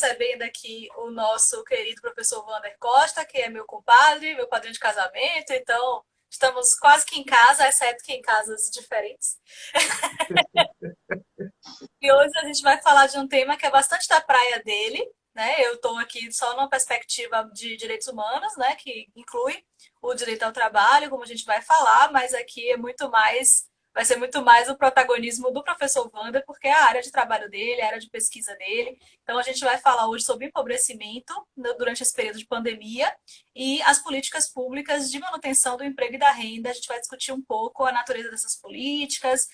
recebendo aqui o nosso querido professor Wander Costa, que é meu compadre, meu padrinho de casamento, então estamos quase que em casa, exceto que em casas diferentes. E hoje a gente vai falar de um tema que é bastante da praia dele, né? Eu estou aqui só numa perspectiva de direitos humanos, né? Que inclui o direito ao trabalho, como a gente vai falar, mas aqui é muito mais, vai ser muito mais o protagonismo do professor Wander, porque é a área de trabalho dele, a área de pesquisa dele. Então a gente vai falar hoje sobre empobrecimento durante esse período de pandemia e as políticas públicas de manutenção do emprego e da renda. A gente vai discutir um pouco a natureza dessas políticas,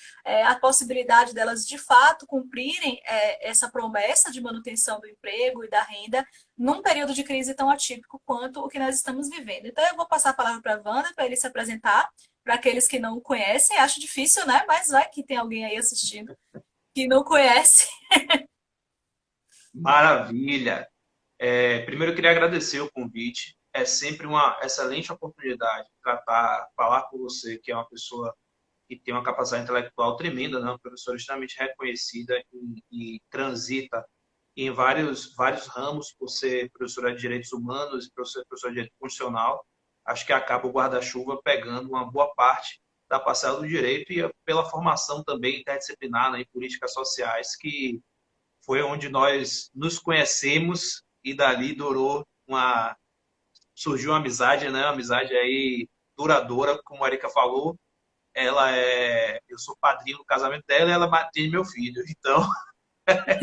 a possibilidade delas de fato cumprirem essa promessa de manutenção do emprego e da renda num período de crise tão atípico quanto o que nós estamos vivendo. Então, eu vou passar a palavra para a Wanda, para ele se apresentar, para aqueles que não o conhecem. Acho difícil, né? Mas vai que tem alguém aí assistindo que não conhece. Maravilha! Primeiro, eu queria agradecer o convite. É sempre uma excelente oportunidade falar com você, que é uma pessoa que tem uma capacidade intelectual tremenda, né? Uma professora extremamente reconhecida e transita em vários ramos, por ser professora de direitos humanos e professora de direito constitucional. Acho que acaba o guarda-chuva pegando uma boa parte da parcela do direito e pela formação também interdisciplinar, né, em políticas sociais, que foi onde nós nos conhecemos e dali surgiu uma amizade, né? Uma amizade aí duradoura, como a Erika falou. Eu sou padrinho do casamento dela e ela é madrinha de meu filho. Então,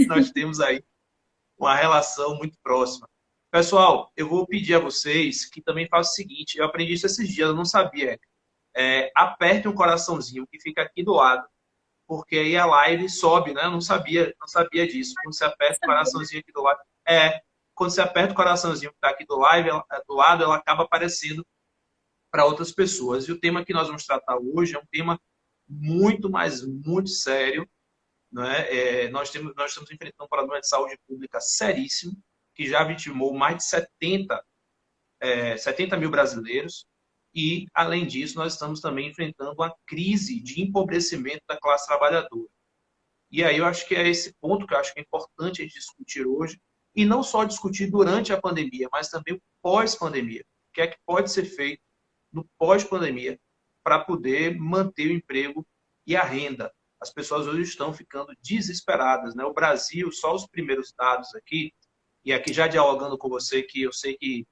nós temos aí uma relação muito próxima. Pessoal, eu vou pedir a vocês que também façam o seguinte, eu aprendi isso esses dias, eu não sabia. Aperte um coraçãozinho que fica aqui do lado, porque aí a live sobe, né? Eu não sabia disso. Quando você aperta o coraçãozinho aqui do lado, quando você aperta o coraçãozinho que está aqui do lado, ela acaba aparecendo para outras pessoas. E o tema que nós vamos tratar hoje é um tema muito, mas muito sério, né? Nós estamos enfrentando um problema de saúde pública seríssimo, que já vitimou mais de 70 mil brasileiros. E, além disso, nós estamos também enfrentando uma crise de empobrecimento da classe trabalhadora. E aí eu acho que é esse ponto que eu acho que é importante a gente discutir hoje, e não só discutir durante a pandemia, mas também o pós-pandemia. O que é que pode ser feito no pós-pandemia para poder manter o emprego e a renda. As pessoas hoje estão ficando desesperadas, né? O Brasil, só os primeiros dados aqui, e aqui já dialogando com você, que eu sei que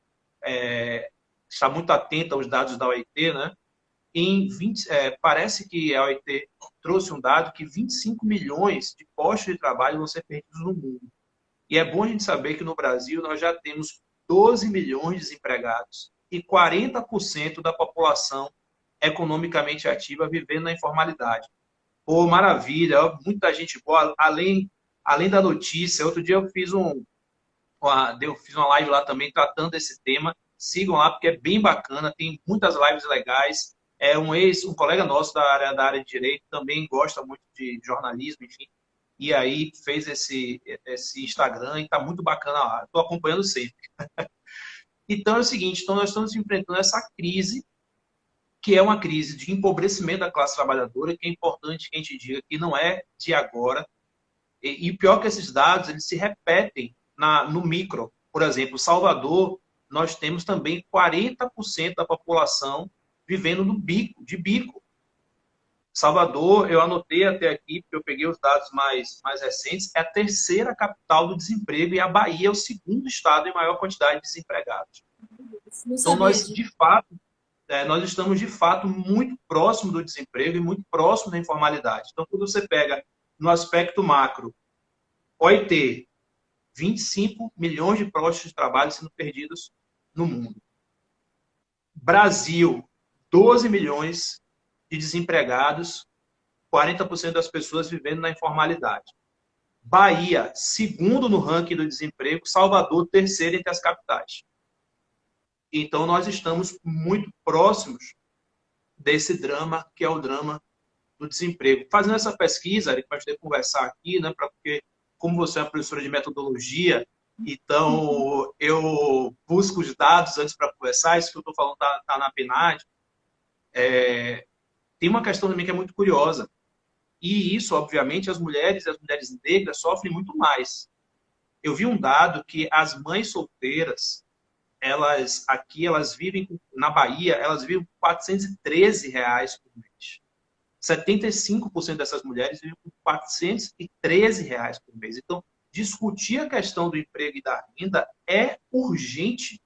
está muito atento aos dados da OIT, né? Parece que a OIT trouxe um dado que 25 milhões de postos de trabalho vão ser perdidos no mundo. E é bom a gente saber que no Brasil nós já temos 12 milhões de desempregados e 40% da população economicamente ativa vivendo na informalidade. Pô, maravilha, muita gente boa, além da notícia. Outro dia eu fiz uma live lá também tratando desse tema. Sigam lá, porque é bem bacana, tem muitas lives legais. Um colega nosso da área de direito, também gosta muito de jornalismo, enfim. E aí fez esse Instagram e está muito bacana lá. Estou acompanhando sempre. Então é o seguinte, então nós estamos enfrentando essa crise, que é uma crise de empobrecimento da classe trabalhadora, que é importante que a gente diga que não é de agora. E pior que esses dados, eles se repetem no micro. Por exemplo, Salvador, nós temos também 40% da população vivendo de bico. Salvador, eu anotei até aqui, porque eu peguei os dados mais recentes, é a terceira capital do desemprego e a Bahia é o segundo estado em maior quantidade de desempregados. Não Então, sabia disso. nós estamos, de fato, muito próximo do desemprego e muito próximo da informalidade. Então, quando você pega no aspecto macro, OIT, 25 milhões de postos de trabalho sendo perdidos no mundo. Brasil, 12 milhões de desempregados, 40% das pessoas vivendo na informalidade. Bahia, segundo no ranking do desemprego, Salvador, terceiro entre as capitais. Então, nós estamos muito próximos desse drama, que é o drama do desemprego. Fazendo essa pesquisa, Eric, para a gente conversar aqui, né, porque como você é uma professora de metodologia, então eu busco os dados antes para conversar, isso que eu estou falando está na PNAD. Tem uma questão também que é muito curiosa, e isso, obviamente, as mulheres negras sofrem muito mais. Eu vi um dado que as mães solteiras, elas vivem, na Bahia, elas vivem com R$ 413 por mês. 75% dessas mulheres vivem com R$ 413 por mês. Então, discutir a questão do emprego e da renda é urgente.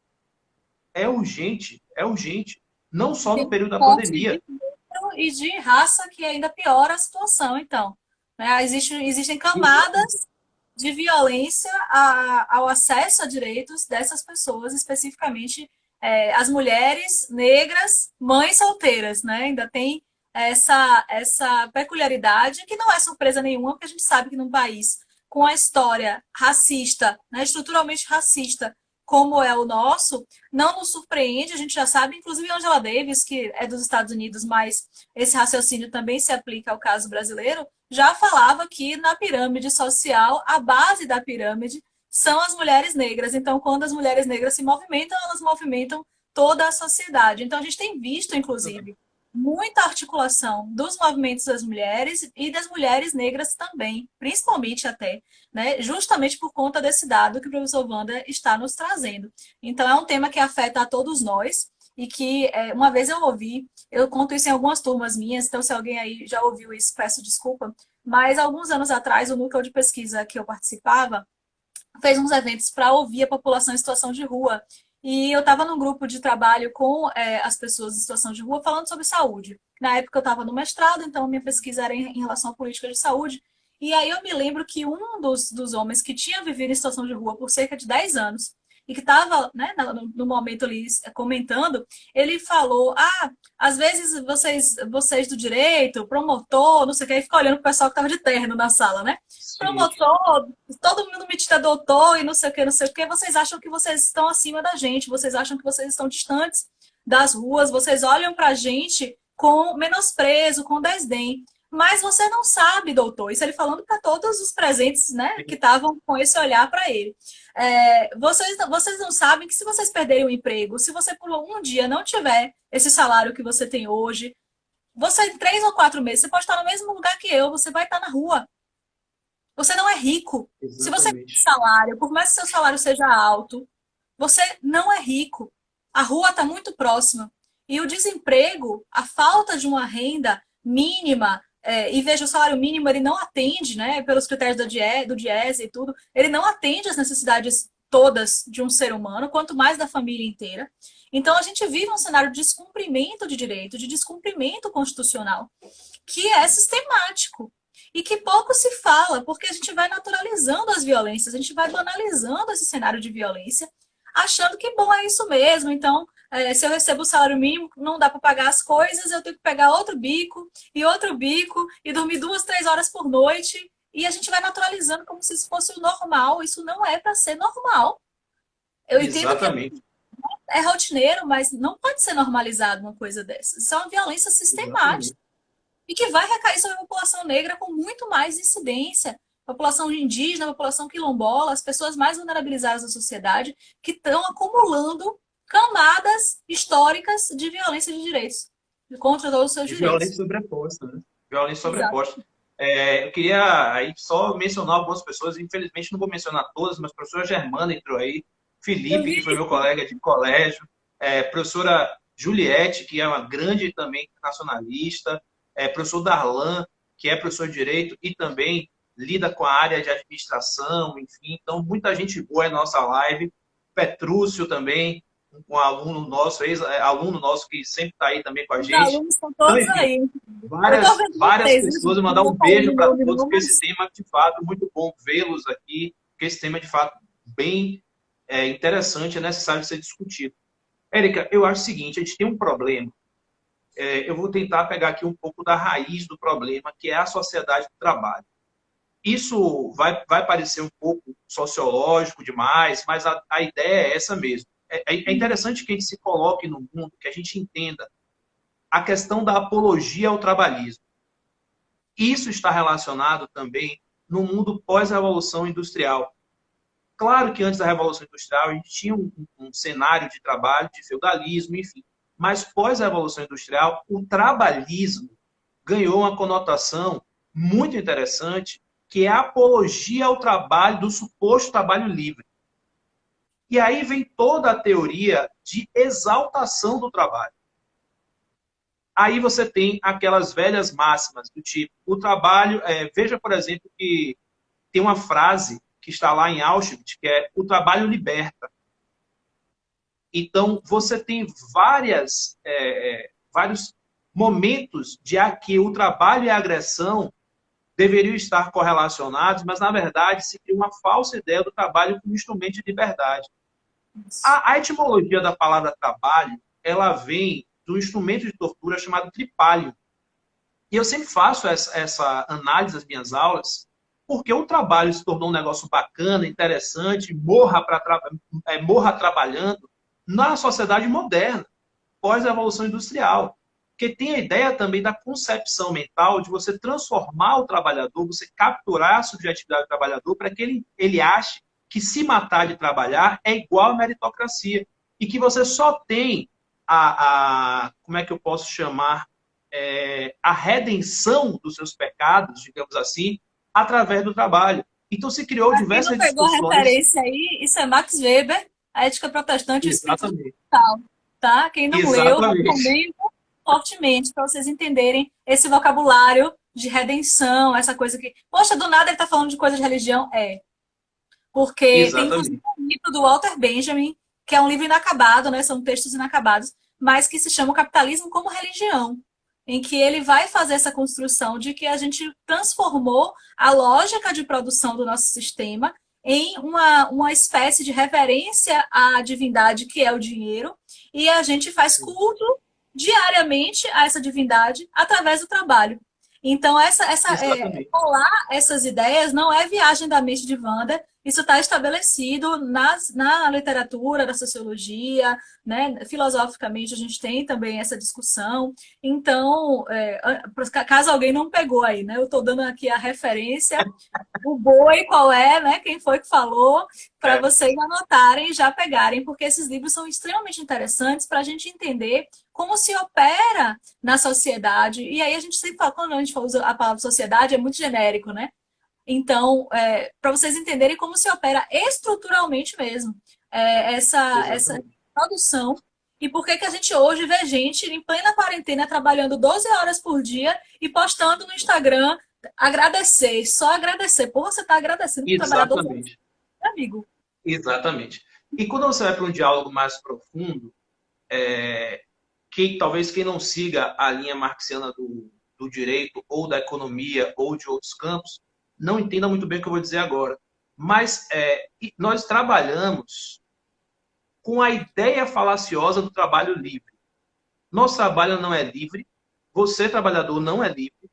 É urgente. É urgente. Não só no Tem período da pontos de pandemia. gênero e de raça que ainda piora a situação, então. Né? Existem camadas de violência ao acesso a direitos dessas pessoas, especificamente as mulheres negras, mães solteiras, né? Ainda tem essa peculiaridade que não é surpresa nenhuma, porque a gente sabe que num país com a história racista, né, estruturalmente racista, como é o nosso, não nos surpreende, a gente já sabe, inclusive Angela Davis, que é dos Estados Unidos, mas esse raciocínio também se aplica ao caso brasileiro, já falava que na pirâmide social, a base da pirâmide são as mulheres negras. Então, quando as mulheres negras se movimentam, elas movimentam toda a sociedade. Então, a gente tem visto, inclusive, muita articulação dos movimentos das mulheres e das mulheres negras também, principalmente até, né? Justamente por conta desse dado que o professor Wanda está nos trazendo. Então, é um tema que afeta a todos nós e que uma vez eu ouvi, eu conto isso em algumas turmas minhas, então se alguém aí já ouviu isso, peço desculpa, mas alguns anos atrás, o núcleo de pesquisa que eu participava fez uns eventos para ouvir a população em situação de rua. E eu estava num grupo de trabalho com as pessoas em situação de rua falando sobre saúde. Na época eu estava no mestrado, então minha pesquisa era em relação à política de saúde. E aí eu me lembro que um dos homens que tinha vivido em situação de rua por cerca de 10 anos, e que estava, né, no momento ali comentando, ele falou: ah, às vezes vocês do direito, promotor, não sei o que, e fica olhando pro pessoal que estava de terno na sala, né? Sim. Promotor, todo mundo me tira doutor e não sei o que, não sei o que, vocês acham que vocês estão acima da gente, vocês acham que vocês estão distantes das ruas, vocês olham pra gente com menosprezo, com desdém. Mas você não sabe, doutor. Isso ele falando para todos os presentes, né, que estavam com esse olhar para ele. Vocês não sabem que se vocês perderem o emprego, se você por um dia não tiver esse salário que você tem hoje, você em 3 ou 4 meses, você pode estar no mesmo lugar que eu, você vai estar na rua. Você não é rico. Se você tem Exatamente. salário, por mais que seu salário seja alto, você não é rico. A rua está muito próxima. E o desemprego, a falta de uma renda mínima, e veja, o salário mínimo ele não atende, né, pelos critérios do Diese e tudo, ele não atende às necessidades todas de um ser humano, quanto mais da família inteira. Então, a gente vive um cenário de descumprimento de direito, de descumprimento constitucional, que é sistemático e que pouco se fala, porque a gente vai naturalizando as violências, a gente vai banalizando esse cenário de violência, achando que, bom, é isso mesmo. Então, se eu recebo o salário mínimo, não dá para pagar as coisas, eu tenho que pegar outro bico, e dormir 2, 3 horas por noite. E a gente vai naturalizando como se isso fosse o normal. Isso não é para ser normal. Eu entendo que Exatamente. é rotineiro, mas não pode ser normalizado uma coisa dessa. Isso é uma violência sistemática Exatamente. e que vai recair sobre a população negra com muito mais incidência. População indígena, população quilombola, as pessoas mais vulnerabilizadas da sociedade, que estão acumulando camadas históricas de violência de direitos, contra todos os seus E violência direitos. sobreposta, né? Violência Exato. sobreposta. Eu queria aí só mencionar algumas pessoas, infelizmente não vou mencionar todas, mas a professora Germana entrou aí, Eu Felipe, vi. que foi meu colega de colégio, professora Juliette, que é uma grande também internacionalista, professor Darlan, que é professor de Direito e também lida com a área de administração, enfim. Então, muita gente boa é nossa live. Petrúcio também, um aluno nosso, ex-aluno nosso que sempre está aí também com a Os gente. alunos estão Então, todos enfim, aí. Eu estou várias, vendo várias vocês, pessoas, eu eu mandar não um vou falar o beijo para nome, todos, não, porque esse mas tema, de fato, muito bom vê-los aqui, porque esse tema, de fato, bem interessante, é necessário ser discutido. Érica, eu acho o seguinte, a gente tem um problema, eu vou tentar pegar aqui um pouco da raiz do problema, que é a sociedade do trabalho. Isso vai parecer um pouco sociológico demais, mas a ideia é essa mesmo. É interessante que a gente se coloque no mundo, que a gente entenda a questão da apologia ao trabalhismo. Isso está relacionado também no mundo pós-revolução industrial. Claro que antes da Revolução Industrial a gente tinha um cenário de trabalho, de feudalismo, enfim. Mas pós-Revolução Industrial, o trabalhismo ganhou uma conotação muito interessante, que é a apologia ao trabalho, do suposto trabalho livre. E aí vem toda a teoria de exaltação do trabalho. Aí você tem aquelas velhas máximas do tipo, o trabalho... veja, por exemplo, que tem uma frase que está lá em Auschwitz, que é o trabalho liberta. Então, você tem vários momentos de que o trabalho e a agressão deveriam estar correlacionados, mas, na verdade, se cria uma falsa ideia do trabalho como instrumento de liberdade. A etimologia da palavra trabalho, ela vem do instrumento de tortura chamado tripalho. E eu sempre faço essa análise nas minhas aulas, porque o trabalho se tornou um negócio bacana, interessante, morra trabalhando na sociedade moderna, pós-revolução industrial. Porque tem a ideia também da concepção mental de você transformar o trabalhador, você capturar a subjetividade do trabalhador para que ele ache que se matar de trabalhar é igual à meritocracia. E que você só tem como é que eu posso chamar? A redenção dos seus pecados, digamos assim, através do trabalho. Então se criou Para quem não diversas pegou a discussões. referência aí, isso é Max Weber, A Ética Protestante e o Espírito do Exatamente. Capital. Tá? Quem não leu, Exatamente. recomendo fortemente para vocês entenderem esse vocabulário de redenção, essa coisa que, poxa, do nada ele está falando de coisa de religião. Porque tem inclusive Exatamente. um livro do Walter Benjamin, que é um livro inacabado, né? São textos inacabados, mas que se chama O Capitalismo como Religião, em que ele vai fazer essa construção de que a gente transformou a lógica de produção do nosso sistema em uma espécie de reverência à divindade que é o dinheiro, e a gente faz culto diariamente a essa divindade através do trabalho. Então, Exatamente. colar essas ideias não é viagem da mente de Wanda, isso está estabelecido na literatura, na sociologia, né? Filosoficamente a gente tem também essa discussão. Então, caso alguém não pegou aí, né? Eu estou dando aqui a referência, o boi qual é, né? Quem foi que falou, para É, vocês anotarem e já pegarem, porque esses livros são extremamente interessantes para a gente entender como se opera na sociedade. E aí a gente sempre fala, quando a gente usa a palavra sociedade, é muito genérico, né? Então, para vocês entenderem como se opera estruturalmente mesmo essa exatamente. produção e por que que a gente hoje vê gente em plena quarentena trabalhando 12 horas por dia e postando no Instagram agradecer, só agradecer. Pô, você está agradecendo por trabalhar 12 horas, Exatamente. amigo. Exatamente. E quando você vai para um diálogo mais profundo, que talvez quem não siga a linha marxiana do direito, ou da economia, ou de outros campos, não entenda muito bem o que eu vou dizer agora. Mas nós trabalhamos com a ideia falaciosa do trabalho livre. Nosso trabalho não é livre, você, trabalhador, não é livre,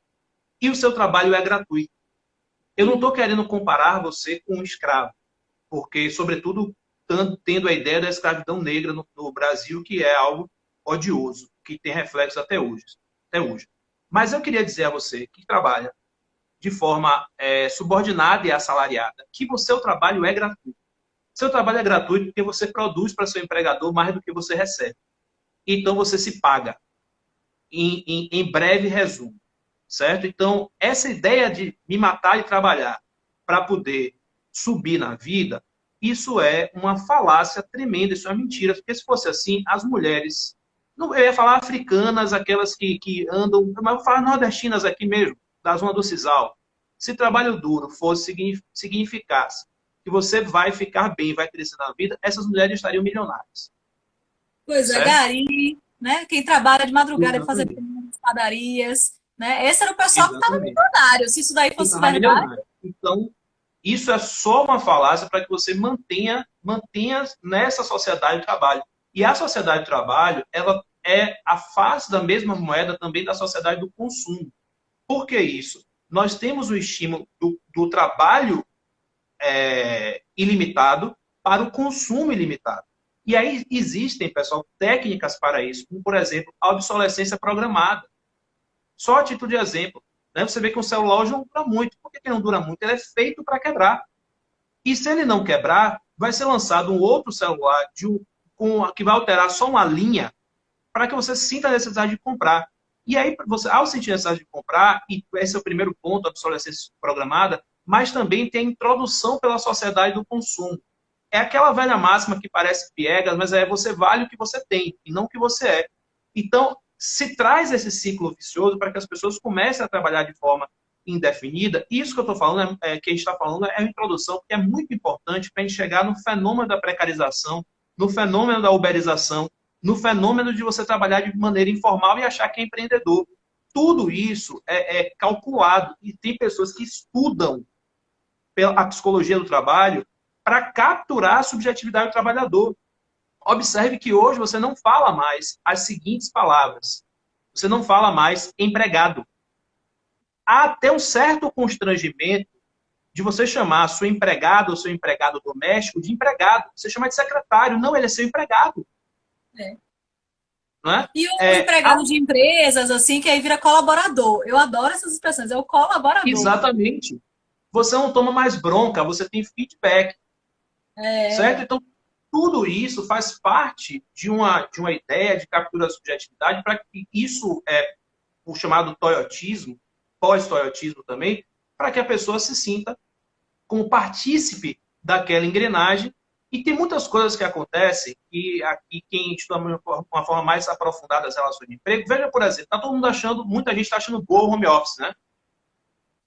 e o seu trabalho é gratuito. Eu não estou querendo comparar você com um escravo, porque, sobretudo, tendo a ideia da escravidão negra no Brasil, que é algo odioso, que tem reflexo até hoje. Mas eu queria dizer a você que trabalha de forma subordinada e assalariada, que o seu trabalho é gratuito. Seu trabalho é gratuito porque você produz para seu empregador mais do que você recebe. Então você se paga. Em breve resumo. Certo? Então, essa ideia de me matar e trabalhar para poder subir na vida, isso é uma falácia tremenda, isso é uma mentira. Porque se fosse assim, as mulheres, não, eu ia falar africanas, aquelas que andam, mas eu vou falar nordestinas aqui mesmo, da zona do Sisal. Se trabalho duro significasse que você vai ficar bem, vai crescer na vida, essas mulheres estariam milionárias. Pois é, Certo? gari, né? Quem trabalha de madrugada fazendo Exatamente. padarias, né? Esse era o pessoal que estava Exatamente. milionário. Se isso daí Quem fosse estava verdade, milionário. Então, isso é só uma falácia para que você mantenha nessa sociedade do trabalho. E a sociedade do trabalho, ela é a face da mesma moeda também da sociedade do consumo. Por que isso? Nós temos o estímulo do trabalho ilimitado para o consumo ilimitado. E aí existem, pessoal, técnicas para isso, como, por exemplo, a obsolescência programada. Só a título de exemplo. Né? Você vê que um celular hoje não dura muito. Por que ele não dura muito? Ele é feito para quebrar. E se ele não quebrar, vai ser lançado um outro celular que vai alterar só uma linha para que você sinta a necessidade de comprar. E aí, você, ao sentir a necessidade de comprar, e esse é o primeiro ponto, a obsolescência programada, mas também tem a introdução pela sociedade do consumo. É aquela velha máxima que parece piegas, mas é você vale o que você tem e não o que você é. Então, se traz esse ciclo vicioso para que as pessoas comecem a trabalhar de forma indefinida. Isso que eu estou falando, que a gente está falando, é uma introdução que é muito importante para a gente chegar no fenômeno da precarização, no fenômeno da uberização, no fenômeno de você trabalhar de maneira informal e achar que é empreendedor. Tudo isso é calculado e tem pessoas que estudam a psicologia do trabalho para capturar a subjetividade do trabalhador. Observe que hoje você não fala mais as seguintes palavras. Você não fala mais empregado. Há até um certo constrangimento de você chamar seu empregado ou seu empregado doméstico de empregado. Você chama de secretário. Não, ele é seu empregado. É. Não é? E o empregado de empresas, assim, que aí vira colaborador. Eu adoro essas expressões, é o colaborador. Exatamente. Você não toma mais bronca, você tem feedback. Certo? Então, tudo isso faz parte de uma ideia de captura da subjetividade para que isso o chamado toyotismo, pós-toyotismo também, para que a pessoa se sinta como partícipe daquela engrenagem. E tem muitas coisas que acontecem que aqui quem estuda de uma forma mais aprofundada as relações de emprego, veja, por exemplo, tá todo mundo achando, muita gente está achando boa o home office, né?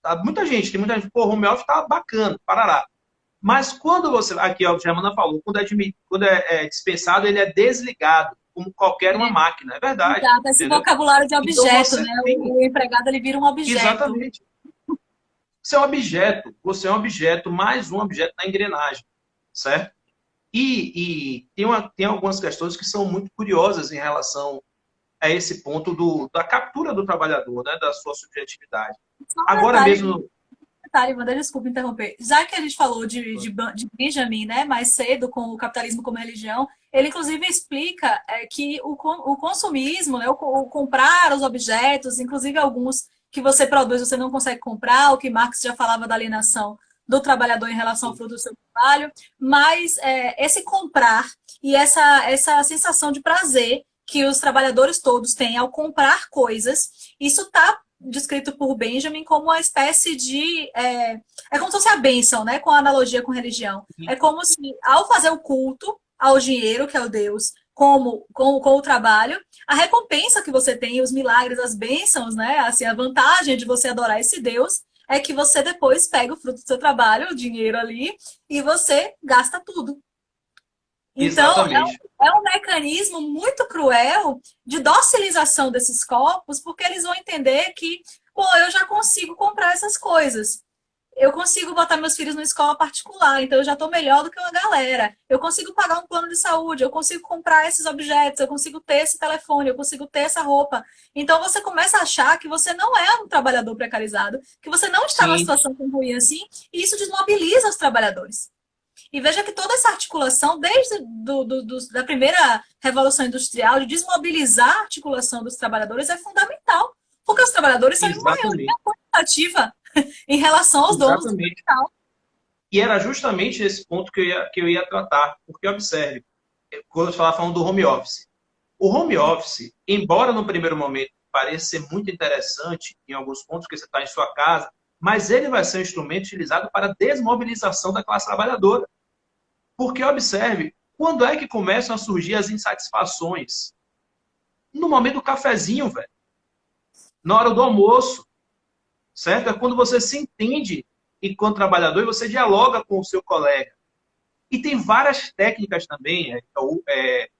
Tem muita gente, pô, o home office tá bacana, parará. Mas quando você, aqui ó, a Germana falou, quando é dispensado, ele é desligado, como qualquer uma máquina, é verdade. Exato, esse vocabulário de objeto, então, né? O empregado ele vira um objeto. Exatamente. Você é um objeto, mais um objeto na engrenagem, certo? E tem algumas questões que são muito curiosas em relação a esse ponto da captura do trabalhador, né, da sua subjetividade. Agora mesmo... Wanda, desculpa interromper. Já que a gente falou de Benjamin, né, mais cedo, com o capitalismo como religião, ele inclusive explica que o consumismo, né, o comprar os objetos, inclusive alguns que você produz, você não consegue comprar, o que Marx já falava da alienação do trabalhador em relação ao fruto do seu trabalho, mas esse comprar e essa sensação de prazer que os trabalhadores todos têm ao comprar coisas, isso está descrito por Benjamin como uma espécie de... É como se fosse a bênção, né? Com a analogia com religião. É como se, ao fazer o culto ao dinheiro, que é o Deus, com o trabalho, a recompensa que você tem, os milagres, as bênçãos, né? Assim, a vantagem de você adorar esse Deus é que você depois pega o fruto do seu trabalho, o dinheiro ali, e você gasta tudo. Então, é um mecanismo muito cruel de docilização desses corpos, porque eles vão entender que, pô, eu já consigo comprar essas coisas. Eu consigo botar meus filhos numa escola particular, então eu já estou melhor do que uma galera. Eu consigo pagar um plano de saúde, eu consigo comprar esses objetos, eu consigo ter esse telefone, eu consigo ter essa roupa. Então você começa a achar que você não é um trabalhador precarizado, que você não está numa situação tão ruim assim, e isso desmobiliza os trabalhadores. E veja que toda essa articulação, desde da primeira Revolução Industrial, de desmobilizar a articulação dos trabalhadores é fundamental. Porque os trabalhadores são uma maioria quantitativa em relação aos donos do capital. E era justamente esse ponto que eu ia tratar. Porque, observe, quando eu estava falando do home office. O home office, embora no primeiro momento pareça ser muito interessante em alguns pontos que você está em sua casa, mas ele vai ser um instrumento utilizado para a desmobilização da classe trabalhadora. Porque, observe, quando é que começam a surgir as insatisfações? No momento do cafezinho, velho. Na hora do almoço. Certo? É quando você se entende enquanto trabalhador e você dialoga com o seu colega. E tem várias técnicas também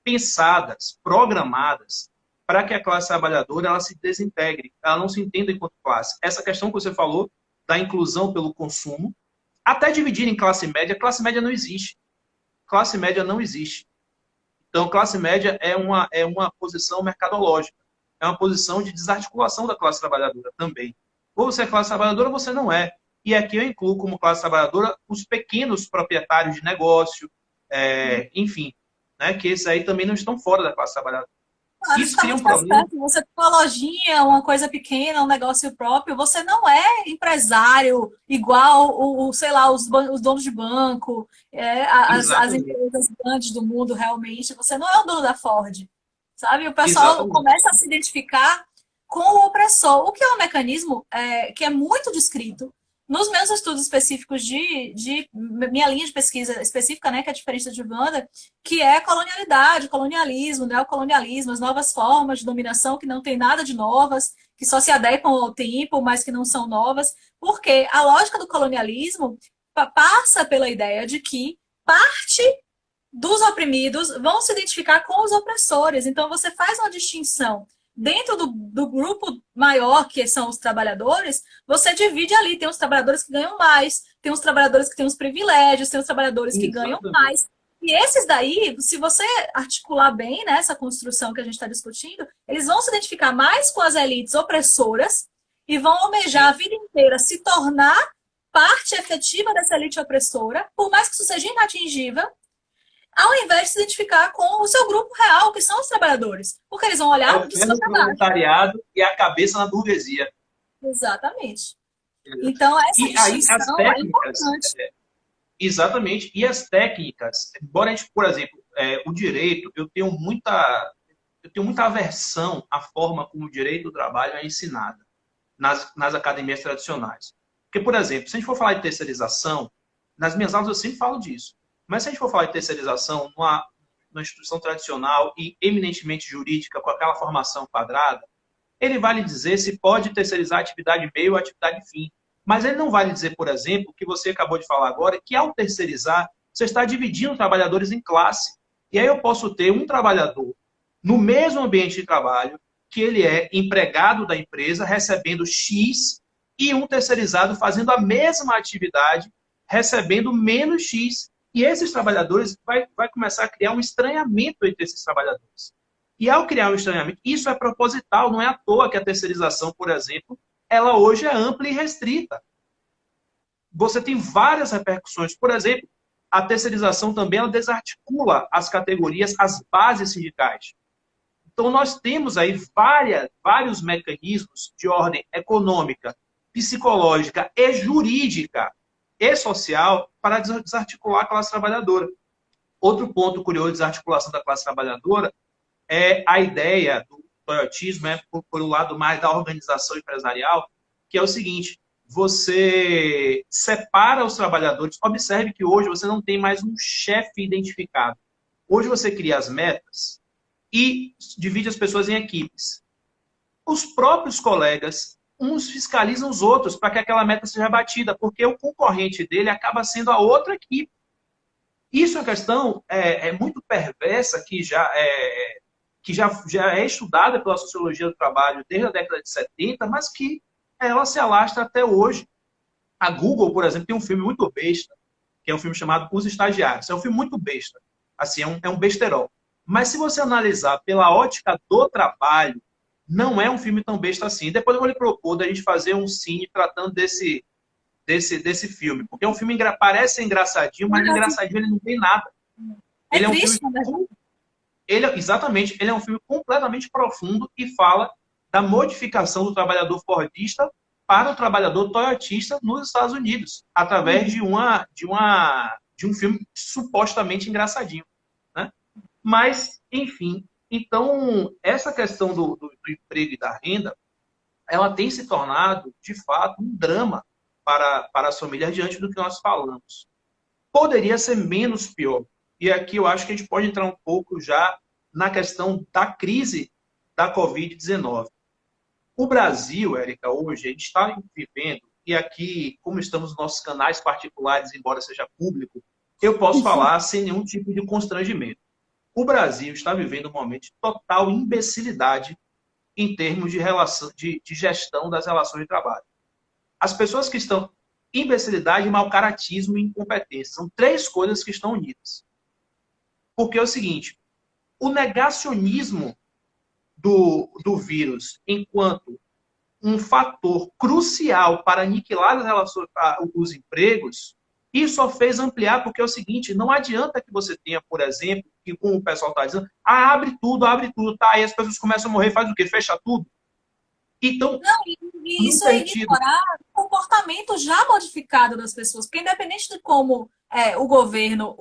pensadas, programadas, para que a classe trabalhadora ela se desintegre, ela não se entenda enquanto classe. Essa questão que você falou da inclusão pelo consumo, até dividir em classe média não existe. Classe média não existe. Então, classe média é uma posição mercadológica. É uma posição de desarticulação da classe trabalhadora também. Ou você é classe trabalhadora ou você não é. E aqui eu incluo como classe trabalhadora os pequenos proprietários de negócio, enfim, né, que esses aí também não estão fora da classe trabalhadora. Claro, isso cria um problema. Você tem uma lojinha, uma coisa pequena, um negócio próprio, você não é empresário igual, sei lá, os donos de banco, as empresas grandes do mundo, realmente. Você não é o dono da Ford, sabe? O pessoal começa a se identificar com o opressor, o que é um mecanismo que é muito descrito Nos meus estudos específicos de minha linha de pesquisa específica, né, que é diferente da de Wanda, que é colonialidade, colonialismo, neocolonialismo, as novas formas de dominação que não tem nada de novas, que só se adequam ao tempo, mas que não são novas, porque a lógica do colonialismo passa pela ideia de que parte dos oprimidos vão se identificar com os opressores. Então, você faz uma distinção dentro do grupo maior, que são os trabalhadores, você divide ali. Tem os trabalhadores que ganham mais, tem os trabalhadores que têm os privilégios, tem os trabalhadores que ganham Exatamente. mais. E esses daí, se você articular bem, né, essa construção que a gente está discutindo, eles vão se identificar mais com as elites opressoras e vão almejar a Sim. vida inteira se tornar parte efetiva dessa elite opressora, por mais que isso seja inatingível, ao invés de se identificar com o seu grupo real, que são os trabalhadores. Porque eles vão É olhar o de pé cima no para baixo. proletariado e a cabeça na burguesia. Exatamente. Entendeu? Então, essa E aí as distinção é técnicas, importante. exatamente, e as técnicas, embora a gente, por exemplo, o direito, eu tenho muita aversão à forma como o direito do trabalho é ensinado nas academias tradicionais. Porque, por exemplo, se a gente for falar de terceirização, nas minhas aulas eu sempre falo disso, mas se a gente for falar de terceirização numa instituição tradicional e eminentemente jurídica, com aquela formação quadrada, ele vai lhe dizer se pode terceirizar a atividade meio ou a atividade fim. Mas ele não vai lhe dizer, por exemplo, o que você acabou de falar agora, que ao terceirizar, você está dividindo trabalhadores em classe. E aí eu posso ter um trabalhador no mesmo ambiente de trabalho, que ele é empregado da empresa, recebendo X, e um terceirizado fazendo a mesma atividade, recebendo menos X. E esses trabalhadores vai começar a criar um estranhamento entre esses trabalhadores. E ao criar um estranhamento, isso é proposital, não é à toa que a terceirização, por exemplo, ela hoje é ampla e restrita. Você tem várias repercussões. Por exemplo, a terceirização também ela desarticula as categorias, as bases sindicais. Então, nós temos aí vários mecanismos de ordem econômica, psicológica e jurídica e social para desarticular a classe trabalhadora. Outro ponto curioso de desarticulação da classe trabalhadora é a ideia do toyotismo, por um lado mais da organização empresarial, que é o seguinte: você separa os trabalhadores. Observe que hoje você não tem mais um chefe identificado. Hoje você cria as metas e divide as pessoas em equipes. Os próprios colegas, uns fiscalizam os outros para que aquela meta seja batida, porque o concorrente dele acaba sendo a outra equipe. Isso é uma questão muito perversa que já é estudada pela sociologia do trabalho desde a década de 70, mas que ela se alastra até hoje. A Google, por exemplo, tem um filme muito besta, que é um filme chamado Os Estagiários. É um filme muito besta. Assim, é um besterol. Mas se você analisar pela ótica do trabalho, não é um filme tão besta assim. Depois eu vou lhe propor da gente fazer um cine tratando desse filme. Porque é um filme parece engraçadinho, mas engraçadinho ele não tem nada. É Ele é um filme triste, na verdade. exatamente, ele é um filme completamente profundo e fala da modificação do trabalhador fordista para o trabalhador toyotista nos Estados Unidos, através de um filme supostamente engraçadinho, né? Mas, enfim, então, essa questão do emprego e da renda, ela tem se tornado, de fato, um drama para as famílias diante do que nós falamos. Poderia ser menos pior. E aqui eu acho que a gente pode entrar um pouco já na questão da crise da Covid-19. O Brasil, Érica, hoje, a gente está vivendo, e aqui, como estamos nos nossos canais particulares, embora seja público, eu posso falar sem nenhum tipo de constrangimento. O Brasil está vivendo um momento de total imbecilidade em termos de, relação, de gestão das relações de trabalho. As pessoas que estão... Imbecilidade, mau caratismo e incompetência. São três coisas que estão unidas. Porque é o seguinte, o negacionismo do vírus enquanto um fator crucial para aniquilar as relações, os empregos, isso só fez ampliar, porque é o seguinte, não adianta que você tenha, por exemplo, que como o pessoal está dizendo, abre tudo, tá, aí as pessoas começam a morrer, faz o quê? Fecha tudo? Então, Não, e não isso é tem tido. ignorar o comportamento já modificado das pessoas, porque independente de como o governo,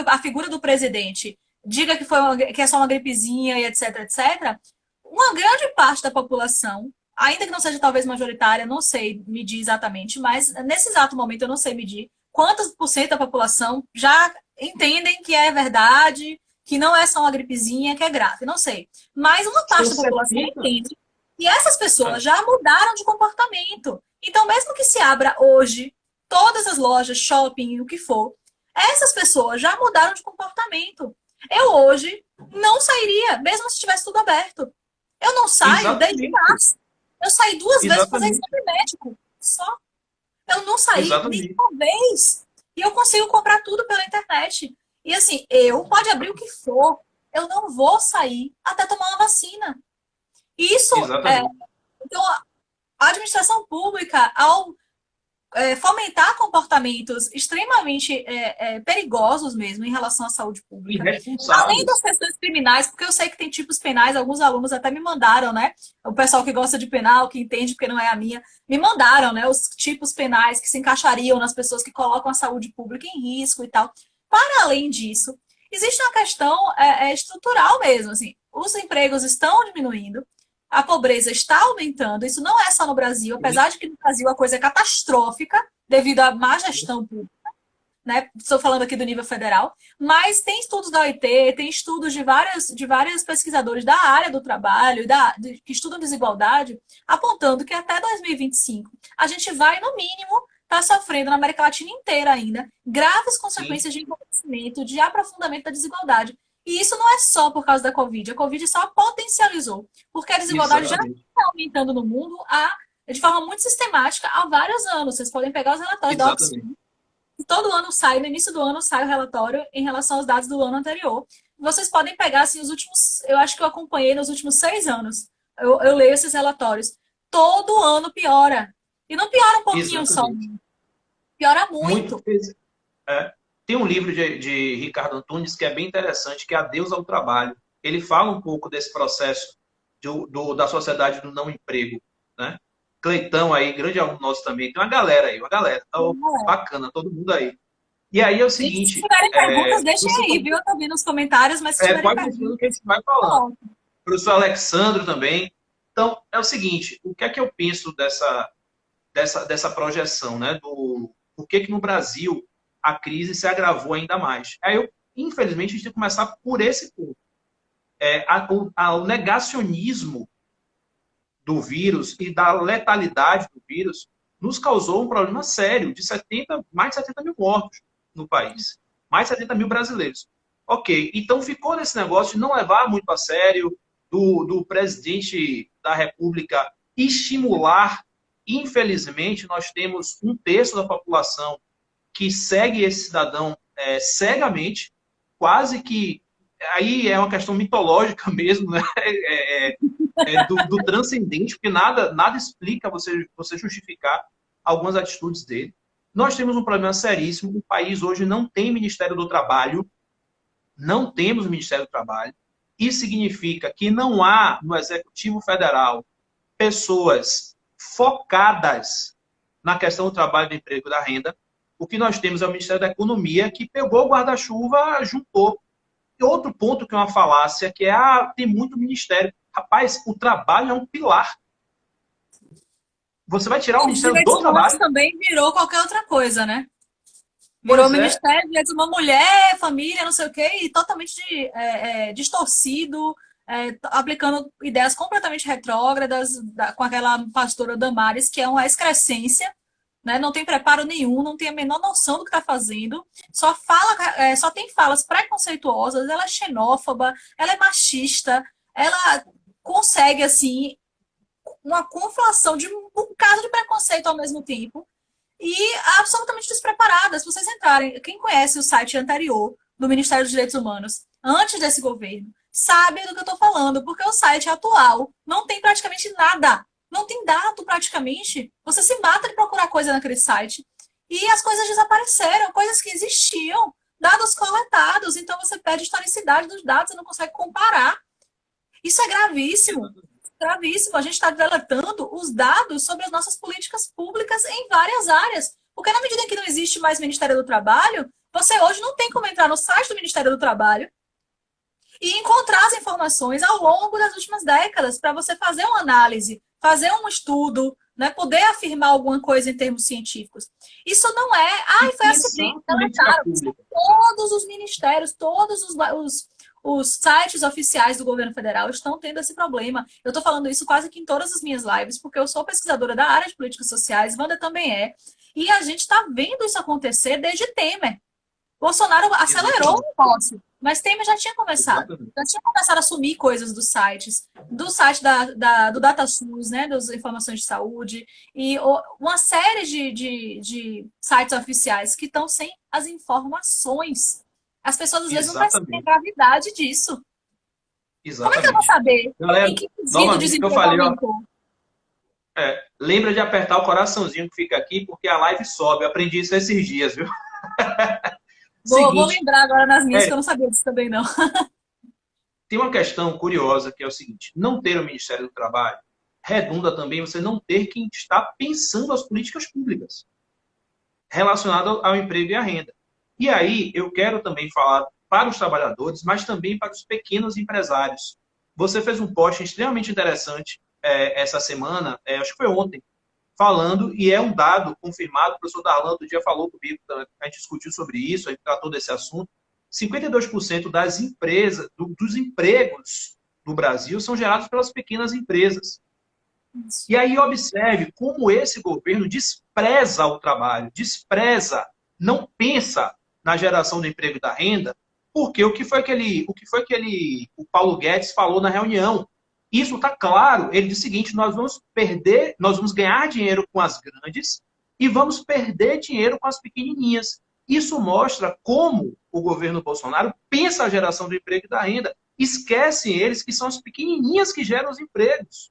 a figura do presidente diga que é só uma gripezinha e etc, etc, uma grande parte da população ainda que não seja talvez majoritária, não sei medir exatamente, mas nesse exato momento eu não sei medir quantos por cento da população já entendem que é verdade, que não é só uma gripezinha, que é grave, não sei. Mas uma São parte da população 70. entende e essas pessoas já mudaram de comportamento. Então, mesmo que se abra hoje todas as lojas, shopping, o que for, essas pessoas já mudaram de comportamento. Eu hoje não sairia, mesmo se tivesse tudo aberto. Eu não saio desde Exatamente. março. Eu saí 2 vezes para fazer Exatamente. exame médico. Só. Eu não saí Exatamente. nenhuma vez. E eu consigo comprar tudo pela internet. E assim, eu pode abrir o que for. Eu não vou sair até tomar uma vacina. Isso, Exatamente. então, a administração pública, ao fomentar comportamentos extremamente perigosos mesmo em relação à saúde pública. Além das Irresponsáveis. questões criminais, porque eu sei que tem tipos penais, alguns alunos até me mandaram, né? O pessoal que gosta de penal, que entende porque não é a minha, me mandaram, né? Os tipos penais que se encaixariam nas pessoas que colocam a saúde pública em risco e tal. Para além disso, existe uma questão estrutural mesmo, assim. Os empregos estão diminuindo, a pobreza está aumentando. Isso não é só no Brasil, apesar de que no Brasil a coisa é catastrófica devido à má gestão pública, né? Estou falando aqui do nível federal, mas tem estudos da OIT, tem estudos de vários pesquisadores da área do trabalho, que estudam desigualdade, apontando que até 2025 a gente vai, no mínimo, estar sofrendo na América Latina inteira ainda graves Sim, consequências de empobrecimento, de aprofundamento da desigualdade. E isso não é só por causa da Covid. A Covid só potencializou, porque a desigualdade já exatamente. está aumentando no mundo de forma muito sistemática há vários anos. Vocês podem pegar os relatórios da Exatamente. Oxfam. Todo ano sai, no início do ano sai o relatório em relação aos dados do ano anterior. Vocês podem pegar, assim, os últimos, eu acho que eu acompanhei nos últimos 6 anos. Eu leio esses relatórios. Todo ano piora. E não piora um pouquinho só, Exatamente. piora Muito. muito. É. Tem um livro de Ricardo Antunes que é bem interessante, que é Adeus ao Trabalho. Ele fala um pouco desse processo da sociedade do não emprego, né? Cleitão aí, grande aluno nosso também. Tem uma galera aí, uma galera. Então, bacana, todo mundo aí. E aí é o Gente, se seguinte, tiverem perguntas, deixem você aí, viu? Eu tô vendo nos comentários, mas se tiverem pode perguntas, continuar que a gente vai falando. bom. Professor Alexandro também. Então, é o seguinte, o que é que eu penso dessa projeção, né? Por que no Brasil a crise se agravou ainda mais? Aí infelizmente, a gente tem que começar por esse ponto. O negacionismo do vírus e da letalidade do vírus nos causou um problema sério de mais de 70 mil mortos no país. Mais de 70 mil brasileiros. Ok, então ficou nesse negócio de não levar muito a sério, do presidente da República estimular. Infelizmente, nós temos 1/3 da população que segue esse cidadão cegamente, quase que. Aí é uma questão mitológica mesmo, né? Do transcendente, porque nada explica você justificar algumas atitudes dele. Nós temos um problema seríssimo. O país hoje não tem Ministério do Trabalho, não temos Ministério do Trabalho. Isso significa que não há no Executivo Federal pessoas focadas na questão do trabalho, do emprego e da renda. O que nós temos é o Ministério da Economia, que pegou o guarda-chuva, juntou. E outro ponto que é uma falácia, que tem muito ministério. Rapaz, o trabalho é um pilar. Você vai tirar o Os Ministério direitos do humanos Trabalho? também virou qualquer outra coisa, né? Virou Pois é, Ministério de Direitos Humanos, mulher, família, não sei o quê, e totalmente distorcido, aplicando ideias completamente retrógradas, com aquela pastora Damares, que é uma excrescência, né? Não tem preparo nenhum, não tem a menor noção do que está fazendo, só tem falas preconceituosas, ela é xenófoba, ela é machista, ela consegue, assim, uma conflação de um bocado de preconceito ao mesmo tempo e absolutamente despreparadas. Se vocês entrarem, quem conhece o site anterior do Ministério dos Direitos Humanos, antes desse governo, sabe do que eu estou falando, porque o site atual não tem praticamente nada. Não tem dado praticamente. Você se mata de procurar coisa naquele site. E as coisas desapareceram, coisas que existiam, dados coletados. Então você perde a historicidade dos dados e não consegue comparar. Isso é gravíssimo. Gravíssimo. A gente está deletando os dados sobre as nossas políticas públicas em várias áreas. Porque na medida em que não existe mais Ministério do Trabalho, você hoje não tem como entrar no site do Ministério do Trabalho e encontrar as informações ao longo das últimas décadas para você fazer uma análise fazer um estudo, né, poder afirmar alguma coisa em termos científicos. Isso não é, E foi pensar acidente, em política deletaram. São pública. todos os ministérios, todos os sites oficiais do governo federal estão tendo esse problema. Eu estou falando isso quase que em todas as minhas lives, porque eu sou pesquisadora da área de políticas sociais, Wanda também é, e a gente está vendo isso acontecer desde Temer. Bolsonaro acelerou o Exatamente. negócio, mas Temer já tinha começado. Exatamente. Já tinha começado a assumir coisas dos sites, do site do DataSUS, né, das informações de saúde, e uma série de sites oficiais que estão sem as informações. As pessoas às vezes não percebem a Exatamente. gravidade disso. Como é que eu vou Exatamente. saber em Galera, que quesito o novamente o que eu desemprego falei, ó, aumentou? lembra de apertar o coraçãozinho que fica aqui, porque a live sobe. Eu aprendi isso esses dias, viu? Vou Seguinte, lembrar agora nas minhas, que é, eu não sabia disso também, não. tem uma questão curiosa que é o seguinte: não ter o Ministério do Trabalho redunda também você não ter quem está pensando as políticas públicas relacionadas ao emprego e à renda. E aí eu quero também falar para os trabalhadores, mas também para os pequenos empresários. Você fez um post extremamente interessante essa semana, acho que foi ontem, falando, e é um dado confirmado, o professor Darlan outro dia falou comigo, a gente discutiu sobre isso, a gente tratou desse assunto, 52% das empresas, dos empregos do Brasil são gerados pelas pequenas empresas. E aí observe como esse governo despreza o trabalho, despreza, não pensa na geração do emprego e da renda, porque o Paulo Guedes falou na reunião. Isso está claro. Ele disse o seguinte: nós vamos perder, nós vamos ganhar dinheiro com as grandes e vamos perder dinheiro com as pequenininhas. Isso mostra como o governo Bolsonaro pensa a geração do emprego e da renda. Esquecem eles que são as pequenininhas que geram os empregos.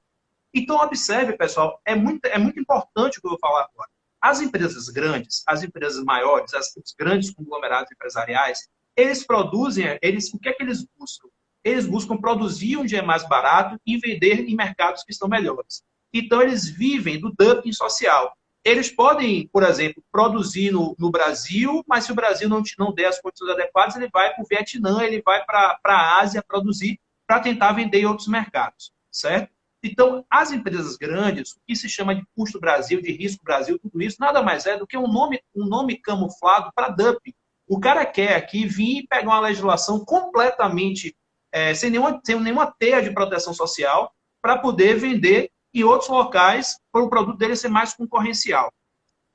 Então, observe, pessoal, é muito importante o que eu vou falar agora. As empresas grandes, as empresas maiores, os grandes conglomerados empresariais, eles produzem, o que é que eles buscam? Eles buscam produzir onde é mais barato e vender em mercados que estão melhores. Então, eles vivem do dumping social. Eles podem, por exemplo, produzir no Brasil, mas se o Brasil não der as condições adequadas, ele vai para o Vietnã, ele vai para a Ásia produzir para tentar vender em outros mercados, certo? Então, as empresas grandes, o que se chama de custo Brasil, de risco Brasil, tudo isso, nada mais é do que um nome camuflado para dumping. O cara quer aqui vir e pegar uma legislação completamente sem nenhuma teia de proteção social para poder vender em outros locais para o produto dele ser mais concorrencial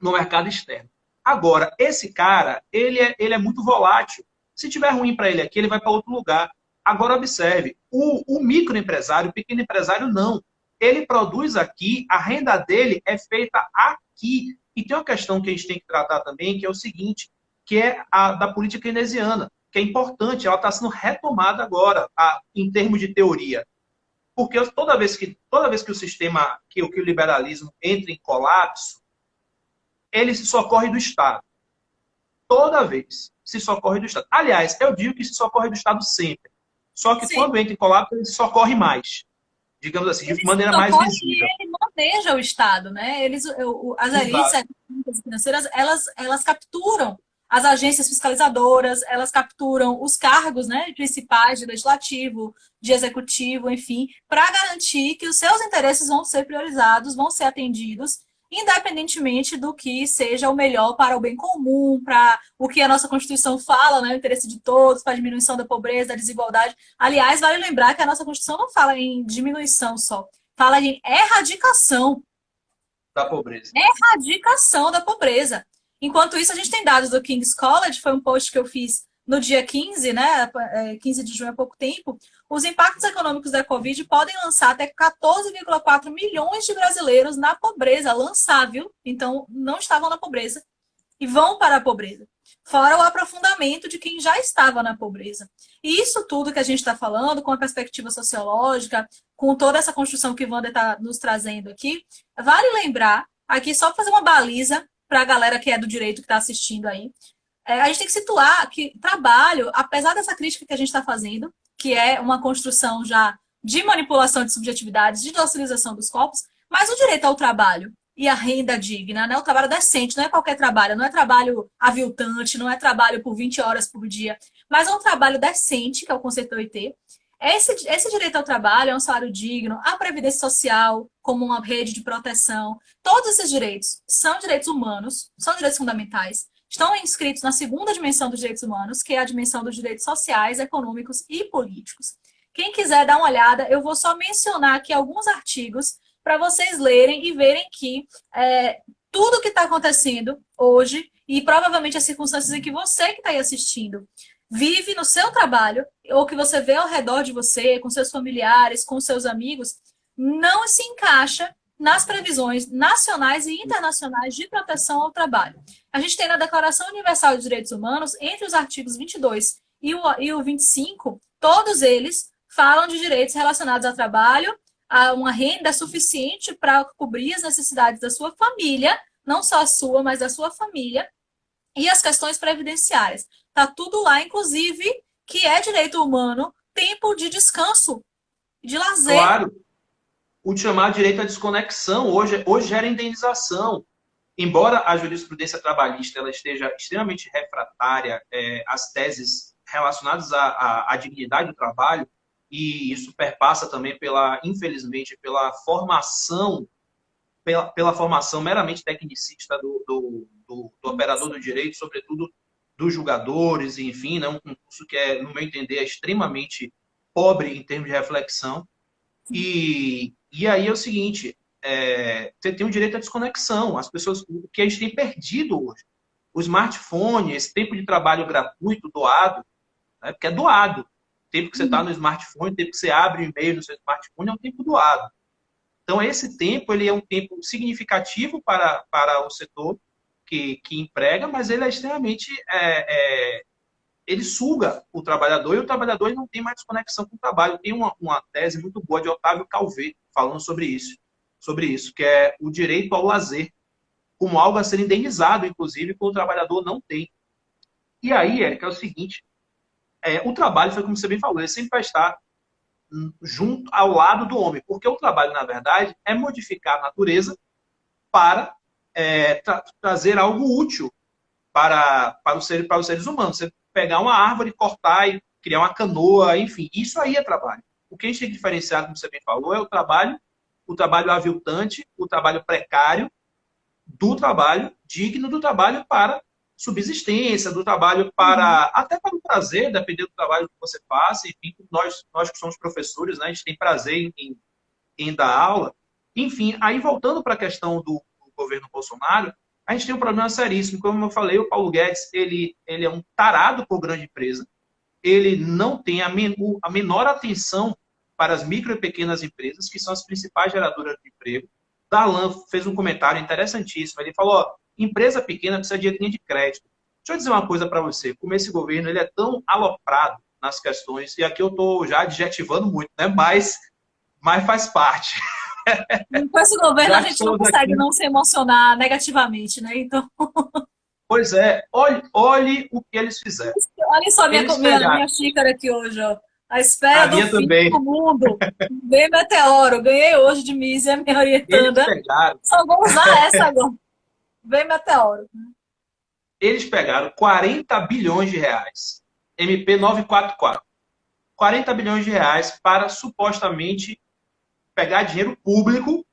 no mercado externo. Agora, esse cara, ele é muito volátil. Se tiver ruim para ele aqui, ele vai para outro lugar. Agora, observe, o microempresário, o pequeno empresário, não. Ele produz aqui, a renda dele é feita aqui. E tem uma questão que a gente tem que tratar também, que é o seguinte, que é a da política keynesiana, que é importante, ela está sendo retomada agora, em termos de teoria. Porque toda vez que o sistema, que o liberalismo entra em colapso, ele se socorre do Estado. Toda vez se socorre do Estado. Aliás, eu digo que se socorre do Estado sempre. Só que Sim. quando entra em colapso, ele socorre mais. Digamos assim, de Ele se maneira mais socorre visível. e ele maneja o Estado, né? As elites Exato. econômicas e financeiras, elas capturam as agências fiscalizadoras, elas capturam os cargos, né, principais de legislativo, de executivo, enfim, para garantir que os seus interesses vão ser priorizados, vão ser atendidos, independentemente do que seja o melhor para o bem comum, para o que a nossa Constituição fala, né, o interesse de todos, para a diminuição da pobreza, da desigualdade. Aliás, vale lembrar que a nossa Constituição não fala em diminuição só, fala em erradicação. Da pobreza. Erradicação da pobreza. Enquanto isso, a gente tem dados do King's College, foi um post que eu fiz no dia 15, né, 15 de junho há pouco tempo. Os impactos econômicos da Covid podem lançar até 14,4 milhões de brasileiros na pobreza, lançar, viu? Então, não estavam na pobreza e vão para a pobreza. Fora o aprofundamento de quem já estava na pobreza. E isso tudo que a gente está falando, com a perspectiva sociológica, com toda essa construção que o Wander está nos trazendo aqui, vale lembrar, aqui só fazer uma baliza para a galera que é do direito que está assistindo aí, a gente tem que situar que trabalho, apesar dessa crítica que a gente está fazendo, que é uma construção já de manipulação de subjetividades, de docilização dos corpos, mas o direito ao trabalho e a renda digna, né? O trabalho decente, não é qualquer trabalho, não é trabalho aviltante, não é trabalho por 20 horas por dia, mas é um trabalho decente, que é o conceito da OIT, Esse direito ao trabalho é um salário digno, a previdência social como uma rede de proteção, todos esses direitos são direitos humanos, são direitos fundamentais, estão inscritos na segunda dimensão dos direitos humanos, que é a dimensão dos direitos sociais, econômicos e políticos. Quem quiser dar uma olhada, eu vou só mencionar aqui alguns artigos para vocês lerem e verem que tudo que está acontecendo hoje, e provavelmente as circunstâncias em que você que está aí assistindo vive no seu trabalho, ou que você vê ao redor de você, com seus familiares, com seus amigos, não se encaixa nas previsões nacionais e internacionais de proteção ao trabalho. A gente tem na Declaração Universal de Direitos Humanos, entre os artigos 22 e o 25, todos eles falam de direitos relacionados ao trabalho, a uma renda suficiente para cobrir as necessidades da sua família, não só a sua, mas da sua família, e as questões previdenciárias. Está tudo lá, inclusive, que é direito humano, tempo de descanso, de lazer. Claro, o chamado direito à desconexão, hoje gera indenização. Embora a jurisprudência trabalhista ela esteja extremamente refratária às teses relacionadas à dignidade do trabalho, e isso perpassa também, infelizmente, pela formação meramente tecnicista do operador do direito, sobretudo dos julgadores, enfim, né, um curso que, no meu entender, é extremamente pobre em termos de reflexão. E aí é o seguinte, você tem o direito à desconexão. As pessoas, o que a gente tem perdido hoje, o smartphone, esse tempo de trabalho gratuito, doado, né, porque é doado. O tempo que você está no smartphone, o tempo que você abre o e-mail no seu smartphone é um tempo doado. Então, esse tempo ele é um tempo significativo para o setor que emprega, mas ele é extremamente... ele suga o trabalhador, e o trabalhador ele não tem mais desconexão com o trabalho. Tem uma tese muito boa de Otávio Calvé falando sobre isso, que é o direito ao lazer, como algo a ser indenizado, inclusive, quando o trabalhador não tem. E aí, Érica, é o seguinte, o trabalho, foi como você bem falou, ele sempre vai estar junto ao lado do homem, porque o trabalho, na verdade, é modificar a natureza para trazer algo útil para os seres humanos. Você pegar uma árvore, cortar e criar uma canoa, enfim, isso aí é trabalho. O que a gente tem que diferenciar, como você bem falou, é o trabalho aviltante, o trabalho precário, do trabalho digno, do trabalho para subsistência, do trabalho até para o prazer, dependendo do trabalho que você faça. Enfim, nós que somos professores, né, a gente tem prazer em dar aula. Enfim, aí voltando para a questão do governo Bolsonaro, a gente tem um problema seríssimo. Como eu falei, o Paulo Guedes ele é um tarado por grande empresa, ele não tem a menor atenção para as micro e pequenas empresas, que são as principais geradoras de emprego. Darlan fez um comentário interessantíssimo, ele falou, empresa pequena precisa de linha de crédito. Deixa eu dizer uma coisa para você, como esse governo ele é tão aloprado nas questões, e aqui eu estou já adjetivando muito, né? mas faz parte. Com esse governo a gente não consegue não se emocionar negativamente, né? Então... Pois é, olhe o que eles fizeram. Olha só minha xícara aqui hoje, ó. A espera do fim do mundo. Bem meteoro. Ganhei hoje de Mizzy, a minha orientanda. Só vou usar essa agora. Bem meteoro. Eles pegaram 40 bilhões de reais. MP 944. 40 bilhões de reais para supostamente pegar dinheiro público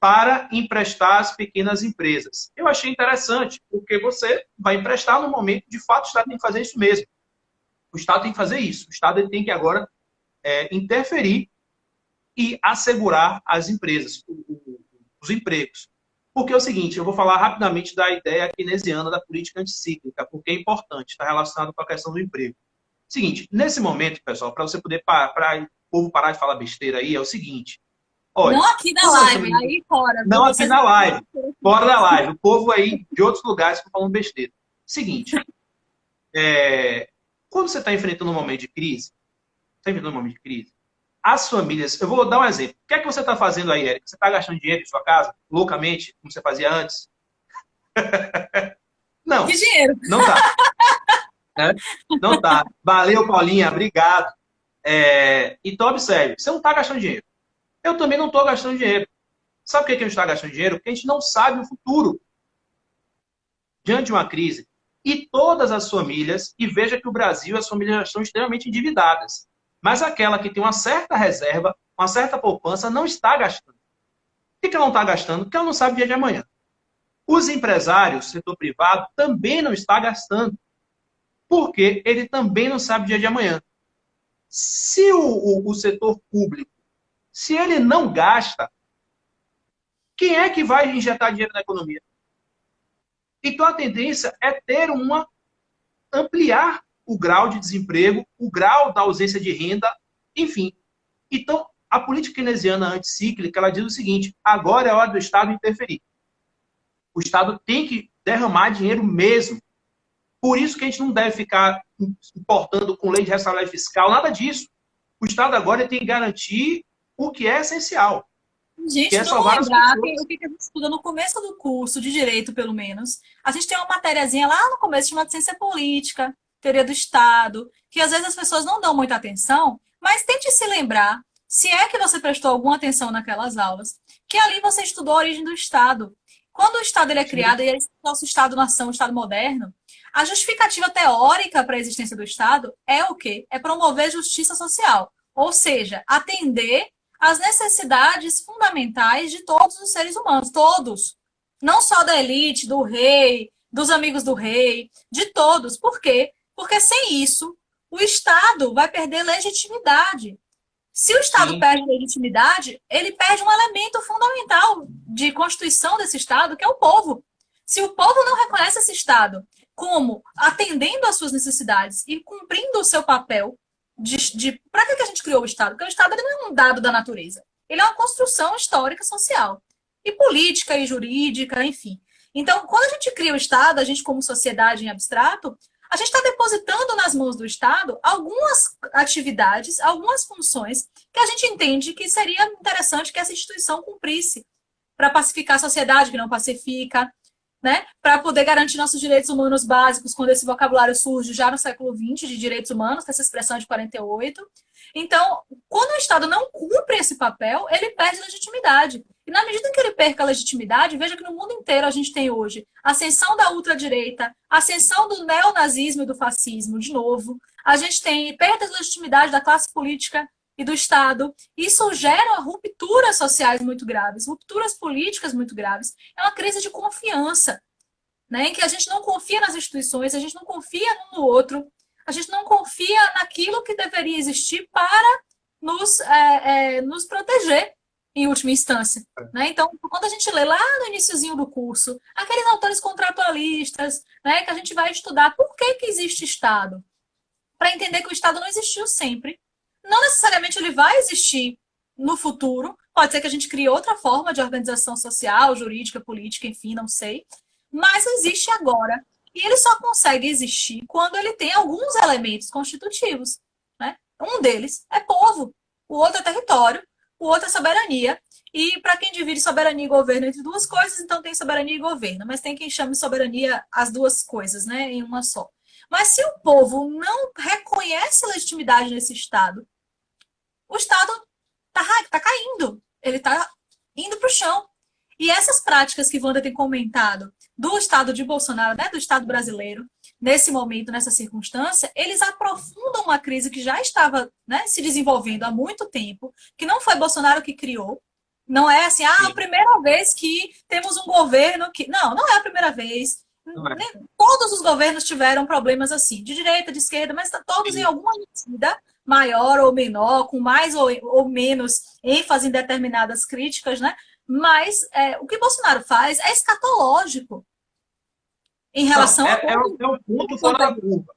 para emprestar às pequenas empresas. Eu achei interessante, porque você vai emprestar no momento, de fato, o Estado tem que fazer isso mesmo. O Estado tem que fazer isso. O Estado tem que agora interferir e assegurar as empresas, os empregos. Porque é o seguinte, eu vou falar rapidamente da ideia keynesiana da política anticíclica, porque é importante, está relacionado com a questão do emprego. Seguinte, nesse momento, pessoal, para você poder para o povo parar de falar besteira aí, é o seguinte. Olha, não aqui na live, aí fora. Não aqui na live, fora da live. O povo aí de outros lugares estão falando besteira. Seguinte, quando você está enfrentando um momento de crise, as famílias... Eu vou dar um exemplo. O que é que você está fazendo aí, Érica? Você está gastando dinheiro em sua casa, loucamente, como você fazia antes? Não. Que dinheiro? Não tá. Não tá. Valeu, Paulinha. Obrigado. Então, observe. Você não está gastando dinheiro. Eu também não estou gastando dinheiro. Sabe por que a gente está gastando dinheiro? Porque a gente não sabe o futuro. Diante de uma crise. E todas as famílias, e veja que o Brasil, as famílias já estão extremamente endividadas. Mas aquela que tem uma certa reserva, uma certa poupança, não está gastando. Por que ela não está gastando? Porque ela não sabe o dia de amanhã. Os empresários, setor privado, também não está gastando. Porque ele também não sabe o dia de amanhã. Se o setor público, se ele não gasta, quem é que vai injetar dinheiro na economia? Então a tendência é ter ampliar o grau de desemprego, o grau da ausência de renda, enfim. Então, a política keynesiana anticíclica, ela diz o seguinte: agora é hora do Estado interferir. O Estado tem que derramar dinheiro mesmo. Por isso que a gente não deve ficar importando com lei de responsabilidade fiscal, nada disso. O Estado agora tem que garantir o que é essencial, que Gente, é vamos salvar as lembrar pessoas. o que a gente estuda no começo do curso de direito, pelo menos. A gente tem uma matériazinha lá no começo chamada ciência política, teoria do Estado, que às vezes as pessoas não dão muita atenção, mas tente se lembrar, se é que você prestou alguma atenção naquelas aulas, que ali você estudou a origem do Estado. Quando o Estado ele é criado, e é esse nosso Estado-nação, o Estado moderno, a justificativa teórica para a existência do Estado é o quê? É promover justiça social, ou seja, atender as necessidades fundamentais de todos os seres humanos, todos. Não só da elite, do rei, dos amigos do rei, de todos. Por quê? Porque sem isso, o Estado vai perder legitimidade. Se o Estado Sim, perde legitimidade, ele perde um elemento fundamental de constituição desse Estado, que é o povo. Se o povo não reconhece esse Estado como atendendo às suas necessidades e cumprindo o seu papel para que a gente criou o Estado? Porque o Estado ele não é um dado da natureza. Ele é uma construção histórica, social. E política e jurídica, enfim. Então, quando a gente cria o Estado, a gente como sociedade em abstrato, a gente está depositando nas mãos do Estado algumas atividades, algumas funções que a gente entende que seria interessante que essa instituição cumprisse para pacificar a sociedade que não pacifica, né? Para poder garantir nossos direitos humanos básicos, quando esse vocabulário surge já no século XX, de direitos humanos, com essa expressão de 48. Então, quando o Estado não cumpre esse papel, ele perde legitimidade. E na medida em que ele perca a legitimidade, veja que no mundo inteiro a gente tem hoje a ascensão da ultradireita, a ascensão do neonazismo e do fascismo, de novo. A gente tem perda de legitimidade da classe política e do Estado. Isso gera rupturas sociais muito graves, rupturas políticas muito graves. É uma crise de confiança, né? Em que a gente não confia nas instituições, a gente não confia um no outro, a gente não confia naquilo que deveria existir para nos proteger, em última instância. Né? Então, quando a gente lê lá no iniciozinho do curso, aqueles autores contratualistas, né, que a gente vai estudar por que existe Estado, para entender que o Estado não existiu sempre. Não necessariamente ele vai existir no futuro. Pode ser que a gente crie outra forma de organização social, jurídica, política, enfim, não sei. Mas existe agora. E ele só consegue existir quando ele tem alguns elementos constitutivos. Né? Um deles é povo, o outro é território, o outro é soberania. E para quem divide soberania e governo entre duas coisas, então tem soberania e governo. Mas tem quem chame soberania as duas coisas, né, em uma só. Mas se o povo não reconhece legitimidade nesse Estado, o Estado está caindo, ele está indo para o chão. E essas práticas que Wanda tem comentado do Estado de Bolsonaro, né, do Estado brasileiro, nesse momento, nessa circunstância, eles aprofundam uma crise que já estava, né, se desenvolvendo há muito tempo, que não foi Bolsonaro que criou. Não é assim, a primeira vez que temos um governo que... Não, não é a primeira vez. Todos os governos tiveram problemas assim, de direita, de esquerda, mas todos em alguma medida, maior ou menor, com mais ou menos ênfase em determinadas críticas, né? Mas o que Bolsonaro faz é escatológico em relação é um ponto fora da curva.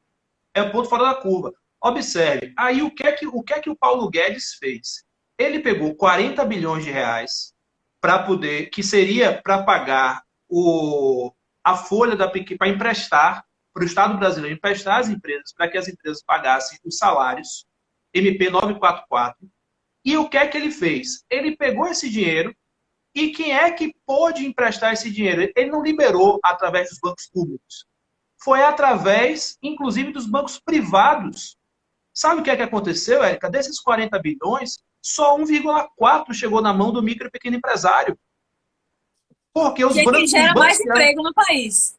É um ponto fora da curva. Observe, aí o que é que o Paulo Guedes fez? Ele pegou 40 bilhões de reais para poder, que seria para pagar a folha para emprestar para o Estado brasileiro, emprestar às empresas, para que as empresas pagassem os salários, MP 944. E o que é que ele fez? Ele pegou esse dinheiro e quem é que pôde emprestar esse dinheiro? Ele não liberou através dos bancos públicos. Foi através, inclusive, dos bancos privados. Sabe o que é que aconteceu, Érica? Desses 40 bilhões, só 1,4 chegou na mão do micro e pequeno empresário. Porque os bancos... Que gera mais emprego no país.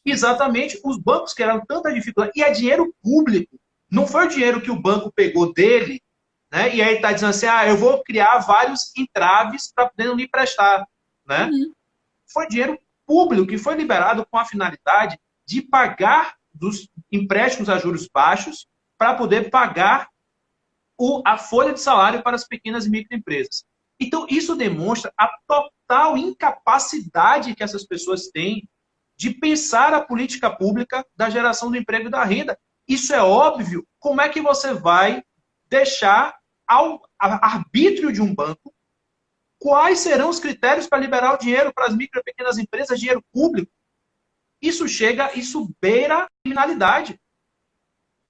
Exatamente. Os bancos que eram tanta dificuldade. E é dinheiro público. Não foi o dinheiro que o banco pegou dele, né? E aí está dizendo assim, eu vou criar vários entraves para poder não lhe prestar, né? Uhum. Foi dinheiro público que foi liberado com a finalidade de pagar dos empréstimos a juros baixos para poder pagar a folha de salário para as pequenas e microempresas. Então, isso demonstra a total incapacidade que essas pessoas têm de pensar a política pública da geração do emprego e da renda. Isso é óbvio. Como é que você vai deixar ao arbítrio de um banco quais serão os critérios para liberar o dinheiro para as micro e pequenas empresas, dinheiro público? Isso beira a criminalidade.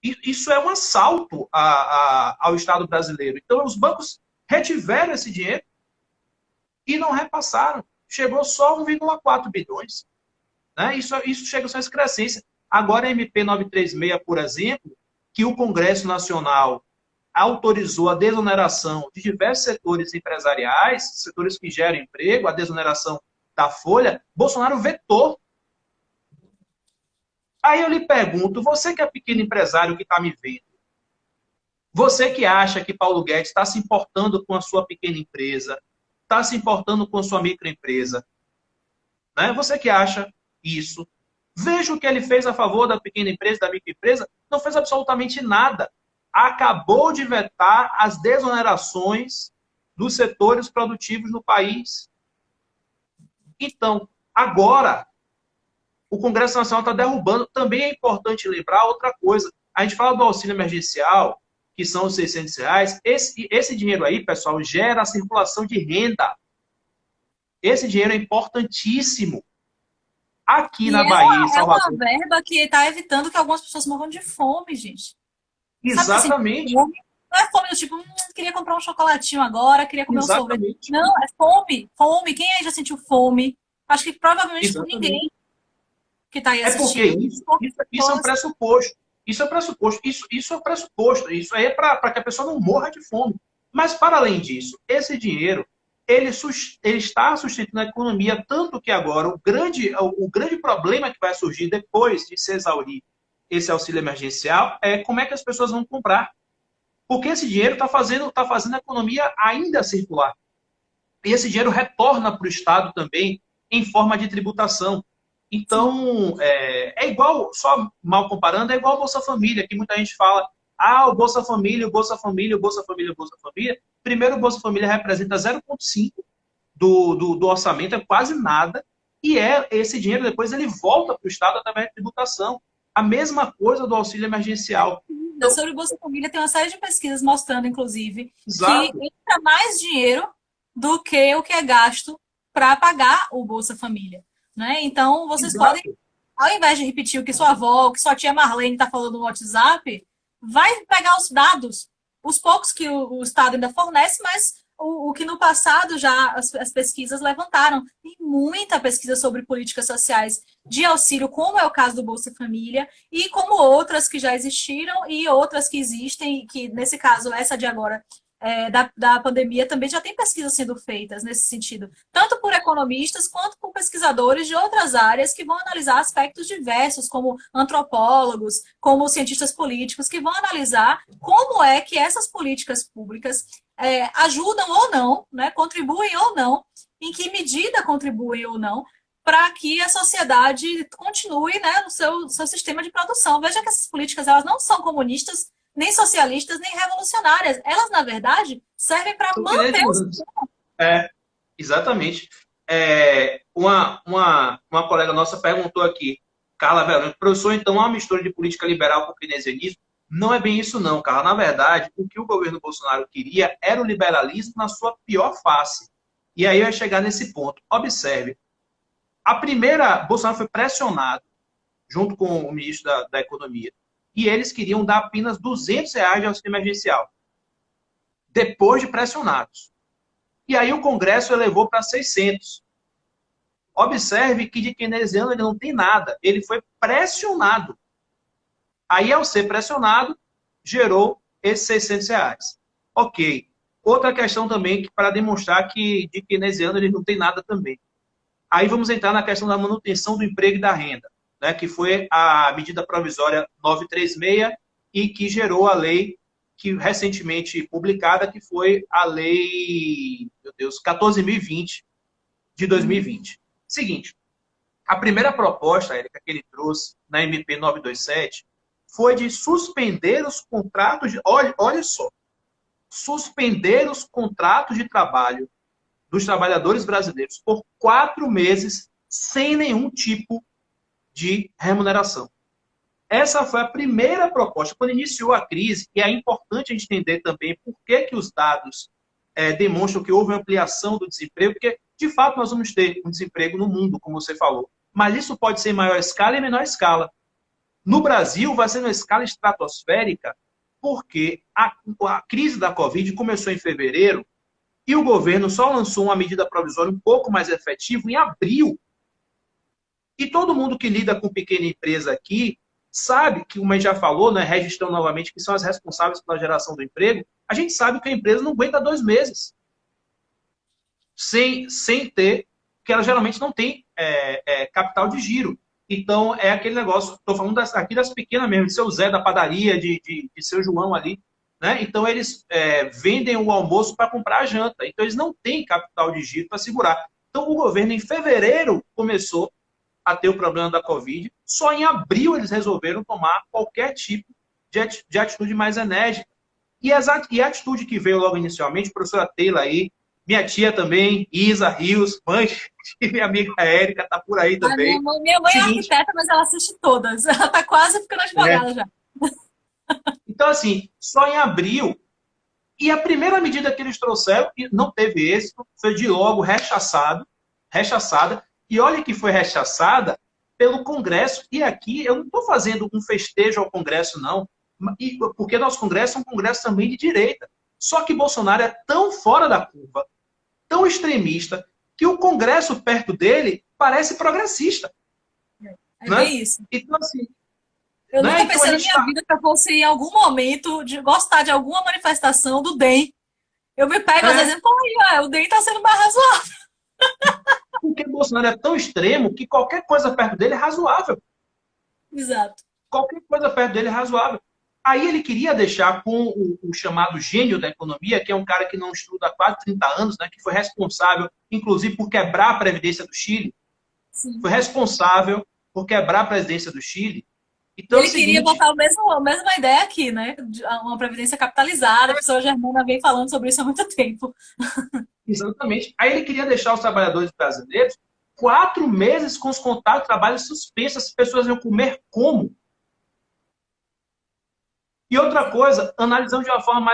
Isso é um assalto ao Estado brasileiro. Então, os bancos retiveram esse dinheiro e não repassaram. Chegou só 1,4 bilhões. Né? Isso chega a sua excrescência. Agora, a MP 936, por exemplo, que o Congresso Nacional autorizou a desoneração de diversos setores empresariais, setores que geram emprego, a desoneração da folha, Bolsonaro vetou. Aí eu lhe pergunto, você que é pequeno empresário que está me vendo, você que acha que Paulo Guedes está se importando com a sua pequena empresa, está se importando com a sua microempresa, né? Você que acha isso, veja o que ele fez a favor da pequena empresa, da microempresa, não fez absolutamente nada. Acabou de vetar as desonerações dos setores produtivos no país. Então, agora, o Congresso Nacional está derrubando. Também é importante lembrar outra coisa. A gente fala do auxílio emergencial, que são os R$ 600. Esse dinheiro aí, pessoal, gera a circulação de renda. Esse dinheiro é importantíssimo. Aqui E na Bahia, em é uma Salvador. verba que está evitando que algumas pessoas morram de fome, gente. Sabe assim, Exatamente. fome não é fome do tipo, queria comprar um chocolatinho agora, queria comer um sorvete. Exatamente. Não, é fome, fome. Quem aí já sentiu fome? Acho que provavelmente Exatamente. ninguém que está aí É porque assistindo. isso é um pressuposto. Isso é pressuposto. Isso é pressuposto. Isso aí é para que a pessoa não morra de fome. Mas, para além disso, esse dinheiro ele está sustentando a economia, tanto que agora o grande problema que vai surgir depois de se exaurir esse auxílio emergencial é como é que as pessoas vão comprar. Porque esse dinheiro está fazendo a economia ainda circular. E esse dinheiro retorna para o Estado também em forma de tributação. Então, é igual, só mal comparando, é igual o Bolsa Família, que muita gente fala, o Bolsa Família, o Bolsa Família, o Bolsa Família, o Bolsa Família. Primeiro, o Bolsa Família representa 0,5% do orçamento, é quase nada, e esse dinheiro depois ele volta para o Estado através de tributação. A mesma coisa do auxílio emergencial. Então, Sobre o Bolsa Família tem uma série de pesquisas mostrando, inclusive, exato. que entra mais dinheiro do que o que é gasto para pagar o Bolsa Família. Né? Então, vocês podem, Exato. ao invés de repetir o que sua avó, o que sua tia Marlene está falando no WhatsApp, vai pegar os dados, os poucos que o Estado ainda fornece, mas o que no passado já as pesquisas levantaram. Tem muita pesquisa sobre políticas sociais de auxílio, como é o caso do Bolsa Família, e como outras que já existiram e outras que existem, que nesse caso, essa de agora, da pandemia, também já tem pesquisas sendo feitas nesse sentido, tanto por economistas quanto por pesquisadores de outras áreas que vão analisar aspectos diversos, como antropólogos, como cientistas políticos, que vão analisar como é que essas políticas públicas ajudam ou não, né, contribuem ou não, em que medida contribuem ou não, para que a sociedade continue, né, no seu sistema de produção. Veja que essas políticas elas não são comunistas, nem socialistas, nem revolucionárias. Elas, na verdade, servem para manter o sistema. Exatamente. Uma colega nossa perguntou aqui, Carla Verônica, professor, então há uma mistura de política liberal com keynesianismo? Não é bem isso não, Carla. Na verdade, o que o governo Bolsonaro queria era o liberalismo na sua pior face. E aí eu ia chegar nesse ponto. Observe, Bolsonaro foi pressionado, junto com o ministro da Economia, e eles queriam dar apenas R$ 200 de auxílio emergencial, depois de pressionados. E aí o Congresso elevou para 600. Observe que de keynesiano ele não tem nada, ele foi pressionado. Aí, ao ser pressionado, gerou esses R$ 600. Ok. Outra questão também, para demonstrar que de keynesiano ele não tem nada também. Aí vamos entrar na questão da manutenção do emprego e da renda, né, que foi a medida provisória 936, e que gerou a lei que recentemente publicada, que foi a lei, meu Deus, 14.020 de 2020. Seguinte, a primeira proposta, Érica, que ele trouxe na MP 927 foi de suspender os contratos de, olha só, suspender os contratos de trabalho dos trabalhadores brasileiros por 4 meses sem nenhum tipo de remuneração. Essa foi a primeira proposta. Quando iniciou a crise, e é importante a gente entender também por que os dados demonstram que houve uma ampliação do desemprego, porque, de fato, nós vamos ter um desemprego no mundo, como você falou. Mas isso pode ser em maior escala e menor escala. No Brasil, vai ser uma escala estratosférica, porque a crise da Covid começou em fevereiro e o governo só lançou uma medida provisória um pouco mais efetiva em abril. E todo mundo que lida com pequena empresa aqui sabe que, como a gente já falou, né, registrando novamente, que são as responsáveis pela geração do emprego, a gente sabe que a empresa não aguenta 2 meses sem ter, que ela geralmente não tem capital de giro. Então, é aquele negócio, estou falando aqui das pequenas mesmo, de seu Zé da padaria, de seu João ali, né? Então, eles vendem o almoço para comprar a janta. Então, eles não têm capital de giro para segurar. Então, o governo, em fevereiro, começou a ter o problema da Covid. Só em abril eles resolveram tomar qualquer tipo de atitude mais enérgica. E a atitude que veio logo inicialmente, professora Taylor aí, minha tia também, Isa Rios, mãe de minha amiga Érica, tá por aí A também. minha mãe é Seguinte, arquiteta, mas ela assiste todas. Ela tá quase ficando advogada já. Então, assim, só em abril. E a primeira medida que eles trouxeram, que não teve êxito, foi de logo rechaçada. E olha que foi rechaçada pelo Congresso. E aqui eu não estou fazendo um festejo ao Congresso, não. Porque nosso Congresso é um Congresso também de direita. Só que Bolsonaro é tão fora da curva, tão extremista, que o Congresso perto dele parece progressista. É Né? bem isso. Então, assim, Eu né? nunca Então, a pensei na gente minha vida que eu fosse, em algum momento, de gostar de alguma manifestação do DEM. Eu me pego, às vezes, pô, o DEM tá sendo mais razoável. Porque Bolsonaro é tão extremo que qualquer coisa perto dele é razoável. Exato. Qualquer coisa perto dele é razoável. Aí ele queria deixar com o chamado gênio da economia, que é um cara que não estuda há quase 30 anos, né, que foi responsável, inclusive, por quebrar a Previdência do Chile. Sim. Foi responsável por quebrar a Previdência do Chile. Então, Ele queria botar a mesma ideia aqui, né? Uma previdência capitalizada. A professora Germana vem falando sobre isso há muito tempo. Exatamente. Aí ele queria deixar os trabalhadores brasileiros 4 meses com os contratos de trabalho suspensos. As pessoas iam comer como? E outra coisa, analisando de uma forma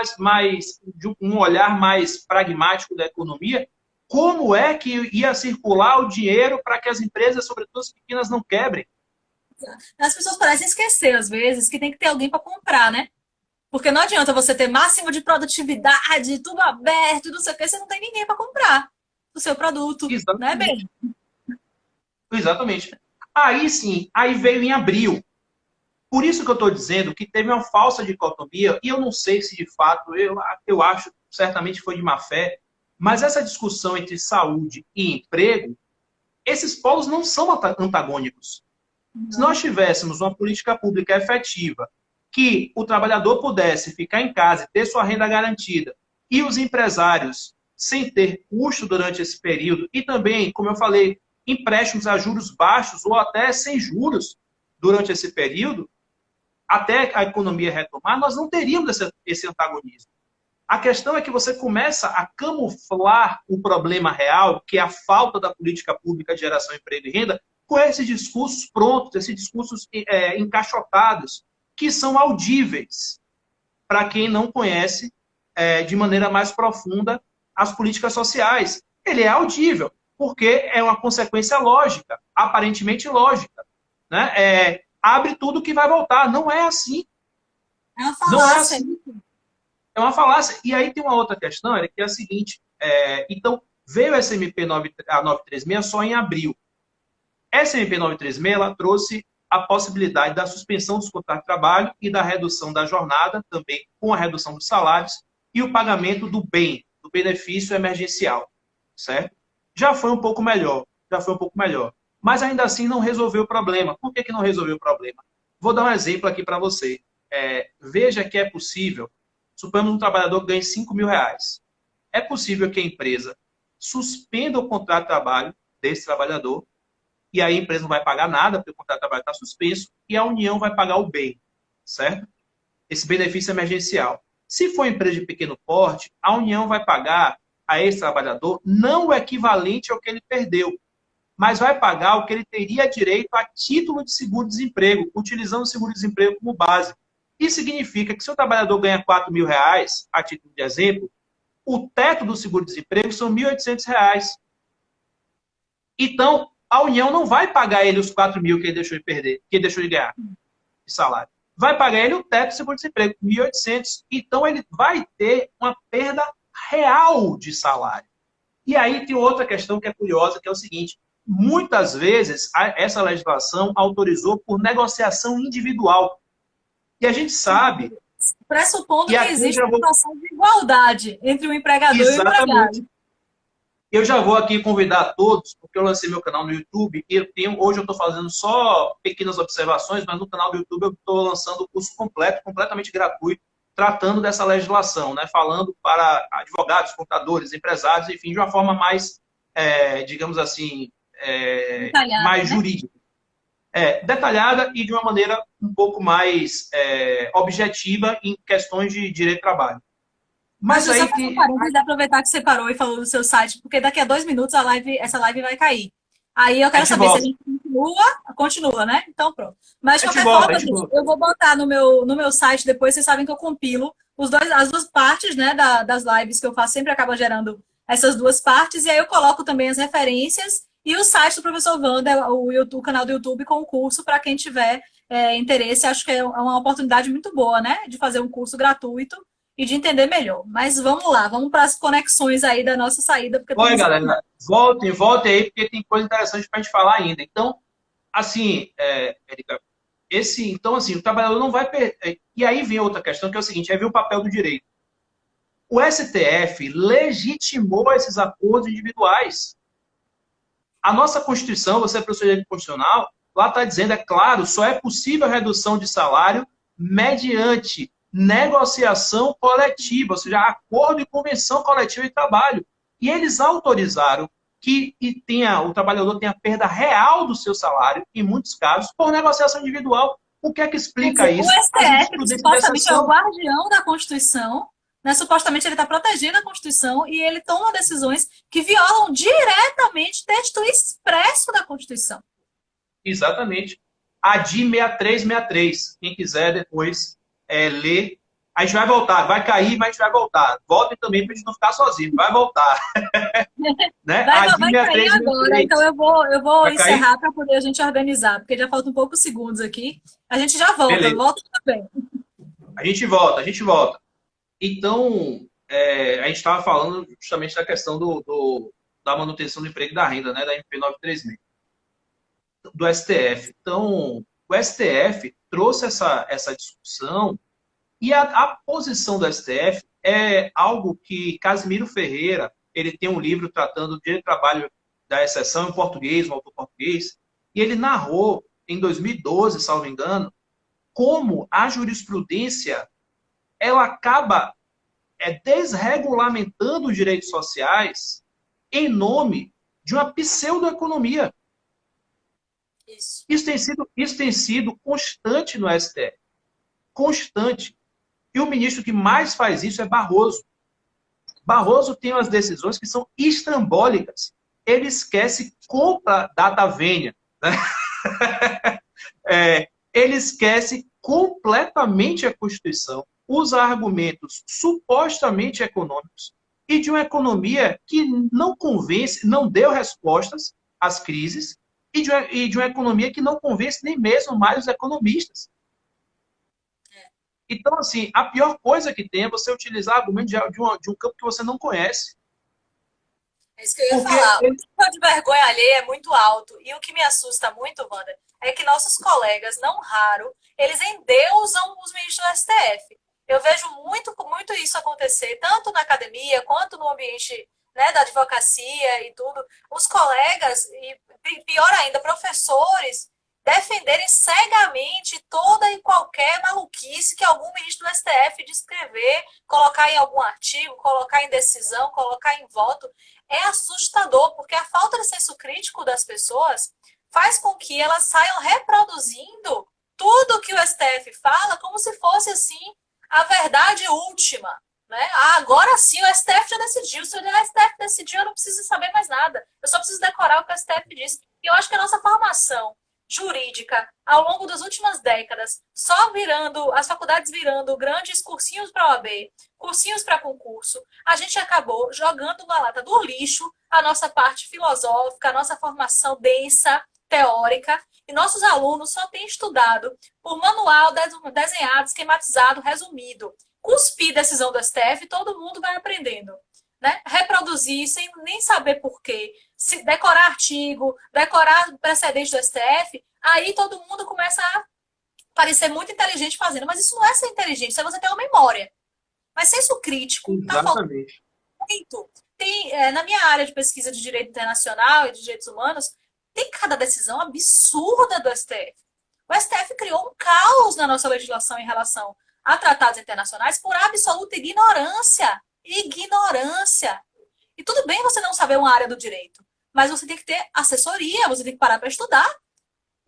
de um olhar mais pragmático da economia, como é que ia circular o dinheiro para que as empresas, sobretudo as pequenas, não quebrem? As pessoas parecem esquecer, às vezes, que tem que ter alguém para comprar, né? Porque não adianta você ter máximo de produtividade, tudo aberto, não sei o que, você não tem ninguém para comprar o seu produto, né, bem? Exatamente. Aí sim, aí veio em abril. Por isso que eu estou dizendo que teve uma falsa dicotomia, e eu não sei se de fato, eu acho, certamente foi de má fé, mas essa discussão entre saúde e emprego, esses polos não são antagônicos. Se nós tivéssemos uma política pública efetiva, que o trabalhador pudesse ficar em casa e ter sua renda garantida, e os empresários sem ter custo durante esse período, e também, como eu falei, empréstimos a juros baixos ou até sem juros durante esse período, até a economia retomar, nós não teríamos esse antagonismo. A questão é que você começa a camuflar o problema real, que é a falta da política pública de geração de emprego e renda, com esses discursos prontos, esses discursos encaixotados, que são audíveis para quem não conhece de maneira mais profunda as políticas sociais. Ele é audível, porque é uma consequência lógica, aparentemente lógica. Né? Abre tudo que vai voltar. Não é assim. É uma Não é falácia. assim. É uma falácia. E aí tem uma outra questão, que é a seguinte. Então, veio a SMP 936 só em abril. Essa MP 936 ela trouxe a possibilidade da suspensão dos contratos de trabalho e da redução da jornada, também com a redução dos salários, e o pagamento do bem, do benefício emergencial. Certo? Já foi um pouco melhor. Mas ainda assim não resolveu o problema. Por que não resolveu o problema? Vou dar um exemplo aqui para você. veja que é possível, suponhamos um trabalhador que ganha R$ 5.000. É possível que a empresa suspenda o contrato de trabalho desse trabalhador, e aí a empresa não vai pagar nada, porque o contrato de trabalho está suspenso, e a União vai pagar o bem, certo? Esse benefício emergencial. Se for empresa de pequeno porte, a União vai pagar a esse trabalhador não o equivalente ao que ele perdeu, mas vai pagar o que ele teria direito a título de seguro-desemprego, utilizando o seguro-desemprego como base. Isso significa que se o trabalhador ganha R$ 4.000, a título de exemplo, o teto do seguro-desemprego são R$ 1.800. Então, a União não vai pagar ele os 4.000 que ele deixou de perder, que ele deixou de ganhar de salário. Vai pagar ele o teto do seguro-desemprego, 1.800. Então, ele vai ter uma perda real de salário. E aí tem outra questão que é curiosa, que é o seguinte: muitas vezes essa legislação autorizou por negociação individual. E a gente sabe... Pressupondo que que existe uma situação de igualdade entre o empregador e o empregado. Eu já vou aqui convidar todos, porque eu lancei meu canal no YouTube e hoje eu estou fazendo só pequenas observações, mas no canal do YouTube eu estou lançando o curso completo, completamente gratuito, tratando dessa legislação, né? Falando para advogados, contadores, empresários, enfim, de uma forma mais, digamos assim, mais né? jurídica. Detalhada e de uma maneira um pouco mais objetiva em questões de direito do trabalho. Mas aí que... Parênteses, aproveitar que você parou e falou do seu site, porque daqui a 2 minutos essa live vai cair. Aí eu quero saber se a gente continua, né? Então pronto. Mas de qualquer forma, gente, eu vou botar no meu site depois, vocês sabem que eu compilo as duas partes, né, das lives que eu faço, sempre acaba gerando essas duas partes, e aí eu coloco também as referências e o site do professor Wander, o canal do YouTube com o curso, para quem tiver interesse. Acho que é uma oportunidade muito boa, né, de fazer um curso gratuito e de entender melhor. Mas vamos lá, vamos para as conexões aí da nossa saída. Porque oi, galera, voltem aí, porque tem coisa interessante para a gente falar ainda. Então, assim, Érica, o trabalhador não vai perder. E aí vem outra questão, que é o seguinte: aí vem o papel do direito. O STF legitimou esses acordos individuais. A nossa Constituição, você é professor de direito constitucional, lá está dizendo, é claro, só é possível a redução de salário mediante negociação coletiva, ou seja, acordo e convenção coletiva de trabalho. E eles autorizaram que o trabalhador tenha perda real do seu salário, em muitos casos, por negociação individual. O que é que explica isso? O STF, que supostamente é o guardião da Constituição, né? Supostamente ele está protegendo a Constituição e ele toma decisões que violam diretamente o texto expresso da Constituição. Exatamente. A DI 6363. Quem quiser depois ler. A gente vai voltar. Vai cair, mas a gente vai voltar. Voltem também para a gente não ficar sozinho. Vai voltar. Né? Vai cair agora. Então eu vou encerrar para poder a gente organizar, porque já faltam poucos segundos aqui. A gente já volta. Beleza. Volta também. A gente volta. Então, a gente estava falando justamente da questão da manutenção do emprego e da renda, né? Da MP 936. Do STF. Então, o STF trouxe essa discussão e a posição do STF é algo que Casimiro Ferreira, ele tem um livro tratando de trabalho da exceção em português, um autor português, e ele narrou em 2012, salvo engano, como a jurisprudência ela acaba desregulamentando os direitos sociais em nome de uma pseudoeconomia. Isso tem sido constante no STF. Constante. E o ministro que mais faz isso é Barroso. Barroso tem umas decisões que são estrambólicas. Ele esquece compra data vênia. Né? Ele esquece completamente a Constituição, usa argumentos supostamente econômicos e de uma economia que não convence, não deu respostas às crises, e de uma economia que não convence nem mesmo mais os economistas. Então, assim, a pior coisa que tem é você utilizar argumentos de um campo que você não conhece. É isso que eu ia falar. O nível de vergonha alheia é muito alto. E o que me assusta muito, Wanda, é que nossos colegas, não raro, eles endeusam os ministros do STF. Eu vejo muito isso acontecer, tanto na academia, quanto no ambiente, né, da advocacia e tudo. Os colegas, e pior ainda, professores, defenderem cegamente toda e qualquer maluquice que algum ministro do STF descrever, colocar em algum artigo, colocar em decisão, colocar em voto. É assustador, porque a falta de senso crítico das pessoas faz com que elas saiam reproduzindo tudo que o STF fala como se fosse, assim, a verdade última. Né? Ah, agora sim, o STF já decidiu. Se o STF decidiu, eu não preciso saber mais nada. Eu só preciso decorar o que o STF disse. E eu acho que a nossa formação jurídica, ao longo das últimas décadas, só virando, as faculdades virando grandes cursinhos para OAB, cursinhos para concurso, a gente acabou jogando na lata do lixo a nossa parte filosófica, a nossa formação densa, teórica, e nossos alunos só têm estudado por manual desenhado, esquematizado, resumido. Cuspir decisão do STF, todo mundo vai aprendendo. Né? Reproduzir sem nem saber por quê, se decorar artigo, decorar precedente do STF, aí todo mundo começa a parecer muito inteligente fazendo. Mas isso não é ser inteligente, isso é você ter uma memória. Mas senso crítico está faltando muito. Tem, na minha área de pesquisa de direito internacional e de direitos humanos, tem cada decisão absurda do STF. O STF criou um caos na nossa legislação em relação a tratados internacionais por absoluta ignorância. Ignorância. E tudo bem você não saber uma área do direito, mas você tem que ter assessoria, você tem que parar para estudar.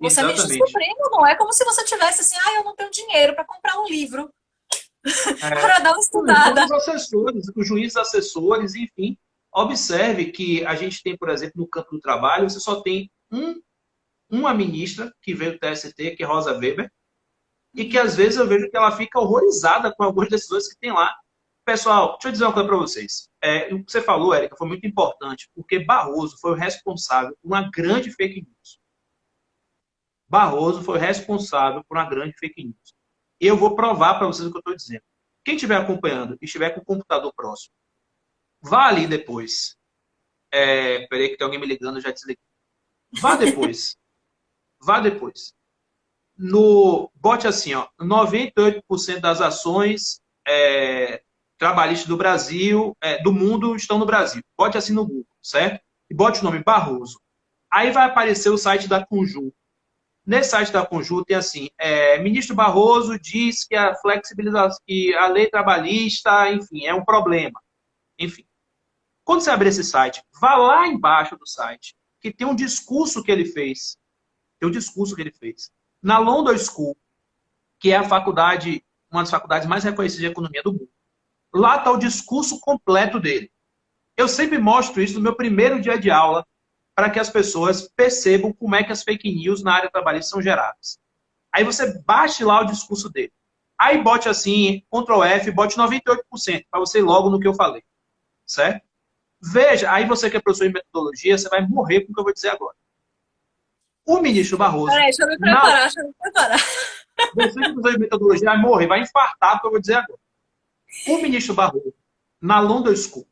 Você é ministro supremo, não é como se você tivesse assim, eu não tenho dinheiro para comprar um livro para dar uma estudada. Os assessores, os juízes assessores, enfim, observe que a gente tem, por exemplo, no campo do trabalho, você só tem uma ministra que veio do TST, que é Rosa Weber, e que às vezes eu vejo que ela fica horrorizada com algumas decisões que tem lá. Pessoal, deixa eu dizer uma coisa para vocês. O que você falou, Érica, foi muito importante, porque Barroso foi o responsável por uma grande fake news. Barroso foi o responsável por uma grande fake news. Eu vou provar para vocês o que eu estou dizendo. Quem estiver acompanhando e estiver com o computador próximo, vá ali depois. Peraí que tem alguém me ligando, eu já desliguei. Vá depois. Vá depois. Bote assim, 98% das ações trabalhistas do Brasil, do mundo, estão no Brasil. Bote assim no Google, certo? E bote o nome Barroso. Aí vai aparecer o site da Conjur. Nesse site da Conjur tem assim, ministro Barroso diz que a flexibilização, que a lei trabalhista, enfim, é um problema. Enfim. Quando você abrir esse site, vá lá embaixo do site, que tem um discurso que ele fez. Tem um discurso que ele fez. Na London School, que é a faculdade, uma das faculdades mais reconhecidas de economia do mundo. Lá está o discurso completo dele. Eu sempre mostro isso no meu primeiro dia de aula, para que as pessoas percebam como é que as fake news na área trabalhista são geradas. Aí você baixe lá o discurso dele. Aí bote assim, Ctrl F, bote 98%, para você ir logo no que eu falei. Certo? Veja, aí você que é professor de metodologia, você vai morrer com o que eu vou dizer agora. O ministro Barroso... Peraí, deixa eu me preparar, Você que é professor de metodologia vai morrer, vai infartar o que eu vou dizer agora. O ministro Barroso, na London School,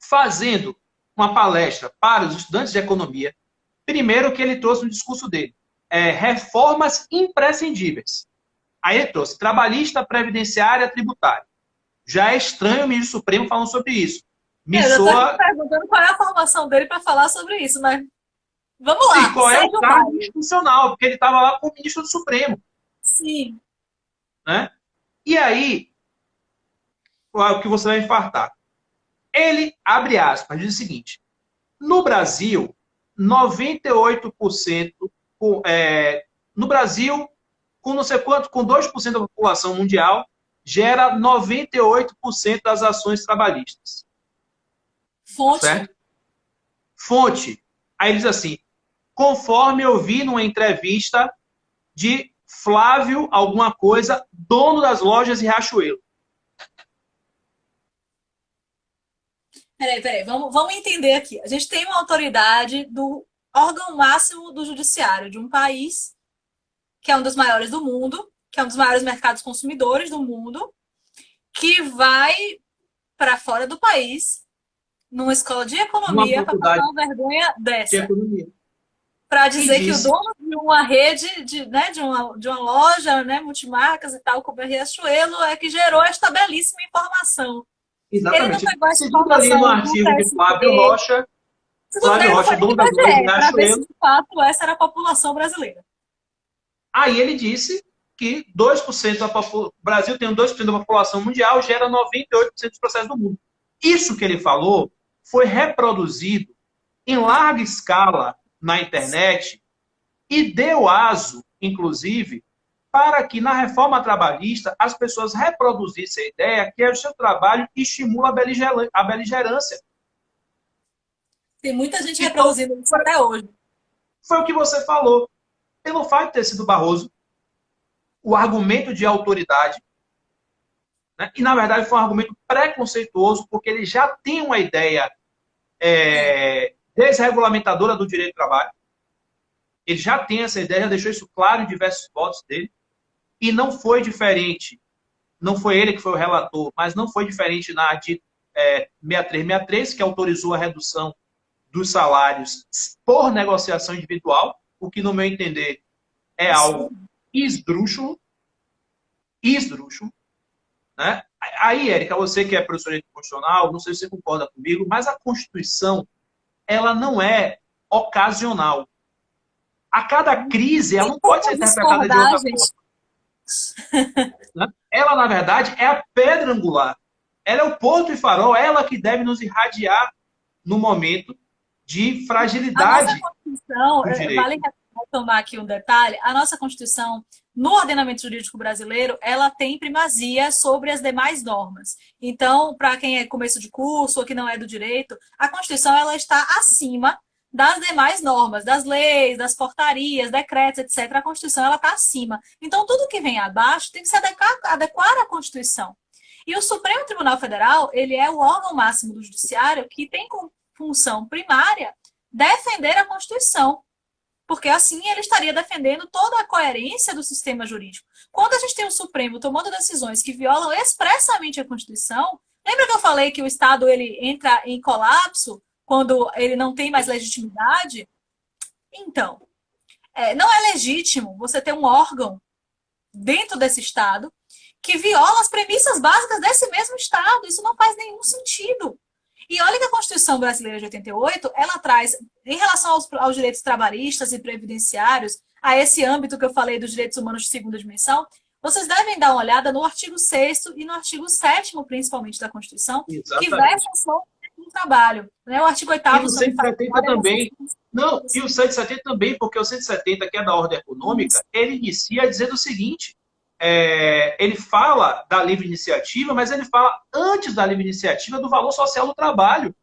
fazendo uma palestra para os estudantes de economia, primeiro que ele trouxe no discurso dele, reformas imprescindíveis. Aí ele trouxe trabalhista, previdenciária, tributária. Já é estranho o ministro Supremo falando sobre isso. Eu estou me perguntando qual é a formação dele para falar sobre isso, mas vamos lá. Sim, qual é o cargo institucional, porque ele estava lá com o ministro do Supremo. Sim. Né? E aí, o que você vai infartar? Ele, abre aspas, diz o seguinte, no Brasil, 98%, no Brasil, com não sei quanto, com 2% da população mundial, gera 98% das ações trabalhistas. Fonte? Certo? Fonte. Aí ele diz assim, conforme eu vi numa entrevista de Flávio alguma coisa, dono das lojas em Riachuelo. Peraí, vamos entender aqui. A gente tem uma autoridade do órgão máximo do judiciário de um país, que é um dos maiores do mundo, que é um dos maiores mercados consumidores do mundo, que vai para fora do país, numa escola de economia, para passar uma vergonha dessa. Para dizer que o dono de uma rede, de uma loja, né, multimarcas e tal, como a Riachuelo, é que gerou esta belíssima informação. Exatamente. Ele não pegou essa Segundo ali no artigo de Flávio Rocha, dono da loja de Riachuelo. Para ver se de fato essa era a população brasileira. Aí ele disse que 2% o Brasil tem 2% da população mundial, gera 98% dos processos do mundo. Isso que ele falou foi reproduzido em larga escala na internet e deu aso, inclusive, para que na reforma trabalhista as pessoas reproduzissem a ideia que o seu trabalho estimula a beligerância. Tem muita gente Então, reproduzindo isso até hoje. foi o que você falou. Pelo fato de ter sido Barroso, o argumento de autoridade, né? E na verdade foi um argumento preconceituoso, porque ele já tem uma ideia desregulamentadora do direito do trabalho. Ele já tem essa ideia, já deixou isso claro em diversos votos dele. E não foi diferente, não foi ele que foi o relator, mas não foi diferente na de 6363, que autorizou a redução dos salários por negociação individual, o que, no meu entender, é algo esdrúxulo, né? Aí, Érica, você que é professora de constitucional, não sei se você concorda comigo, mas a Constituição, ela não é ocasional. A cada crise, ela não pode ser interpretada de outra forma. Né? Ela, na verdade, é a pedra angular. Ela é o ponto e farol, ela que deve nos irradiar no momento de fragilidade. A nossa Constituição, vale tomar aqui um detalhe, a nossa Constituição, no ordenamento jurídico brasileiro, ela tem primazia sobre as demais normas. Então, para quem é começo de curso ou que não é do direito, a Constituição ela está acima das demais normas, das leis, das portarias, decretos, etc. A Constituição ela está acima. Então, tudo que vem abaixo tem que se adequar à Constituição. E o Supremo Tribunal Federal, ele é o órgão máximo do judiciário que tem como função primária defender a Constituição. Porque assim ele estaria defendendo toda a coerência do sistema jurídico. Quando a gente tem o Supremo tomando decisões que violam expressamente a Constituição, lembra que eu falei que o Estado ele entra em colapso quando ele não tem mais legitimidade? Então, não é legítimo você ter um órgão dentro desse Estado que viola as premissas básicas desse mesmo Estado. Isso não faz nenhum sentido. E olha que a Constituição Brasileira de 88, ela traz, em relação aos direitos trabalhistas e previdenciários, a esse âmbito que eu falei dos direitos humanos de segunda dimensão, vocês devem dar uma olhada no artigo 6º e no artigo 7º, principalmente, da Constituição, Exatamente. Que versam sobre o trabalho. Né? O artigo 8º... E o 170 também. Não, e o 170 também, porque o 170, que é da ordem econômica, ele inicia dizendo o seguinte... ele fala da livre iniciativa, mas ele fala antes da livre iniciativa do valor social do trabalho.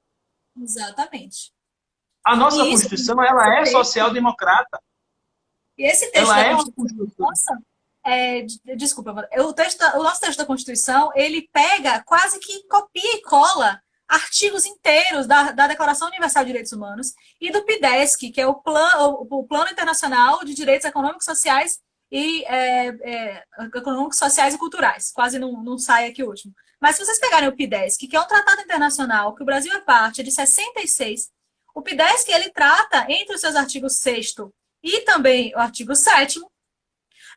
Exatamente. A nossa Constituição, ela é social-democrata. E esse texto da Constituição, nossa, desculpa, o nosso texto da Constituição, ele pega, quase que copia e cola artigos inteiros da Declaração Universal de Direitos Humanos e do PIDESC, que é o Plano Internacional de Direitos Econômicos, Sociais e econômicos, sociais e culturais. Quase não sai aqui o último. Mas se vocês pegarem o PIDESC, que é um tratado internacional que o Brasil é parte, é de 66, o PIDESC ele trata, entre os seus artigos 6º e também o artigo 7º,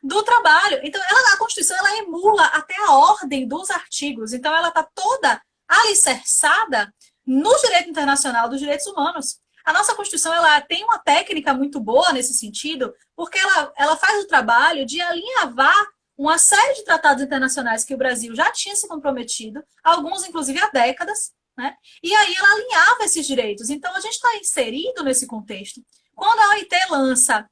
do trabalho. Então, a Constituição ela emula até a ordem dos artigos. Então, ela está toda alicerçada no direito internacional dos direitos humanos. A nossa Constituição ela tem uma técnica muito boa nesse sentido, porque ela faz o trabalho de alinhavar uma série de tratados internacionais que o Brasil já tinha se comprometido, alguns inclusive há décadas, né? E aí ela alinhava esses direitos. Então a gente está inserido nesse contexto. Quando a OIT lança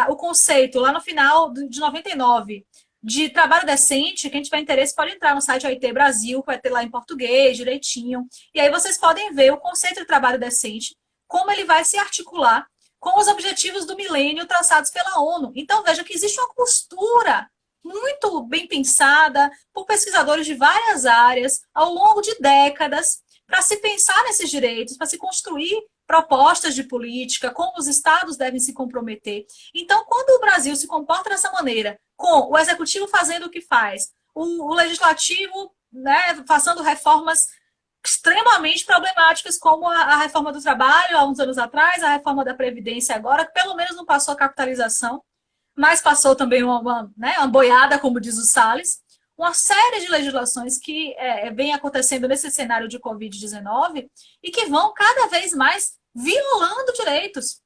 o conceito lá no final de 99 de trabalho decente, quem tiver interesse pode entrar no site OIT Brasil, que vai ter lá em português direitinho. E aí vocês podem ver o conceito de trabalho decente, como ele vai se articular com os objetivos do milênio traçados pela ONU. Então, veja que existe uma costura muito bem pensada por pesquisadores de várias áreas ao longo de décadas para se pensar nesses direitos, para se construir propostas de política, como os estados devem se comprometer. Então, quando o Brasil se comporta dessa maneira, com o executivo fazendo o que faz, o legislativo, né, fazendo reformas extremamente problemáticas, como a reforma do trabalho há uns anos atrás, a reforma da Previdência agora, que pelo menos não passou a capitalização, mas passou também uma boiada, como diz o Salles, uma série de legislações que vem acontecendo nesse cenário de Covid-19 e que vão cada vez mais violando direitos.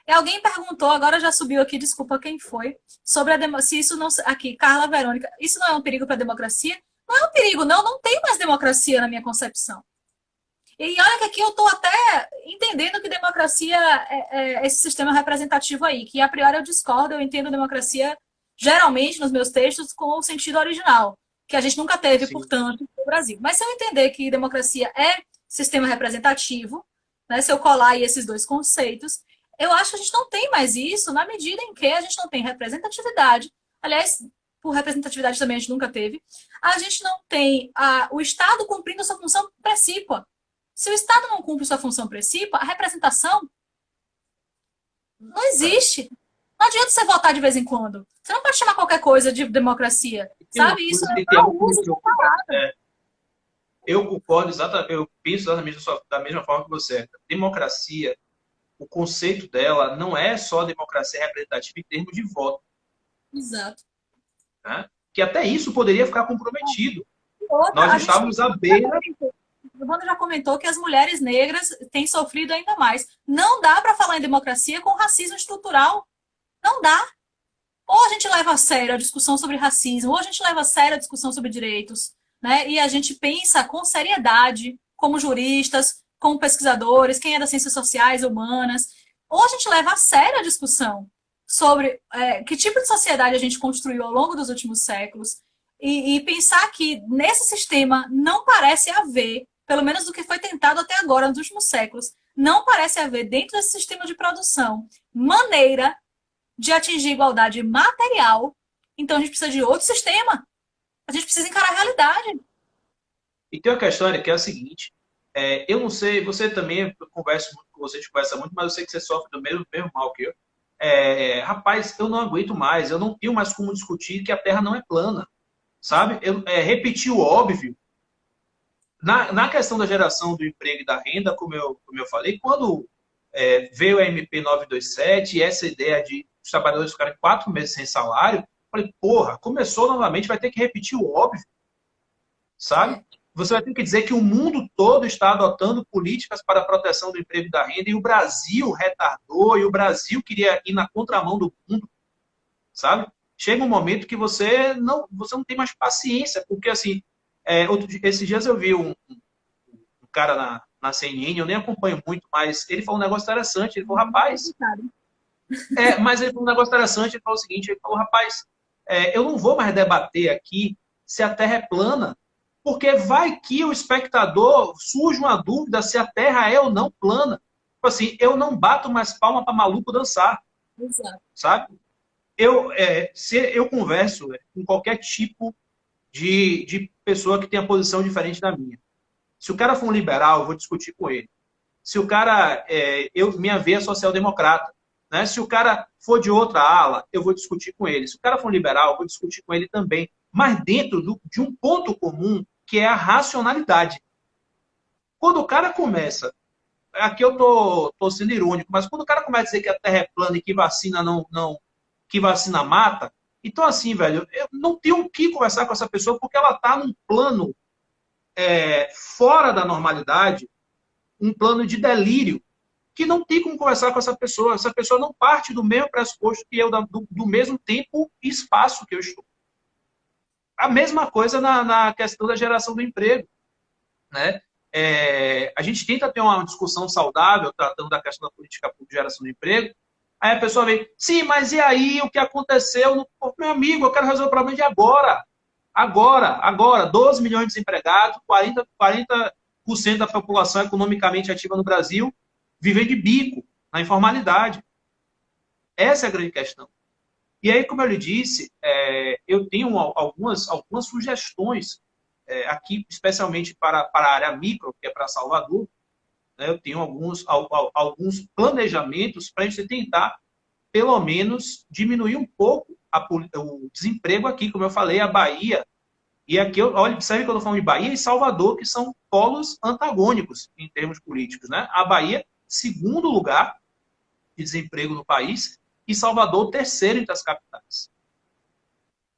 E alguém perguntou, agora já subiu aqui, desculpa quem foi, sobre se isso não. Aqui, Carla Verônica, isso não é um perigo para a democracia? Não é um perigo, não, não tem mais democracia na minha concepção. E olha que aqui eu estou até entendendo que democracia é esse sistema representativo aí, que a priori eu discordo, eu entendo democracia, geralmente, nos meus textos, com o sentido original, que a gente nunca teve, Sim. portanto, no Brasil. Mas se eu entender que democracia é sistema representativo, né, se eu colar aí esses dois conceitos, eu acho que a gente não tem mais isso na medida em que a gente não tem representatividade. Aliás, por representatividade também a gente nunca teve. A gente não tem o Estado cumprindo a sua função precípua. Se o Estado não cumpre sua função precípua, a representação não É. existe. Não adianta você votar de vez em quando. Você não pode chamar qualquer coisa de democracia. E tem uma Sabe? Isso coisa, é e tem mau algo que me uso de uma preocupa. palavra. Eu concordo exatamente, eu penso exatamente da mesma forma que você. Democracia, o conceito dela não é só democracia representativa em termos de voto, Exato. né? Que até isso poderia ficar comprometido. E outra, Nós a gente estávamos à beira. o Wanda já comentou que as mulheres negras têm sofrido ainda mais. Não dá para falar em democracia com racismo estrutural. Não dá. Ou a gente leva a sério a discussão sobre racismo, ou a gente leva a sério a discussão sobre direitos, né? E a gente pensa com seriedade, como juristas, como pesquisadores, quem é das ciências sociais, humanas, ou a gente leva a sério a discussão sobre que tipo de sociedade a gente construiu ao longo dos últimos séculos e pensar que nesse sistema não parece haver, pelo menos do que foi tentado até agora nos últimos séculos, não parece haver dentro desse sistema de produção maneira de atingir igualdade material. Então a gente precisa de outro sistema. A gente precisa encarar a realidade. E tem uma questão, Eric, que é a seguinte: eu não sei, você também, eu converso muito com você, a gente conversa muito, mas eu sei que você sofre do mesmo mal que eu. Rapaz, eu não aguento mais, eu não tenho mais como discutir que a Terra não é plana, sabe? Repetir o óbvio. Na questão da geração do emprego e da renda, como eu falei, quando veio a MP 927 e essa ideia de os trabalhadores ficarem 4 meses sem salário, eu falei, porra, começou novamente, vai ter que repetir o óbvio, sabe? Você vai ter que dizer que o mundo todo está adotando políticas para a proteção do emprego e da renda e o Brasil retardou e o Brasil queria ir na contramão do mundo, sabe? Chega um momento que você não tem mais paciência, porque assim, esses dias eu vi um cara na CNN, eu nem acompanho muito, mas ele falou um negócio interessante. Ele falou, rapaz, mas ele falou um negócio interessante. Ele falou o seguinte: ele falou, rapaz, eu não vou mais debater aqui se a Terra é plana, porque vai que o espectador surge uma dúvida se a Terra é ou não plana. Tipo assim, eu não bato mais palma para maluco dançar, Exato. sabe? Se eu converso com qualquer tipo de pessoa que tenha posição diferente da minha. Se o cara for um liberal, eu vou discutir com ele. Se o cara, minha veia social-democrata, né? Se o cara for de outra ala, eu vou discutir com ele. Se o cara for um liberal, eu vou discutir com ele também. Mas dentro de um ponto comum, que é a racionalidade. Quando o cara começa, aqui eu tô sendo irônico, mas quando o cara começa a dizer que a Terra é plana e que vacina que vacina mata, então assim, velho, eu não tenho o que conversar com essa pessoa porque ela está num plano fora da normalidade, um plano de delírio, que não tem como conversar com essa pessoa. Essa pessoa não parte do mesmo pressuposto que eu, do mesmo tempo e espaço que eu estou. A mesma coisa na questão da geração do emprego, né? A gente tenta ter uma discussão saudável, tratando da questão da política pública de geração do emprego. Aí a pessoa vem, sim, mas e aí o que aconteceu? Meu amigo, eu quero resolver o problema de agora. Agora, 12 milhões de desempregados, 40% da população economicamente ativa no Brasil vivem de bico, na informalidade. Essa é a grande questão. E aí, como eu lhe disse, eu tenho algumas sugestões aqui, especialmente para a área micro, que é para Salvador. Né, eu tenho alguns planejamentos para a gente tentar, pelo menos, diminuir um pouco o desemprego aqui, como eu falei, a Bahia. E aqui, observe que eu estou falando de Bahia e Salvador, que são polos antagônicos em termos políticos. Né? A Bahia, segundo lugar de desemprego no país, e Salvador, terceiro entre as capitais.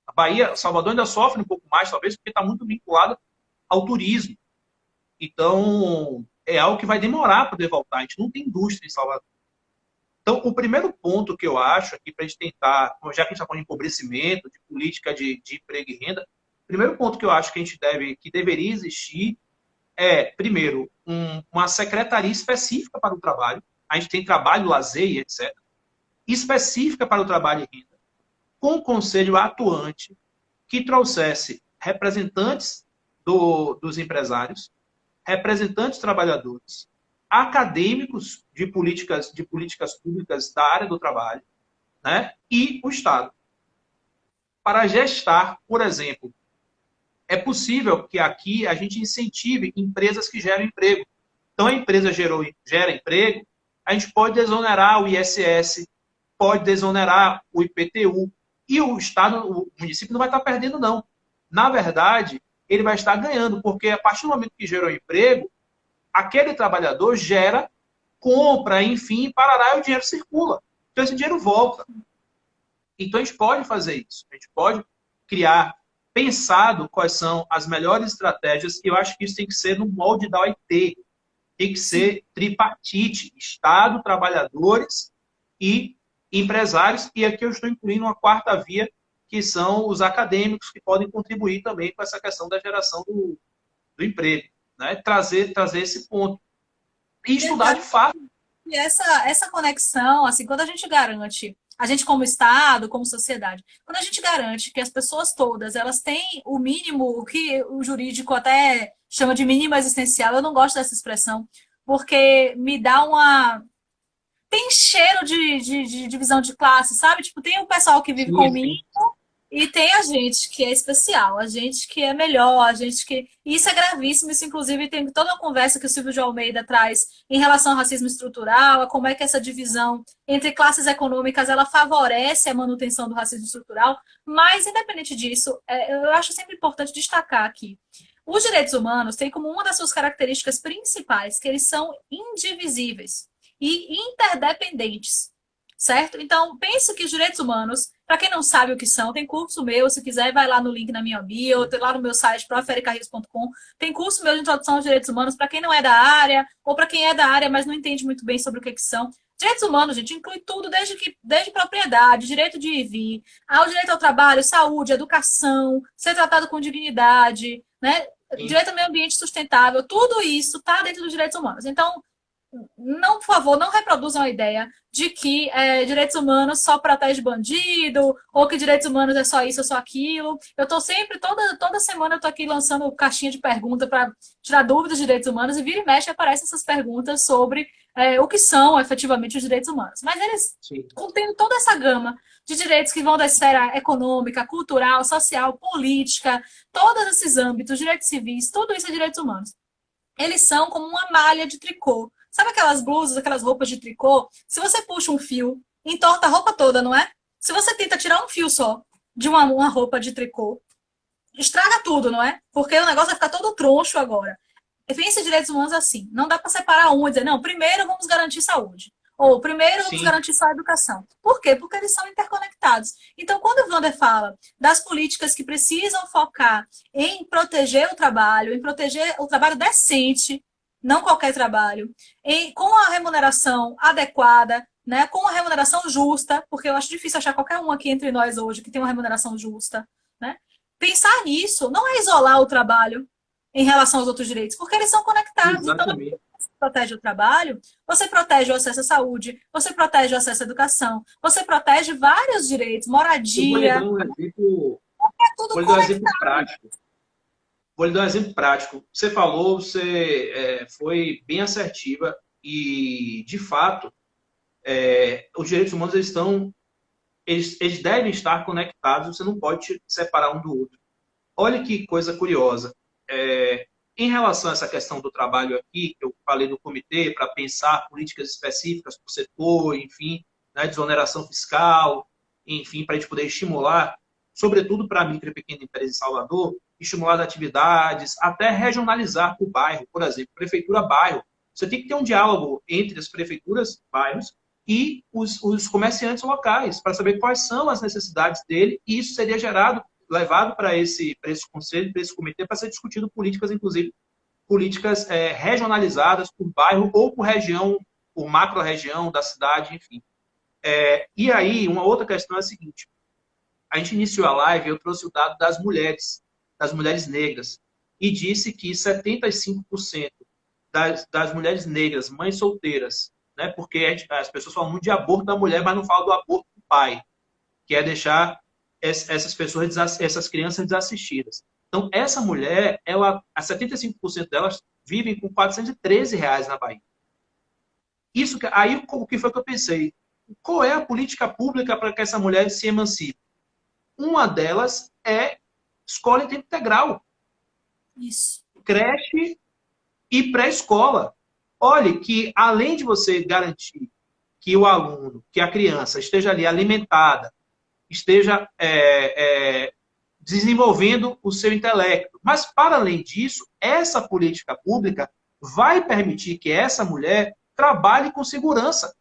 A Bahia, Salvador ainda sofre um pouco mais, talvez, porque está muito vinculada ao turismo. Então, é algo que vai demorar para poder voltar. A gente não tem indústria em Salvador. Então, o primeiro ponto que eu acho aqui para a gente tentar, já que a gente está falando de empobrecimento, de política de emprego e renda, o primeiro ponto que eu acho que que deveria existir é, primeiro, uma secretaria específica para o trabalho. A gente tem trabalho, lazer e etc. Específica para o trabalho e renda, com um conselho atuante que trouxesse representantes dos empresários, representantes trabalhadores, acadêmicos de políticas públicas da área do trabalho, né? E o Estado. Para gestar, por exemplo, é possível que aqui a gente incentive empresas que geram emprego. Então, a empresa gera emprego, a gente pode desonerar o ISS, pode desonerar o IPTU, e o Estado, o município não vai estar perdendo, não. Na verdade, ele vai estar ganhando, porque a partir do momento que gerou emprego, aquele trabalhador gera, compra, enfim, parará e o dinheiro circula. Então, esse dinheiro volta. Então, a gente pode fazer isso. A gente pode criar, pensado quais são as melhores estratégias, e eu acho que isso tem que ser no molde da OIT. Tem que ser tripartite, Estado, trabalhadores e empresários. E aqui eu estou incluindo uma quarta via, que são os acadêmicos, que podem contribuir também com essa questão da geração do emprego. Né? Trazer esse ponto. E estudar de fato. E essa conexão, assim, quando a gente garante, a gente como Estado, como sociedade, quando a gente garante que as pessoas todas, elas têm o mínimo, o que o jurídico até chama de mínimo existencial, eu não gosto dessa expressão, porque me dá uma... Tem cheiro de divisão de classe, sabe? Tipo, tem o pessoal que vive com o mínimo, e tem a gente que é especial, a gente que é melhor, a gente que... Isso é gravíssimo, isso inclusive tem toda uma conversa que o Silvio de Almeida traz em relação ao racismo estrutural, a como é que essa divisão entre classes econômicas, ela favorece a manutenção do racismo estrutural, mas independente disso, eu acho sempre importante destacar aqui, os direitos humanos têm como uma das suas características principais que eles são indivisíveis e interdependentes. Certo? Então, pense que os direitos humanos, para quem não sabe o que são, tem curso meu, se quiser, vai lá no link na minha bio, lá no meu site, profericarrios.com, tem curso meu de introdução aos direitos humanos para quem não é da área, ou para quem é da área, mas não entende muito bem sobre o que são. Direitos humanos, gente, inclui tudo, desde propriedade, direito de ir e vir, ao direito ao trabalho, saúde, educação, ser tratado com dignidade, né? Direito ao meio ambiente sustentável, tudo isso está dentro dos direitos humanos. Então, não, por favor, não reproduzam a ideia de que direitos humanos só protege bandido, ou que direitos humanos é só isso ou só aquilo. Eu estou sempre, toda semana eu estou aqui lançando caixinha de pergunta para tirar dúvidas de direitos humanos, e vira e mexe aparecem essas perguntas sobre o que são efetivamente os direitos humanos. Mas eles contêm toda essa gama de direitos que vão da esfera econômica, cultural, social, política, todos esses âmbitos, direitos civis, tudo isso é direitos humanos. Eles são como uma malha de tricô. Sabe aquelas blusas, aquelas roupas de tricô? Se você puxa um fio, entorta a roupa toda, não é? Se você tenta tirar um fio só de uma roupa de tricô, estraga tudo, não é? Porque o negócio vai ficar todo troncho agora. Pense em direitos humanos assim. Não dá para separar um e dizer, não, primeiro vamos garantir saúde. Ou primeiro vamos garantir só a educação. Por quê? Porque eles são interconectados. Então, quando o Wander fala das políticas que precisam focar em proteger o trabalho, em proteger o trabalho decente, não qualquer trabalho, com a remuneração adequada, né, com a remuneração justa, porque eu acho difícil achar qualquer um aqui entre nós hoje que tem uma remuneração justa. Né? Pensar nisso não é isolar o trabalho em relação aos outros direitos, porque eles são conectados. Exatamente. Então, você protege o trabalho, você protege o acesso à saúde, você protege o acesso à educação, você protege vários direitos, moradia. Eu vou lhe dar um exemplo, É tudo vou lhe dar um exemplo prático. Vou lhe dar um exemplo prático. Você falou, você foi bem assertiva e, de fato, os direitos humanos eles devem estar conectados, você não pode separar um do outro. Olha que coisa curiosa. Em relação a essa questão do trabalho aqui, que eu falei no comitê, para pensar políticas específicas para o setor, enfim, né, desoneração fiscal, enfim, para a gente poder estimular, sobretudo para a micro e pequena empresa em Salvador, estimular as atividades, até regionalizar o bairro, por exemplo, prefeitura-bairro. Você tem que ter um diálogo entre as prefeituras, bairros, e os comerciantes locais, para saber quais são as necessidades dele, e isso seria levado para esse conselho, para esse comitê, para ser discutido políticas, inclusive, regionalizadas por bairro ou por região, por macro-região da cidade, enfim. E aí, uma outra questão é a seguinte. A gente iniciou a live, eu trouxe o dado das mulheres negras, e disse que 75% das mulheres negras, mães solteiras, né, porque as pessoas falam muito de aborto da mulher, mas não falam do aborto do pai, que é deixar essas pessoas, essas crianças desassistidas. Então, essa mulher, a 75% delas vivem com R$ 413 na Bahia. Aí, o que foi que eu pensei? Qual é a política pública para que essa mulher se emancipe? Uma delas é escola em tempo integral. Isso. Creche e pré-escola. Olhe que, além de você garantir que o aluno, que a criança esteja ali alimentada, esteja desenvolvendo o seu intelecto, mas, para além disso, essa política pública vai permitir que essa mulher trabalhe com segurança.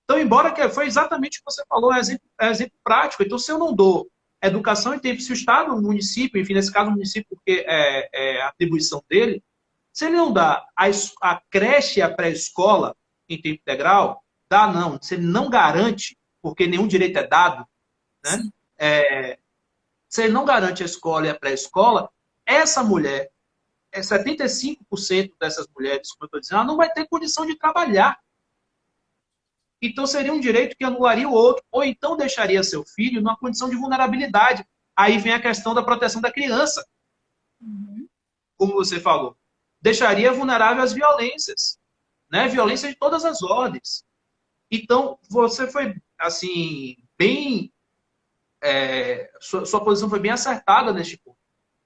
Então, embora que foi exatamente o que você falou, é exemplo prático. Então, se eu não dou educação em tempo, se o Estado, o município, enfim, nesse caso o município, porque é a atribuição dele, se ele não dá a creche e a pré-escola em tempo integral, dá não. Se ele não garante, porque nenhum direito é dado, né? Se ele não garante a escola e a pré-escola, essa mulher, 75% dessas mulheres, como eu estou dizendo, ela não vai ter condição de trabalhar. Então, seria um direito que anularia o outro, ou então deixaria seu filho numa condição de vulnerabilidade. Aí vem a questão da proteção da criança, como você falou. Deixaria vulnerável às violências, né? Violência de todas as ordens. Então, você foi, assim, bem... sua posição foi bem acertada neste ponto.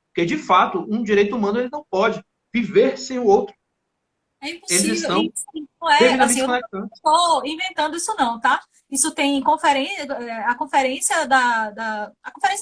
Porque, de fato, um direito humano ele não pode viver sem o outro. É Eles impossível. estão E não é, assim, devidamente eu não conectados. estou inventando isso não, tá? Isso tem a conferência a Conferência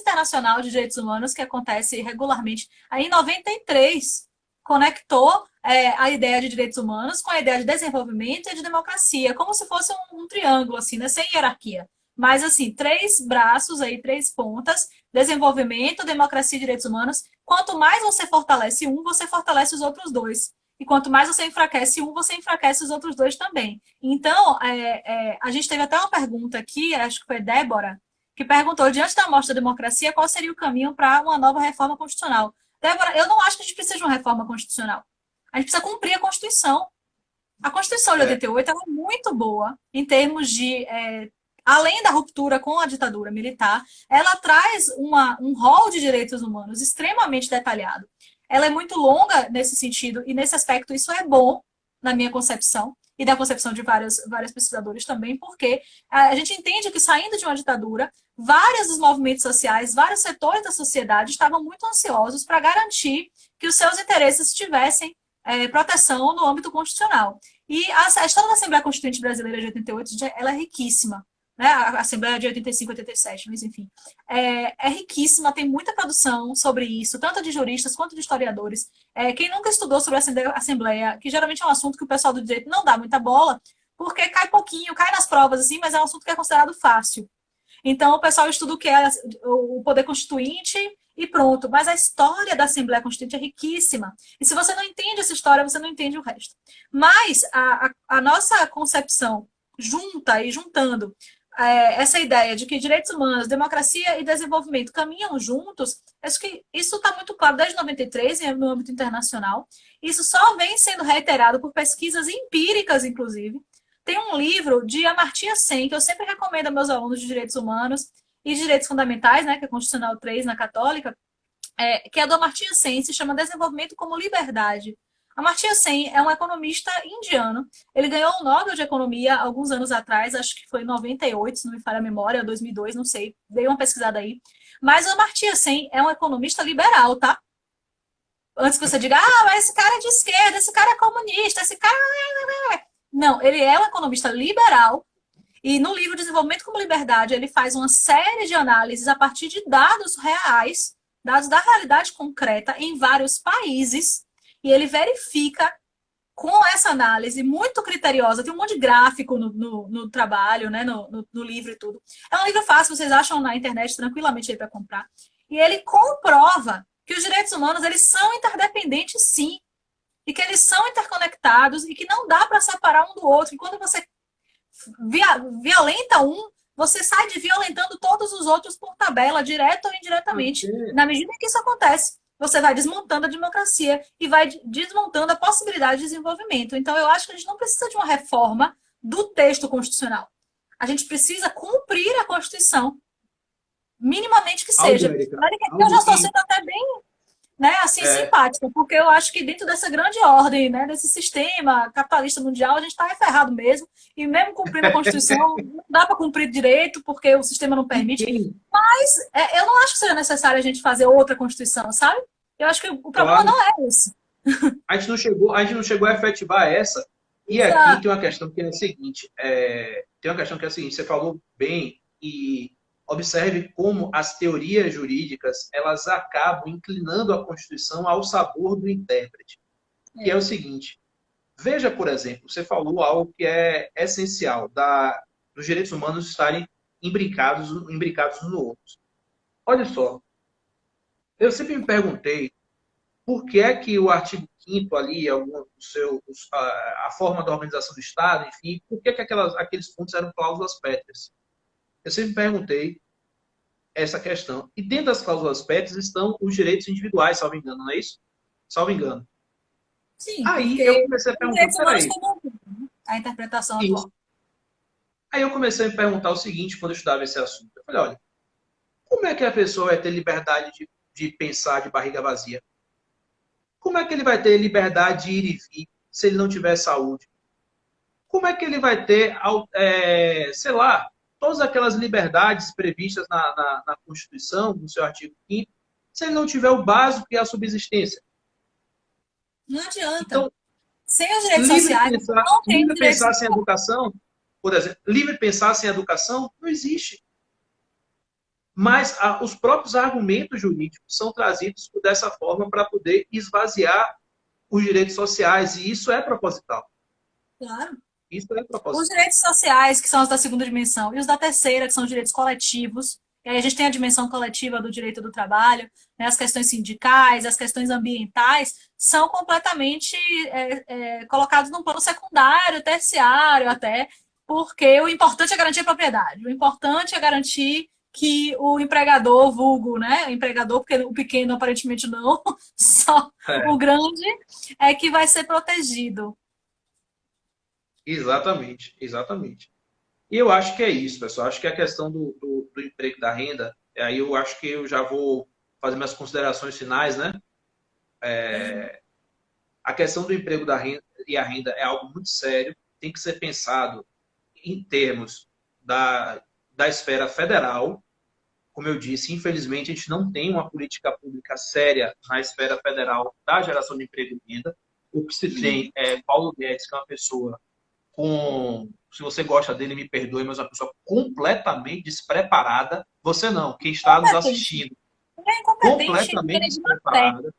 Internacional de Direitos Humanos, que acontece regularmente. Aí, em 93, conectou a ideia de direitos humanos com a ideia de desenvolvimento e de democracia, como se fosse um triângulo, assim, né? Sem hierarquia. Mas, assim, três braços aí, três pontas: desenvolvimento, democracia e direitos humanos. Quanto mais você fortalece um, você fortalece os outros dois. E quanto mais você enfraquece um, você enfraquece os outros dois também. Então, a gente teve até uma pergunta aqui, acho que foi Débora, que perguntou, diante da morte da democracia, qual seria o caminho para uma nova reforma constitucional? Débora, eu não acho que a gente precisa de uma reforma constitucional. A gente precisa cumprir a Constituição. A Constituição de É, 88 ela é muito boa em termos de, além da ruptura com a ditadura militar, ela traz um rol de direitos humanos extremamente detalhado. Ela é muito longa nesse sentido, e nesse aspecto isso é bom, na minha concepção, e da concepção de vários pesquisadores também, porque a gente entende que, saindo de uma ditadura, vários dos movimentos sociais, vários setores da sociedade estavam muito ansiosos para garantir que os seus interesses tivessem proteção no âmbito constitucional. E a história da Assembleia Constituinte Brasileira de 88, ela é riquíssima, né? A Assembleia de 85 e 87, mas enfim. É riquíssima, tem muita produção sobre isso, tanto de juristas quanto de historiadores. Quem nunca estudou sobre a Assembleia, que geralmente é um assunto que o pessoal do direito não dá muita bola, porque cai pouquinho, cai nas provas, assim, mas é um assunto que é considerado fácil. Então, o pessoal estuda o que é o poder constituinte e pronto. Mas a história da Assembleia Constituinte é riquíssima. E se você não entende essa história, você não entende o resto. Mas a nossa concepção junta e juntando essa ideia de que direitos humanos, democracia e desenvolvimento caminham juntos, acho que isso está muito claro desde 93, no âmbito internacional. Isso só vem sendo reiterado por pesquisas empíricas, inclusive. Tem um livro de Amartya Sen, que eu sempre recomendo a meus alunos de direitos humanos e de direitos fundamentais, né, que é Constitucional 3 na Católica, que é do Amartya Sen, se chama Desenvolvimento como Liberdade. Amartya Sen é um economista indiano. Ele ganhou o Nobel de Economia alguns anos atrás, acho que foi em 98, se não me falha a memória, 2002, não sei. Dei uma pesquisada aí. Mas o Amartya Sen é um economista liberal, tá? Antes que você diga, mas esse cara é de esquerda, esse cara é comunista, esse cara... Não, ele é um economista liberal. E no livro Desenvolvimento como Liberdade, ele faz uma série de análises a partir de dados reais, dados da realidade concreta em vários países, e ele verifica com essa análise muito criteriosa, tem um monte de gráfico no trabalho, né, no livro e tudo. É um livro fácil, vocês acham na internet tranquilamente aí para comprar. E ele comprova que os direitos humanos eles são interdependentes, sim, e que eles são interconectados e que não dá para separar um do outro. E quando você violenta um, você sai de violentando todos os outros por tabela, direto ou indiretamente. Porque Na medida que isso acontece, você vai desmontando a democracia e vai desmontando a possibilidade de desenvolvimento. Então, eu acho que a gente não precisa de uma reforma do texto constitucional. A gente precisa cumprir a Constituição, minimamente que algo, seja. Érica, Eu já algo estou que sendo até bem, né, assim, é, simpática, porque eu acho que dentro dessa grande ordem, né, desse sistema capitalista mundial, a gente está ferrado mesmo, e mesmo cumprindo a Constituição, não dá para cumprir direito, porque o sistema não e permite, quem, mas eu não acho que seja necessário a gente fazer outra Constituição, sabe? Eu acho que o problema claro, não é esse. a gente não chegou a efetivar essa. E aqui Exato. tem uma questão que é a seguinte, tem uma questão que é a seguinte, você falou bem e observe como as teorias jurídicas elas acabam inclinando a Constituição ao sabor do intérprete, que é o seguinte. Veja, por exemplo, você falou algo que é essencial, dos direitos humanos estarem imbricados uns no outros. Olha só, eu sempre me perguntei por que é que o artigo 5º ali, a forma da organização do Estado, enfim, por que é que aqueles pontos eram cláusulas pétreas? Eu sempre me perguntei essa questão. E dentro das cláusulas pétreas estão os direitos individuais, salvo engano, não é isso? Salvo engano. Sim, Aí eu porque comecei a os perguntar, direitos humanos peraí, têm a interpretação isso. atual. Aí eu comecei a me perguntar o seguinte quando eu estudava esse assunto. Eu falei, olha, como é que a pessoa vai ter liberdade de pensar de barriga vazia? Como é que ele vai ter liberdade de ir e vir se ele não tiver saúde? Como é que ele vai ter, sei lá, todas aquelas liberdades previstas na Constituição, no seu artigo 5º, se ele não tiver o básico que é a subsistência? Não adianta. Então, Sem os direitos sociais, não tem os livre direitos pensar sem sociais. educação, por exemplo, livre pensar sem educação não existe. Mas os próprios argumentos jurídicos são trazidos dessa forma para poder esvaziar os direitos sociais, e isso é proposital. Claro. Isso é Os proposital. direitos sociais, que são os da segunda dimensão, e os da terceira, que são os direitos coletivos. E aí a gente tem a dimensão coletiva do direito do trabalho, né, as questões sindicais, as questões ambientais, são completamente colocados num plano secundário, terciário até, porque o importante é garantir a propriedade, o importante é garantir que o empregador, vulgo, né, empregador, porque o pequeno aparentemente não, só o É, grande é que vai ser protegido. exatamente, exatamente. E eu acho que é isso, pessoal. Acho que a questão do emprego e da renda, aí eu acho que eu já vou fazer minhas considerações finais, né? A questão do emprego da renda e a renda é algo muito sério, tem que ser pensado em termos da esfera federal. Como eu disse, infelizmente a gente não tem uma política pública séria na esfera federal da geração de emprego e renda. O que se tem é Paulo Guedes, que é uma pessoa se você gosta dele, me perdoe, mas é uma pessoa completamente despreparada. Você não, quem está nos Competente. assistindo, Ele é incompetente em completamente de má fé. despreparada.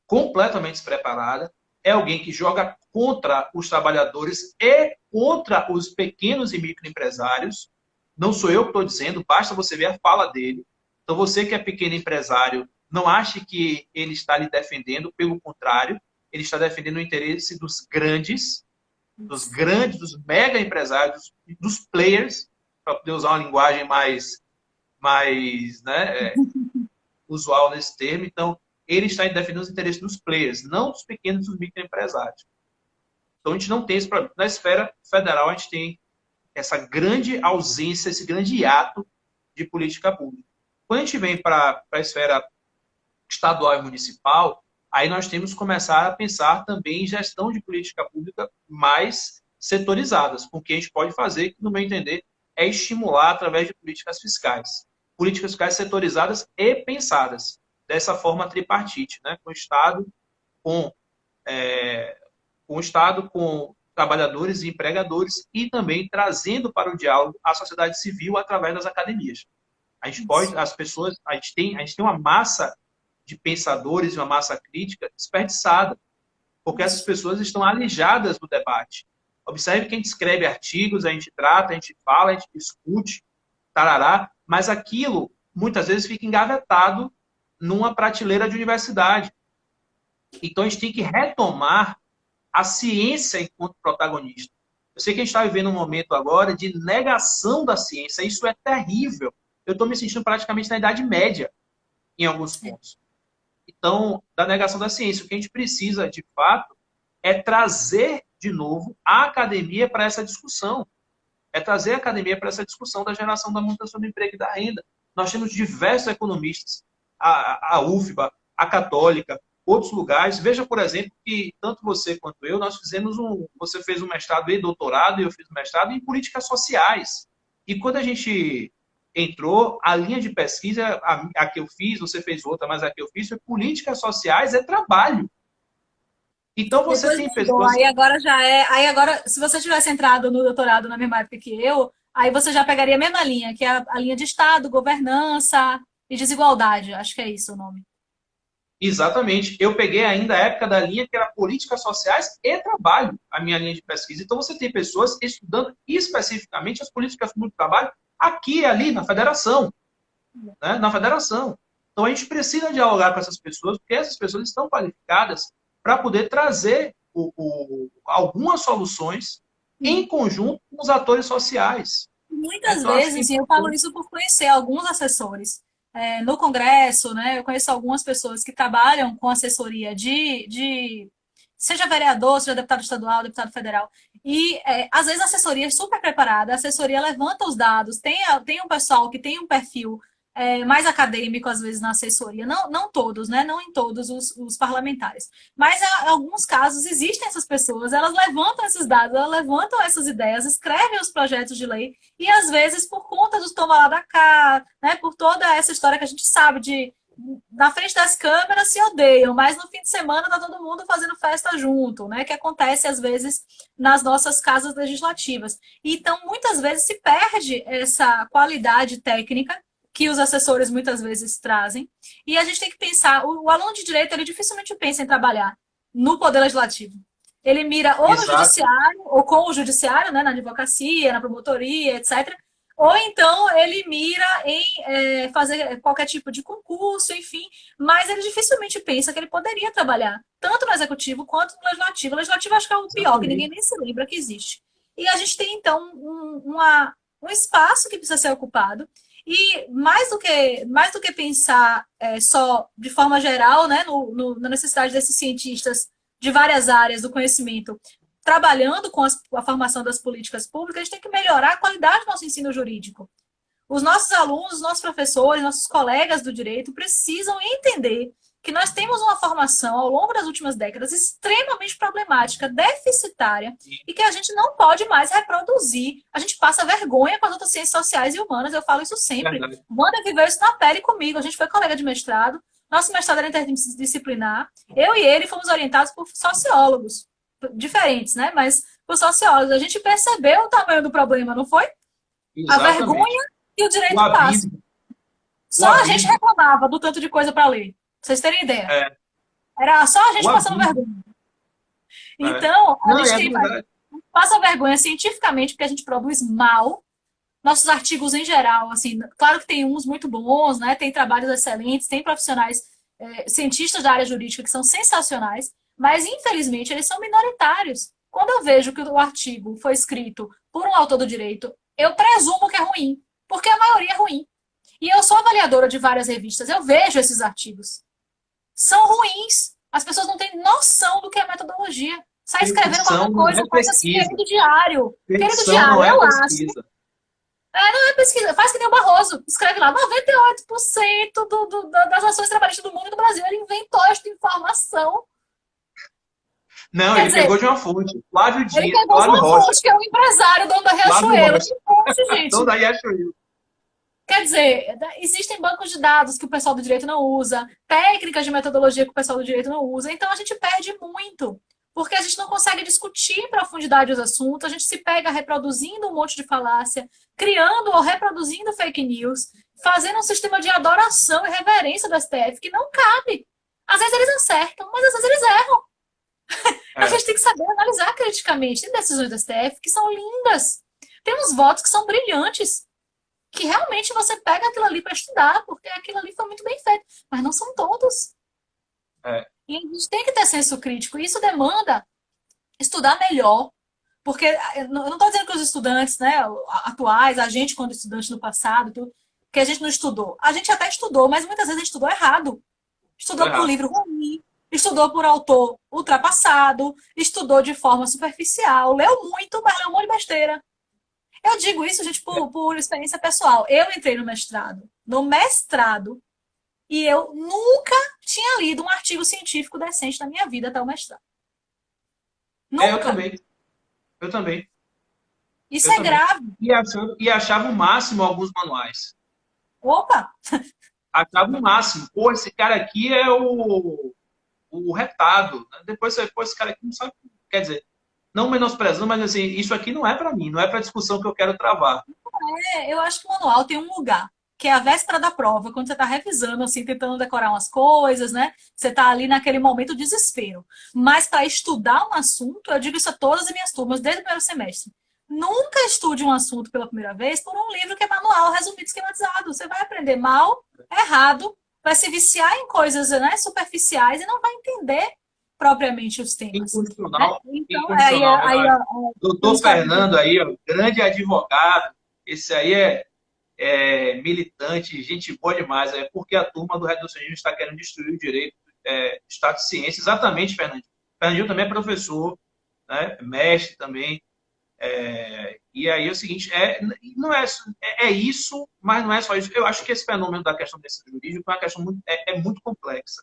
Completamente despreparada. É alguém que joga contra os trabalhadores e contra os pequenos e microempresários. Não sou eu que estou dizendo, basta você ver a fala dele. Então, você que é pequeno empresário, não ache que ele está lhe defendendo, pelo contrário, ele está defendendo o interesse dos mega empresários, dos players, para poder usar uma linguagem mais né, usual nesse termo. Então, ele está defendendo os interesses dos players, não dos pequenos e dos microempresários. Então, a gente não tem esse problema. Na esfera federal, a gente tem essa grande ausência, esse grande hiato de política pública. Quando a gente vem para a esfera estadual e municipal, aí nós temos que começar a pensar também em gestão de política pública mais setorizadas, com o que a gente pode fazer, que, no meu entender, é estimular através de políticas fiscais. Políticas fiscais setorizadas e pensadas, dessa forma tripartite, né? Com o Estado, com, com o Estado, com trabalhadores e empregadores, e também trazendo para o diálogo a sociedade civil através das academias. A gente pode, as pessoas, a gente tem uma massa de pensadores e uma massa crítica desperdiçada, porque essas pessoas estão alijadas do debate. Observe que a gente escreve artigos, a gente trata, a gente fala, a gente discute, tarará, mas aquilo muitas vezes fica engavetado numa prateleira de universidade. Então a gente tem que retomar a ciência enquanto protagonista. Eu sei que a gente está vivendo um momento agora de negação da ciência. Isso é terrível. Eu estou me sentindo praticamente na Idade Média, em alguns pontos. Então, da negação da ciência, o que a gente precisa, de fato, é trazer de novo a academia para essa discussão. É trazer a academia para essa discussão da geração da manutenção do emprego e da renda. Nós temos diversos economistas, a UFBA, a Católica, outros lugares. Veja, por exemplo, que tanto você quanto eu, nós fizemos você fez um mestrado e doutorado, e eu fiz um mestrado em políticas sociais. E quando a gente entrou, a linha de pesquisa, a que eu fiz, você fez outra, mas a que eu fiz foi políticas sociais, é trabalho. Então você Depois tem mudou. pessoas. Aí agora já é. Aí agora, se você tivesse entrado no doutorado na mesma época que eu, aí você já pegaria a mesma linha, que é a linha de Estado, governança e desigualdade. Acho que é isso o nome. Exatamente. Eu peguei ainda a época da linha que era políticas sociais e trabalho, a minha linha de pesquisa. Então você tem pessoas estudando especificamente as políticas públicas de trabalho aqui e ali na federação, né? Na federação. Então a gente precisa dialogar com essas pessoas, porque essas pessoas estão qualificadas para poder trazer algumas soluções em conjunto com os atores sociais. Muitas Então acho que é vezes, e eu falo importante. isso por conhecer alguns assessores no Congresso, né? Eu conheço algumas pessoas que trabalham com assessoria seja vereador, seja deputado estadual, deputado federal. E às vezes a assessoria é super preparada, a assessoria levanta os dados, tem um pessoal que tem um perfil mais acadêmico, às vezes, na assessoria. Não, não todos, né? Não em todos os parlamentares. Mas em alguns casos existem essas pessoas, elas levantam esses dados, elas levantam essas ideias, escrevem os projetos de lei, e às vezes, por conta dos toma lá da cá, né? Por toda essa história que a gente sabe de na frente das câmeras se odeiam, mas no fim de semana tá todo mundo fazendo festa junto, né? Que acontece às vezes nas nossas casas legislativas. Então, muitas vezes se perde essa qualidade técnica que os assessores muitas vezes trazem. E a gente tem que pensar, o aluno de direito, ele dificilmente pensa em trabalhar no poder legislativo. Ele mira ou no Exato. judiciário, ou com o judiciário, né, na advocacia, na promotoria, etc. Ou então ele mira em fazer qualquer tipo de concurso, enfim, mas ele dificilmente pensa que ele poderia trabalhar tanto no executivo quanto no legislativo. O legislativo acho que é o pior, que ninguém Exatamente. nem se lembra que existe. E a gente tem, então, um espaço que precisa ser ocupado. E mais do que pensar só de forma geral, né, na necessidade desses cientistas de várias áreas do conhecimento trabalhando com a formação das políticas públicas, a gente tem que melhorar a qualidade do nosso ensino jurídico. Os nossos alunos, os nossos professores, nossos colegas do direito precisam entender que nós temos uma formação ao longo das últimas décadas extremamente problemática, deficitária, e que a gente não pode mais reproduzir. A gente passa vergonha com as outras ciências sociais e humanas, eu falo isso sempre. Verdade. Wanda viveu isso na pele comigo, a gente foi colega de mestrado, nosso mestrado era interdisciplinar, eu e ele fomos orientados por sociólogos diferentes, né? Mas por sociólogos, a gente percebeu o tamanho do problema, não foi? A Exatamente. vergonha que o O direito passa. abismo. O Só a gente abismo. reclamava do tanto de coisa para ler. Pra vocês terem ideia. É, Era só a o gente passando abismo. vergonha. É. Então, a Não, gente é tem verdade. passa vergonha cientificamente porque a gente produz mal. Nossos artigos em geral, assim, claro que tem uns muito bons, né? Tem trabalhos excelentes, tem profissionais, cientistas da área jurídica que são sensacionais, mas infelizmente eles são minoritários. Quando eu vejo que o artigo foi escrito por um autor do direito, eu presumo que é ruim, porque a maioria é ruim. E eu sou avaliadora de várias revistas, eu vejo esses artigos. São ruins. As pessoas não têm noção do que é metodologia. Sai escrevendo Petição qualquer não coisa, é coisa assim, pesquisa. querido diário. Querido Petição não diário, é eu acho. pesquisa. Não é pesquisa, faz que nem o Barroso. Escreve lá, 98% das ações trabalhistas do mundo e do Brasil. Ele inventou esta informação. Não, Quer ele dizer, pegou de uma fonte. Flávio ele Dias, pegou de Flávio uma Rocha. fonte, que é o empresário, dono da Flávio Riachuelo. Rocha. Que fonte, Então gente? daí acho eu. Quer dizer, existem bancos de dados que o pessoal do direito não usa, técnicas de metodologia que o pessoal do direito não usa, então a gente perde muito, porque a gente não consegue discutir em profundidade os assuntos, a gente se pega reproduzindo um monte de falácia, criando ou reproduzindo fake news, fazendo um sistema de adoração e reverência do STF que não cabe. Às vezes eles acertam, mas às vezes eles erram. A É, gente tem que saber analisar criticamente. Tem decisões do STF que são lindas. Tem uns votos que são brilhantes, que realmente você pega aquilo ali para estudar, porque aquilo ali foi muito bem feito. Mas não são todos. é, E a gente tem que ter senso crítico. E isso demanda estudar melhor, Porque eu não estou dizendo que os estudantes, né, atuais, a gente quando estudante no passado, que a gente não estudou. A gente até estudou, mas muitas vezes a gente estudou errado. Tô Estudou por errado. livro ruim, estudou por autor ultrapassado, estudou de forma superficial, leu muito, mas leu um monte de besteira. Eu digo isso, gente, por experiência pessoal. Eu entrei no mestrado. No mestrado, e eu nunca tinha lido um artigo científico decente na minha vida até o mestrado. Eu Nunca. também. Eu também. Isso Eu é também. grave. E achava o máximo alguns manuais. Opa! Achava o máximo. Pô, esse cara aqui é o retado. Né? Depois você, pô, esse cara aqui não sabe. Quer dizer, não menosprezando, mas assim, isso aqui não é para mim, não é para a discussão que eu quero travar. Eu acho que o manual tem um lugar, que é a véspera da prova, quando você está revisando, assim, tentando decorar umas coisas, né? Você está ali naquele momento de desespero. Mas para estudar um assunto, eu digo isso a todas as minhas turmas, desde o primeiro semestre. Nunca estude um assunto pela primeira vez por um livro que é manual, resumido, esquematizado. Você vai aprender mal, errado, vai se viciar em coisas, né, superficiais e não vai entender propriamente os temas. Né? Incondicional, Então, incondicional. pelos Doutor colegas. Fernando aí, ó, grande advogado. Esse aí militante, gente boa demais. É porque a turma do reducionismo está querendo destruir o direito, Estado de Ciência. Exatamente, Fernandinho. Fernandinho também é professor, né? Mestre também. E aí é o seguinte, não é isso, mas não é só isso. Eu acho que esse fenômeno da questão desse jurídico é uma questão muito complexa.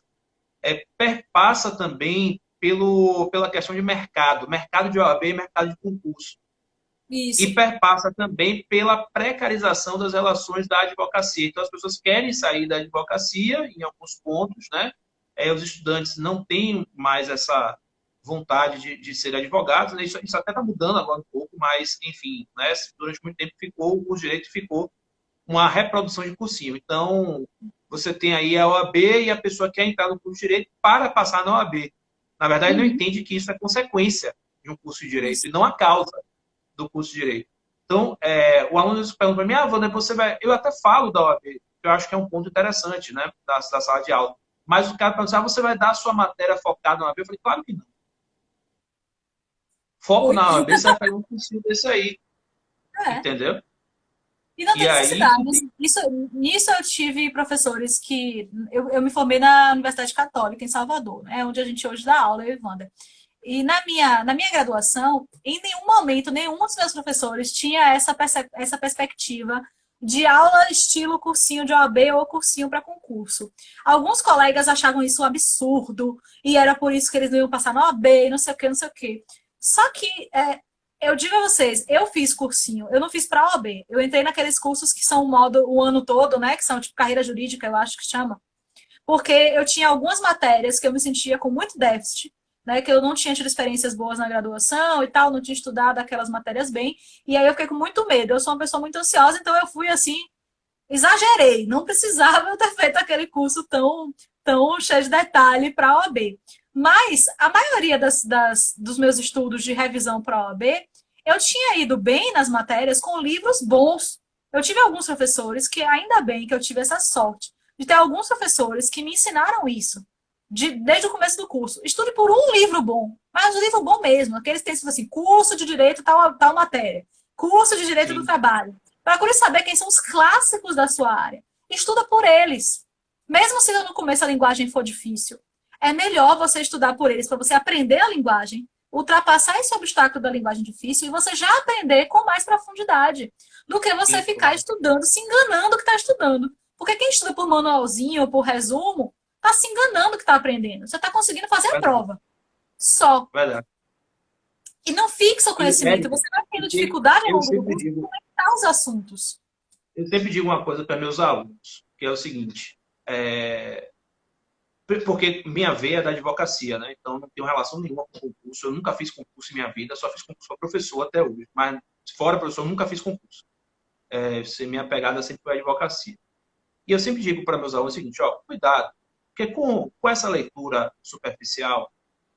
Perpassa também pela questão de mercado de OAB e mercado de concurso. E Isso. perpassa também pela precarização das relações da advocacia. Então, as pessoas querem sair da advocacia em alguns pontos, né? Os estudantes não têm mais essa vontade de ser advogados, né? Isso até está mudando agora um pouco, mas, enfim, né? Durante muito tempo o direito ficou uma reprodução de cursinho. Então, você tem aí a OAB e a pessoa quer entrar no curso de direito para passar na OAB. Na verdade, não Uhum. entende que isso é consequência de um curso de direito Isso. e não a causa do curso de direito. Então, o aluno pergunta para mim, Wanda, você vai... Eu até falo da OAB, que eu acho que é um ponto interessante, né, da sala de aula. Mas o cara pergunta, você vai dar a sua matéria focada na OAB? Eu falei, claro que não. Foco Oi? na OAB, você vai fazer um cursinho desse aí, É. entendeu? E não E tem aí, necessidade. Nisso eu tive professores que. Eu me formei na Universidade Católica, em Salvador, né? Onde a gente hoje dá aula, eu e Wanda. E na minha graduação, em nenhum momento, nenhum dos meus professores tinha essa perspectiva de aula estilo cursinho de OAB ou cursinho para concurso. Alguns colegas achavam isso um absurdo, e era por isso que eles não iam passar na OAB, não sei o que, não sei o que. Só que eu digo a vocês, eu fiz cursinho, eu não fiz para OAB. Eu entrei naqueles cursos que são o ano todo, né? Que são tipo carreira jurídica, eu acho que chama. Porque eu tinha algumas matérias que eu me sentia com muito déficit, né? Que eu não tinha tido experiências boas na graduação e tal, não tinha estudado aquelas matérias bem. E aí eu fiquei com muito medo. Eu sou uma pessoa muito ansiosa, então eu fui assim, exagerei. Não precisava eu ter feito aquele curso tão cheio de detalhe para a OAB. Mas a maioria dos meus estudos de revisão para a OAB, eu tinha ido bem nas matérias com livros bons. Eu tive alguns professores que, ainda bem que eu tive essa sorte, de ter alguns professores que me ensinaram isso, desde o começo do curso. Estude por um livro bom, mas um livro bom mesmo, aqueles textos assim, curso de direito, tal matéria, curso de direito do sim, trabalho. Procure saber quem são os clássicos da sua área. Estuda por eles. Mesmo se no começo a linguagem for difícil, é melhor você estudar por eles, para você aprender a linguagem, ultrapassar esse obstáculo da linguagem difícil e você já aprender com mais profundidade, do que você sim, ficar claro. estudando, se enganando que está estudando. Porque quem estuda por manualzinho ou por resumo, está se enganando que está aprendendo. Você está conseguindo fazer a Verdade, prova. Só. verdade. E não fixa o E, conhecimento. Érica, Você vai tendo e dificuldade ao eu longo do sempre curso de digo, conectar os assuntos. eu sempre digo uma coisa para meus alunos, que é o seguinte, porque minha veia é da advocacia, né? Então não tenho relação nenhuma com concurso. Eu nunca fiz concurso em minha vida, só fiz concurso para professor até hoje. Mas fora professor, eu nunca fiz concurso. Minha pegada sempre foi a advocacia. E eu sempre digo para meus alunos o seguinte, ó, cuidado, porque com essa leitura superficial,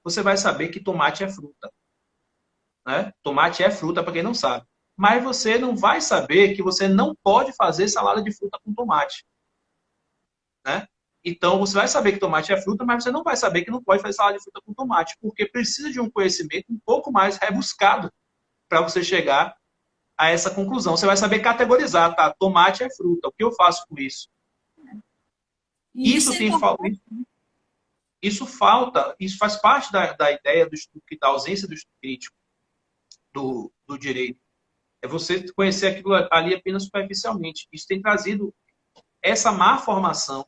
você vai saber que tomate é fruta, né? Tomate é fruta para quem não sabe. Mas você não vai saber que você não pode fazer salada de fruta com tomate, né? Então, você vai saber que tomate é fruta, mas você não vai saber que não pode fazer salada de fruta com tomate, porque precisa de um conhecimento um pouco mais rebuscado para você chegar a essa conclusão. Você vai saber categorizar, tá? Tomate é fruta. O que eu faço com isso? E isso é importante. Isso faz parte da ideia da ausência do estudo crítico do direito. É você conhecer aquilo ali apenas superficialmente. Isso tem trazido essa má formação,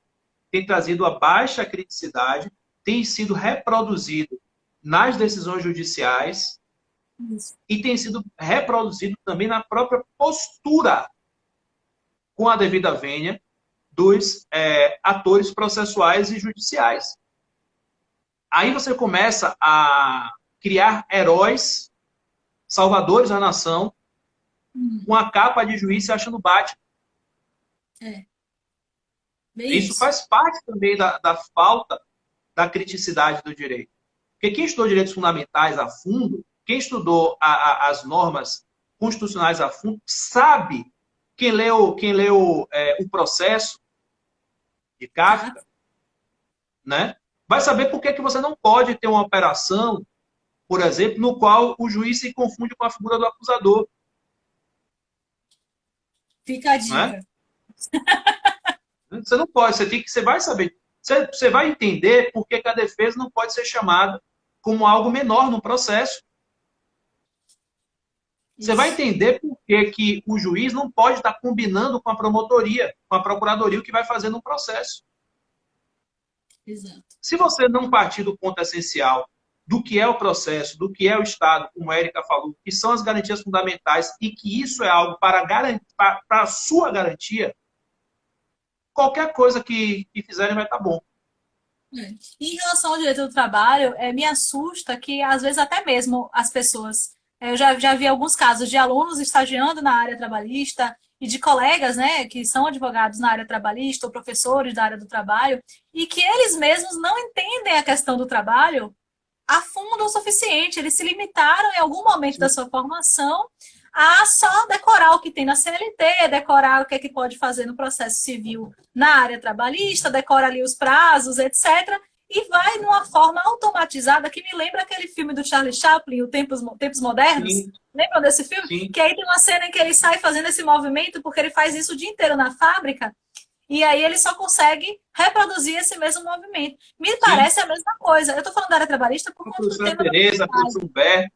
tem trazido a baixa criticidade, tem sido reproduzido nas decisões judiciais e tem sido reproduzido também na própria postura com a devida vênia dos atores processuais e judiciais. Aí você começa a criar heróis, salvadores da nação, com a capa de juiz se achando Batman. Isso faz parte também da falta da criticidade do direito. Porque quem estudou direitos fundamentais a fundo, quem estudou as normas constitucionais a fundo, sabe, quem leu o processo de Kafka, né? Vai saber por que você não pode ter uma operação, por exemplo, no qual o juiz se confunde com a figura do acusador. Fica a dica. Né? Você não pode, você vai saber. Você vai entender por que a defesa não pode ser chamada como algo menor no processo. Você vai entender por que o juiz não pode estar combinando com a promotoria, com a procuradoria, o que vai fazer no processo. Exato. Se você não partir do ponto essencial do que é o processo, do que é o Estado, como a Érica falou, que são as garantias fundamentais e que isso é algo para a sua garantia, qualquer coisa que fizerem vai estar bom. Em relação ao direito do trabalho, me assusta que, às vezes, até mesmo as pessoas... Eu já vi alguns casos de alunos estagiando na área trabalhista e de colegas, né, que são advogados na área trabalhista ou professores da área do trabalho, e que eles mesmos não entendem a questão do trabalho a fundo o suficiente. Eles se limitaram em algum momento da sua formação a só decorar o que tem na CLT, decorar o que é que pode fazer no processo civil na área trabalhista, decora ali os prazos, etc., e vai numa forma automatizada que me lembra aquele filme do Charlie Chaplin, o Tempos Modernos. Sim. Lembram desse filme? Sim. Que aí tem uma cena em que ele sai fazendo esse movimento porque ele faz isso o dia inteiro na fábrica e aí ele só consegue reproduzir esse mesmo movimento. Me parece a mesma coisa. Eu estou falando da área trabalhista por conta do tema Tereza, a professora Humberto.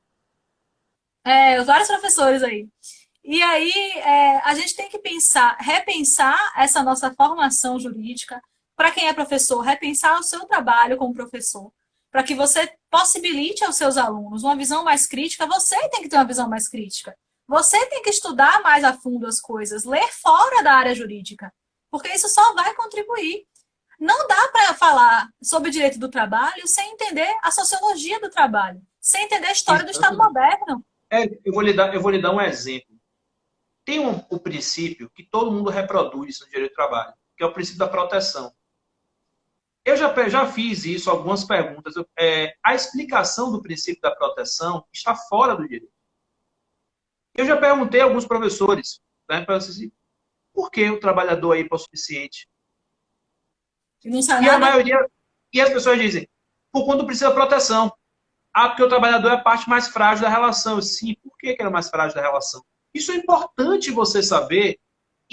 Vários professores aí. E aí a gente tem que repensar essa nossa formação jurídica. Para quem é professor, repensar o seu trabalho como professor, para que você possibilite aos seus alunos uma visão mais crítica. Você tem que ter uma visão mais crítica. Você tem que estudar mais a fundo as coisas, ler fora da área jurídica, porque isso só vai contribuir. Não dá para falar sobre direito do trabalho sem entender a sociologia do trabalho, sem entender a história do Estado moderno. Eu vou lhe dar um exemplo. Tem o princípio que todo mundo reproduz no direito do trabalho, que é o princípio da proteção. Eu já fiz isso, algumas perguntas. A explicação do princípio da proteção está fora do direito. Eu já perguntei a alguns professores, né, para assim, por que o trabalhador é hipossuficiente? A maioria, e as pessoas dizem, por conta do princípio da proteção. Porque o trabalhador é a parte mais frágil da relação. Sim, por que ele é mais frágil da relação? Isso é importante você saber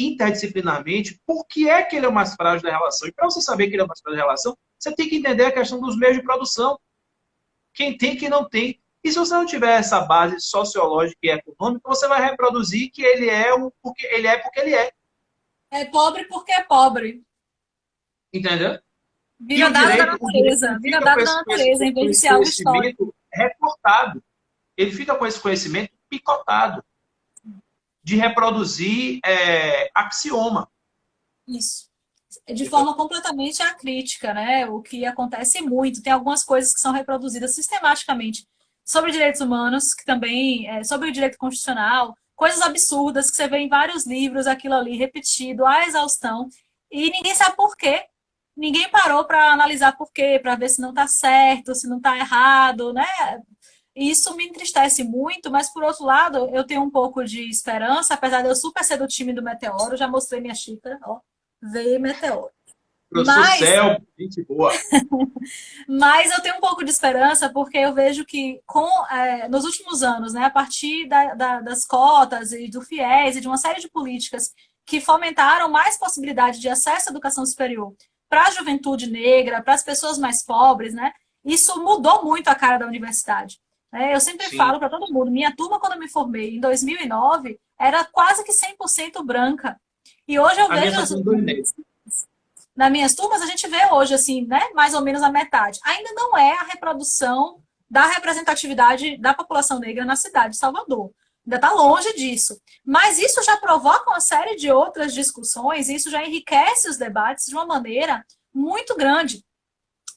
interdisciplinarmente por que é que ele é o mais frágil da relação. E para você saber que ele é o mais frágil da relação, você tem que entender a questão dos meios de produção. Quem tem e quem não tem. E se você não tiver essa base sociológica e econômica, você vai reproduzir que ele é porque ele é. É pobre porque é pobre. Entendeu? Vira dado da natureza. Vira dado da natureza, em vez de ser algo histórico. Recortado. Ele fica com esse conhecimento picotado. De reproduzir axioma. Isso. De forma completamente acrítica, né? O que acontece muito. Tem algumas coisas que são reproduzidas sistematicamente sobre direitos humanos, que também sobre o direito constitucional, coisas absurdas que você vê em vários livros, aquilo ali repetido, à exaustão, e ninguém sabe por quê. Ninguém parou para analisar por quê, para ver se não está certo, se não está errado, né? Isso me entristece muito, mas, por outro lado, eu tenho um pouco de esperança, apesar de eu super ser do time do Meteoro, já mostrei minha xícara, ó, veio Meteoro. Professor Mas Céu, gente boa. Mas eu tenho um pouco de esperança porque eu vejo que nos últimos anos, né, a partir das cotas e do FIES e de uma série de políticas que fomentaram mais possibilidade de acesso à educação superior para a juventude negra, para as pessoas mais pobres, né, isso mudou muito a cara da universidade. Eu sempre Sim. falo para todo mundo, minha turma, quando eu me formei em 2009, era quase que 100% branca. E hoje eu A minha vejo está com 2,5. nas minhas turmas, a gente vê hoje, assim, né, mais ou menos a metade. Ainda não é a reprodução da representatividade da população negra na cidade de Salvador. Ainda está longe disso. Mas isso já provoca uma série de outras discussões, e isso já enriquece os debates de uma maneira muito grande.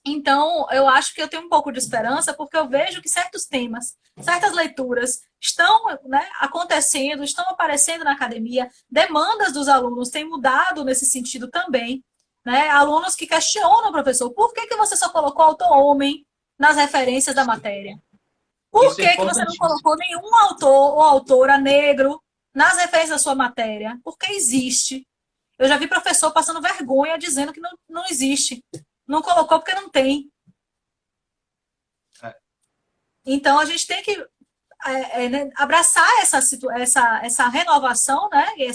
Então, eu acho que eu tenho um pouco de esperança, porque eu vejo que certos temas, certas leituras estão, né, acontecendo, estão aparecendo na academia, demandas dos alunos têm mudado nesse sentido também. Né? Alunos que questionam o professor, por que você só colocou autor homem nas referências da matéria? Por Isso é que você não importantíssimo. colocou nenhum autor ou autora negro nas referências da sua matéria? Porque existe. Eu já vi professor passando vergonha dizendo que não existe. Não colocou porque não tem. É. Então, a gente tem que né, abraçar essa renovação, né? E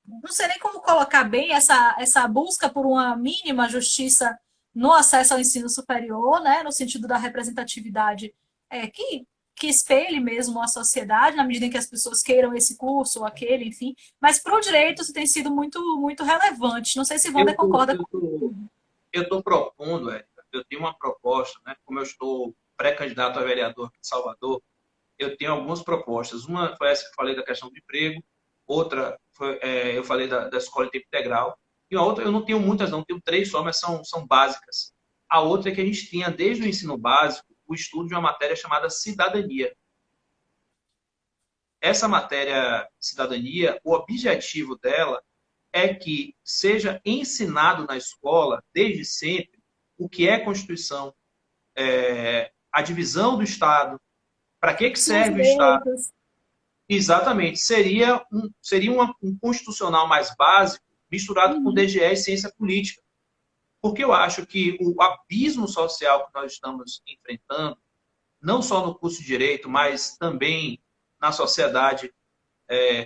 não sei nem como colocar bem essa busca por uma mínima justiça no acesso ao ensino superior, né, no sentido da representatividade que espelhe mesmo a sociedade, na medida em que as pessoas queiram esse curso ou aquele, enfim. Mas para o direito isso tem sido muito, muito relevante. Não sei se Wander Eu tô, concorda eu com tô, eu tô propondo, Érica, eu tenho uma proposta, né? Como eu estou pré-candidato a vereador aqui de Salvador, eu tenho algumas propostas. Uma foi essa que eu falei da questão do emprego, outra foi, eu falei da escola em tempo integral, e a outra eu não tenho muitas, não, tenho 3 só, mas são básicas. A outra é que a gente tinha, desde o ensino básico, o estudo de uma matéria chamada cidadania. Essa matéria cidadania, o objetivo dela é que seja ensinado na escola, desde sempre, o que é Constituição, a divisão do Estado, para que seus serve o Estado. direitos. Exatamente. Seria um constitucional mais básico, misturado com DGE e ciência política. Porque eu acho que o abismo social que nós estamos enfrentando, não só no curso de Direito, mas também na sociedade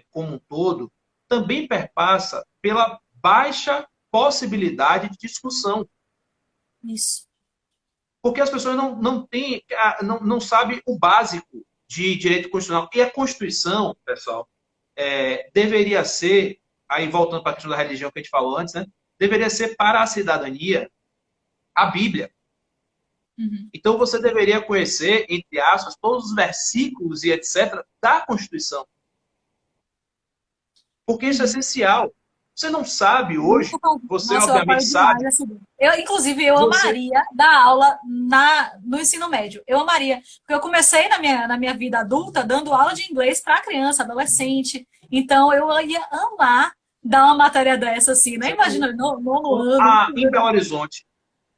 como um todo, também perpassa pela baixa possibilidade de discussão. Isso. Porque as pessoas não têm, não sabem o básico de direito constitucional. E a Constituição, pessoal, deveria ser, aí voltando para a questão da religião que a gente falou antes, né? Deveria ser para a cidadania a Bíblia. Uhum. Então você deveria conhecer, entre aspas, todos os versículos e etc. da Constituição. Porque isso é essencial. Você não sabe hoje, você Nossa, eu obviamente apoio demais sabe, essa ideia. Inclusive, eu você. amaria dar aula no ensino médio. Eu amaria. Porque eu comecei na minha vida adulta dando aula de inglês para criança, adolescente. Então, eu ia amar dar uma matéria dessa, assim, né? Imagina, nono ano. Em Belo Horizonte,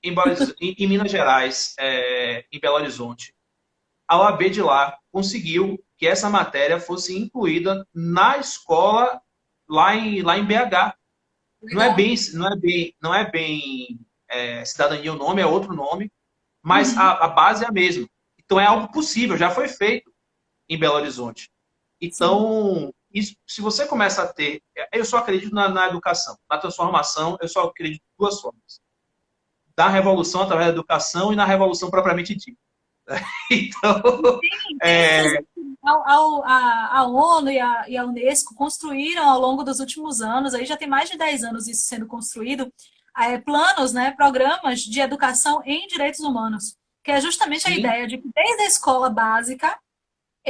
em Minas Gerais, em Belo Horizonte, a OAB de lá conseguiu que essa matéria fosse incluída na escola lá em BH. Legal. Não é bem cidadania o nome, é outro nome, mas Uhum. a base é a mesma. Então é algo possível, já foi feito em Belo Horizonte. Sim. Então, isso, se você começa a ter. Eu só acredito na educação, na transformação, eu só acredito de 2 formas: da revolução através da educação e na revolução propriamente dita. Então, Tem, inclusive, a ONU e a Unesco construíram ao longo dos últimos anos, aí já tem mais de 10 anos isso sendo construído, planos, né, programas de educação em direitos humanos, que é justamente a sim, ideia de que desde a escola básica,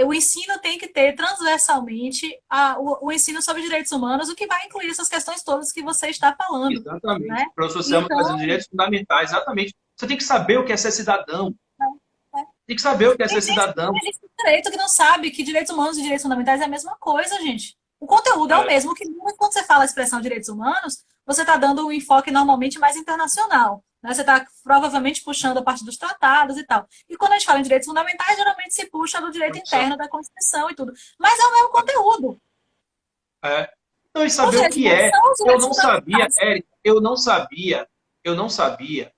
o ensino tem que ter transversalmente o ensino sobre direitos humanos, o que vai incluir essas questões todas que você está falando, né? exatamente. O professor Selma trazendo Então, direitos fundamentais, exatamente. Você tem que saber o que é ser cidadão. Tem que saber o que é ser cidadão. tem gente do direito que não sabe que direitos humanos e direitos fundamentais é a mesma coisa, gente. O conteúdo é o É, mesmo, que quando você fala a expressão direitos humanos, você está dando um enfoque normalmente mais internacional. Né? Você está provavelmente puxando a parte dos tratados e tal. E quando a gente fala em direitos fundamentais, geralmente se puxa do direito Constituição. interno da Constituição e tudo. Mas é o mesmo conteúdo. É. Não, e Ou saber o seja, que não é. são os Eu direitos não sabia, fundamentais. Érica, eu não sabia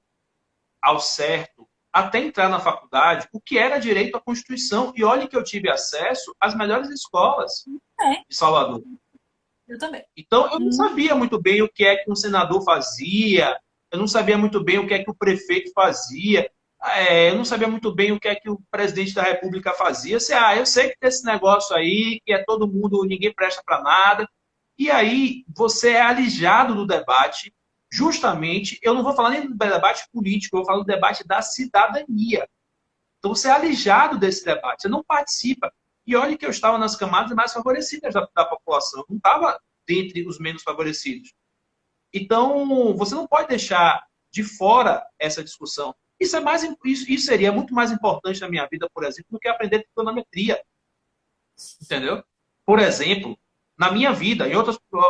ao certo, até entrar na faculdade, o que era direito à Constituição. E olhe que eu tive acesso às melhores escolas É, de Salvador. eu também. Então, eu não Hum, sabia muito bem o que é que um senador fazia, eu não sabia muito bem o que é que o prefeito fazia, eu não sabia muito bem o que é que o presidente da República fazia. Eu sei que tem esse negócio aí, que é todo mundo, ninguém presta para nada. E aí, você é alijado do debate, justamente, eu não vou falar nem do debate político, eu vou falar do debate da cidadania. Então, você é alijado desse debate, você não participa. E olha que eu estava nas camadas mais favorecidas da população, eu não estava dentre os menos favorecidos. Então, você não pode deixar de fora essa discussão. Isso seria muito mais importante na minha vida, por exemplo, do que aprender trigonometria. Entendeu? Por exemplo, na minha vida,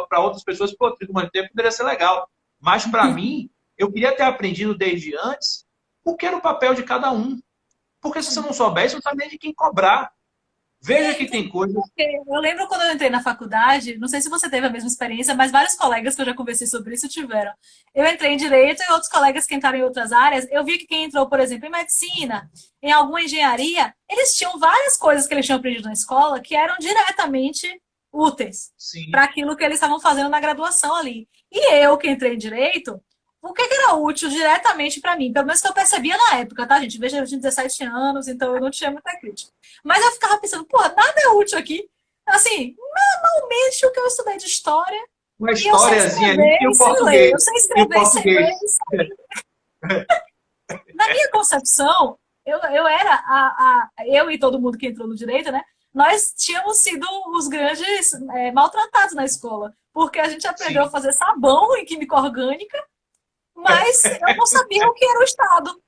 para outras pessoas, pô, trigonometria poderia ser legal. Mas para mim, eu queria ter aprendido desde antes o que era o papel de cada um. Porque se você sim. não souber, você não sabe nem de quem cobrar. Veja que tem Inclusive, coisas. porque eu lembro quando eu entrei na faculdade, não sei se você teve a mesma experiência, mas vários colegas que eu já conversei sobre isso tiveram. Eu entrei em direito e outros colegas que entraram em outras áreas, eu vi que quem entrou, por exemplo, em medicina, em alguma engenharia, eles tinham várias coisas que eles tinham aprendido na escola que eram diretamente úteis Sim, para aquilo que eles estavam fazendo na graduação ali. E eu, que entrei em direito, o que era útil diretamente para mim? Pelo menos que eu percebia na época, tá, gente? Veja, eu tinha 17 anos, então eu não tinha muita crítica. Mas eu ficava pensando, pô, nada é útil aqui. Assim, normalmente o que eu estudei de história, uma e eu sei historiazinha ali escrever e e o sei ler. Eu português. sei E o escrever e sei ler. português. Na minha concepção, eu era eu e todo mundo que entrou no direito, né? Nós tínhamos sido os grandes maltratados na escola, porque a gente aprendeu a Sim. fazer sabão em química orgânica, mas eu não sabia o que era o Estado.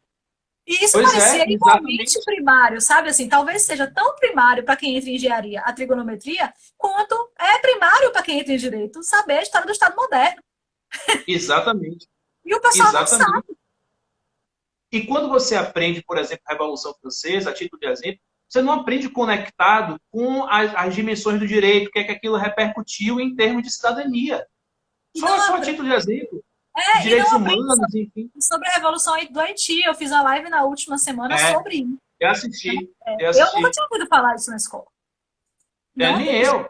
E isso Pois é, parecia igualmente exatamente. primário, sabe? Assim, talvez seja tão primário para quem entra em engenharia, a trigonometria, quanto é primário para quem entra em direito saber a história do Estado moderno. Exatamente. E o pessoal não Exatamente. sabe. E quando você aprende, por exemplo, a Revolução Francesa, a título de exemplo, você não aprende conectado com as dimensões do direito, o que é que aquilo repercutiu em termos de cidadania. E Só a título de exemplo. De não direitos aprende humanos, enfim. sobre a Revolução do Haiti. Eu fiz a live na última semana É, sobre isso. eu assisti, eu Eu nunca assisti. tinha ouvido falar isso na escola. Não Nem mesmo. eu.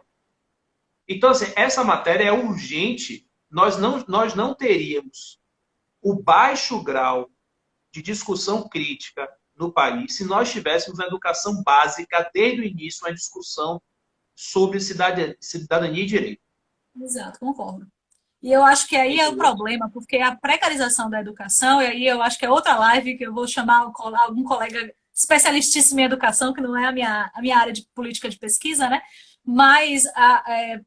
Então, assim, essa matéria é urgente. Nós não teríamos o baixo grau de discussão crítica no país se nós tivéssemos uma educação básica, desde o início, uma discussão sobre cidadania e direito. Exato, concordo. E eu acho que aí é o Entendeu? problema, porque a precarização da educação, e aí eu acho que é outra live que eu vou chamar algum colega especialistíssimo em educação, que não é a minha área de política de pesquisa, né? Mas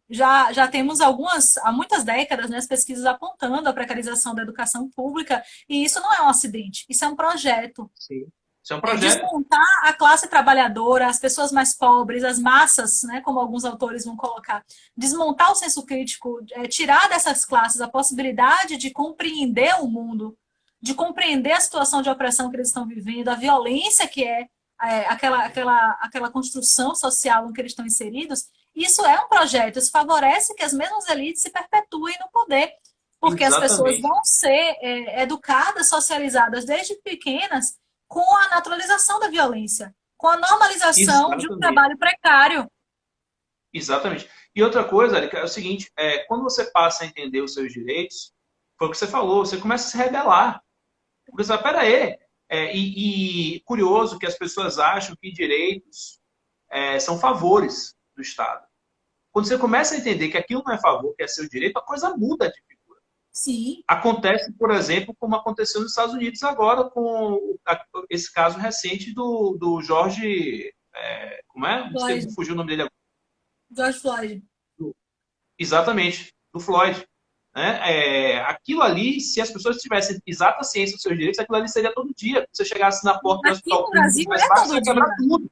já temos há muitas décadas, né, as pesquisas apontando a precarização da educação pública, e isso não é um acidente, isso é um projeto. Sim. Isso é um projeto. Desmontar a classe trabalhadora, as pessoas mais pobres, as massas, né, como alguns autores vão colocar, desmontar o senso crítico, tirar dessas classes a possibilidade de compreender o mundo, de compreender a situação de opressão que eles estão vivendo, a violência que aquela construção social em que eles estão inseridos. Isso é um projeto, isso favorece que as mesmas elites se perpetuem no poder, porque as pessoas Exatamente. vão ser educadas, socializadas desde pequenas com a naturalização da violência, com a normalização de um Exatamente. trabalho precário. Exatamente. E outra coisa, Erika, é o seguinte, quando você passa a entender os seus direitos, foi o que você falou, você começa a se rebelar. Porque você fala, peraí, e curioso que as pessoas acham que direitos são favores do Estado. Quando você começa a entender que aquilo não é favor, que é seu direito, a coisa muda de figura. Sim, Acontece, por exemplo, como aconteceu nos Estados Unidos agora com esse caso recente do Jorge. Como é? Floyd, Fugiu o nome dele agora. George Floyd. Exatamente, do Floyd. Né? Aquilo ali, se as pessoas tivessem exata ciência dos seus direitos, aquilo ali seria todo dia. Se você chegasse na porta do Aqui hospital no público Brasil mais é fácil, você todo ia dia. quebrar tudo.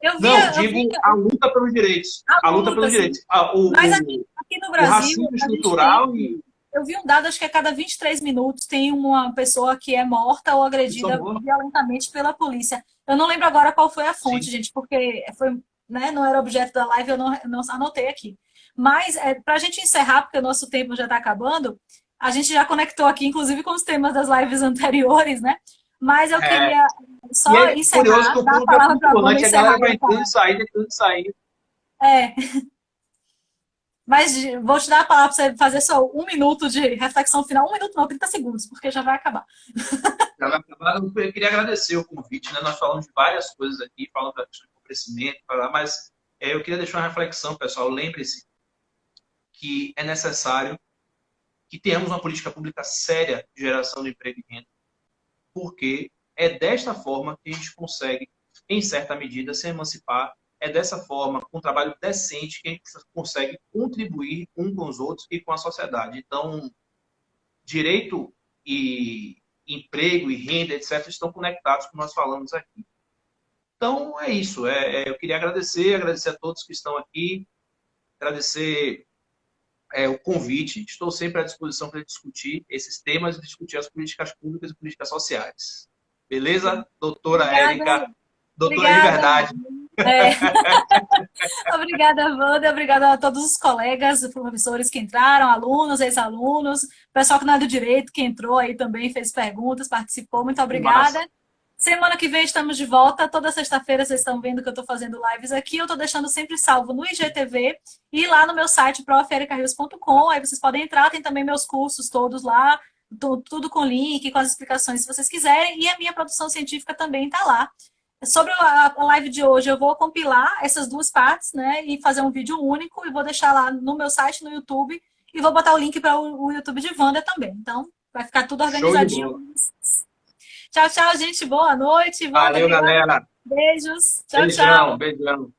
Eu Não, via, eu via digo a luta pelos direitos. a A luta luta, pelos assim, direitos. mas aqui no O Brasil racismo a gente tem. estrutural e Eu vi um dado, acho que a cada 23 minutos tem uma pessoa que é morta ou pessoa agredida morta. violentamente pela polícia. Eu não lembro agora qual foi a fonte, Sim, gente, porque foi, né, não era objeto da live, eu não anotei aqui. Mas, para a gente encerrar, porque o nosso tempo já está acabando, a gente já conectou aqui, inclusive, com os temas das lives anteriores, né? Mas eu É, queria e só é curioso encerrar, que o dar a público é palavra para a Wanda flutuante, a encerrar. galera vai entrando e saindo. É, mas vou te dar a palavra para você fazer só 1 minuto de reflexão final. 1 minuto não, 30 segundos, porque já vai acabar. Já vai acabar. Eu queria agradecer o convite, né? Nós falamos de várias coisas aqui, falamos da questão do crescimento, mas eu queria deixar uma reflexão, pessoal. Lembre-se que é necessário que tenhamos uma política pública séria de geração de emprego e renda, porque é desta forma que a gente consegue, em certa medida, se emancipar. É dessa forma, com um trabalho decente, que a gente consegue contribuir um com os outros e com a sociedade. Então, direito e emprego e renda, etc., estão conectados, como nós falamos aqui. Então, é isso. Eu queria agradecer a todos que estão aqui, agradecer o convite. Estou sempre à disposição para discutir esses temas e discutir as políticas públicas e políticas sociais. Beleza? Doutora Obrigada, Érica, doutora de obrigada. verdade. É. Obrigada, Wanda. Obrigada a todos os colegas, professores que entraram, alunos, ex-alunos, pessoal que não é do direito, que entrou aí também, fez perguntas, participou. Muito Que obrigada. massa. Semana que vem estamos de volta. Toda sexta-feira vocês estão vendo que eu estou fazendo lives aqui. Eu estou deixando sempre salvo no IGTV e lá no meu site, profericarios.com. Aí vocês podem entrar, tem também meus cursos todos lá, tudo com link, com as explicações se vocês quiserem. E a minha produção científica também está lá. Sobre a live de hoje, eu vou compilar essas duas partes, né, e fazer um vídeo único e vou deixar lá no meu site, no YouTube, e vou botar o link para o YouTube de Wanda também. Então, vai ficar tudo Show de organizadinho. bola. Tchau, tchau, gente. Boa noite. Wanda, Valeu, obrigada. galera. Beijos. Tchau, tchau. Beijão, beijão.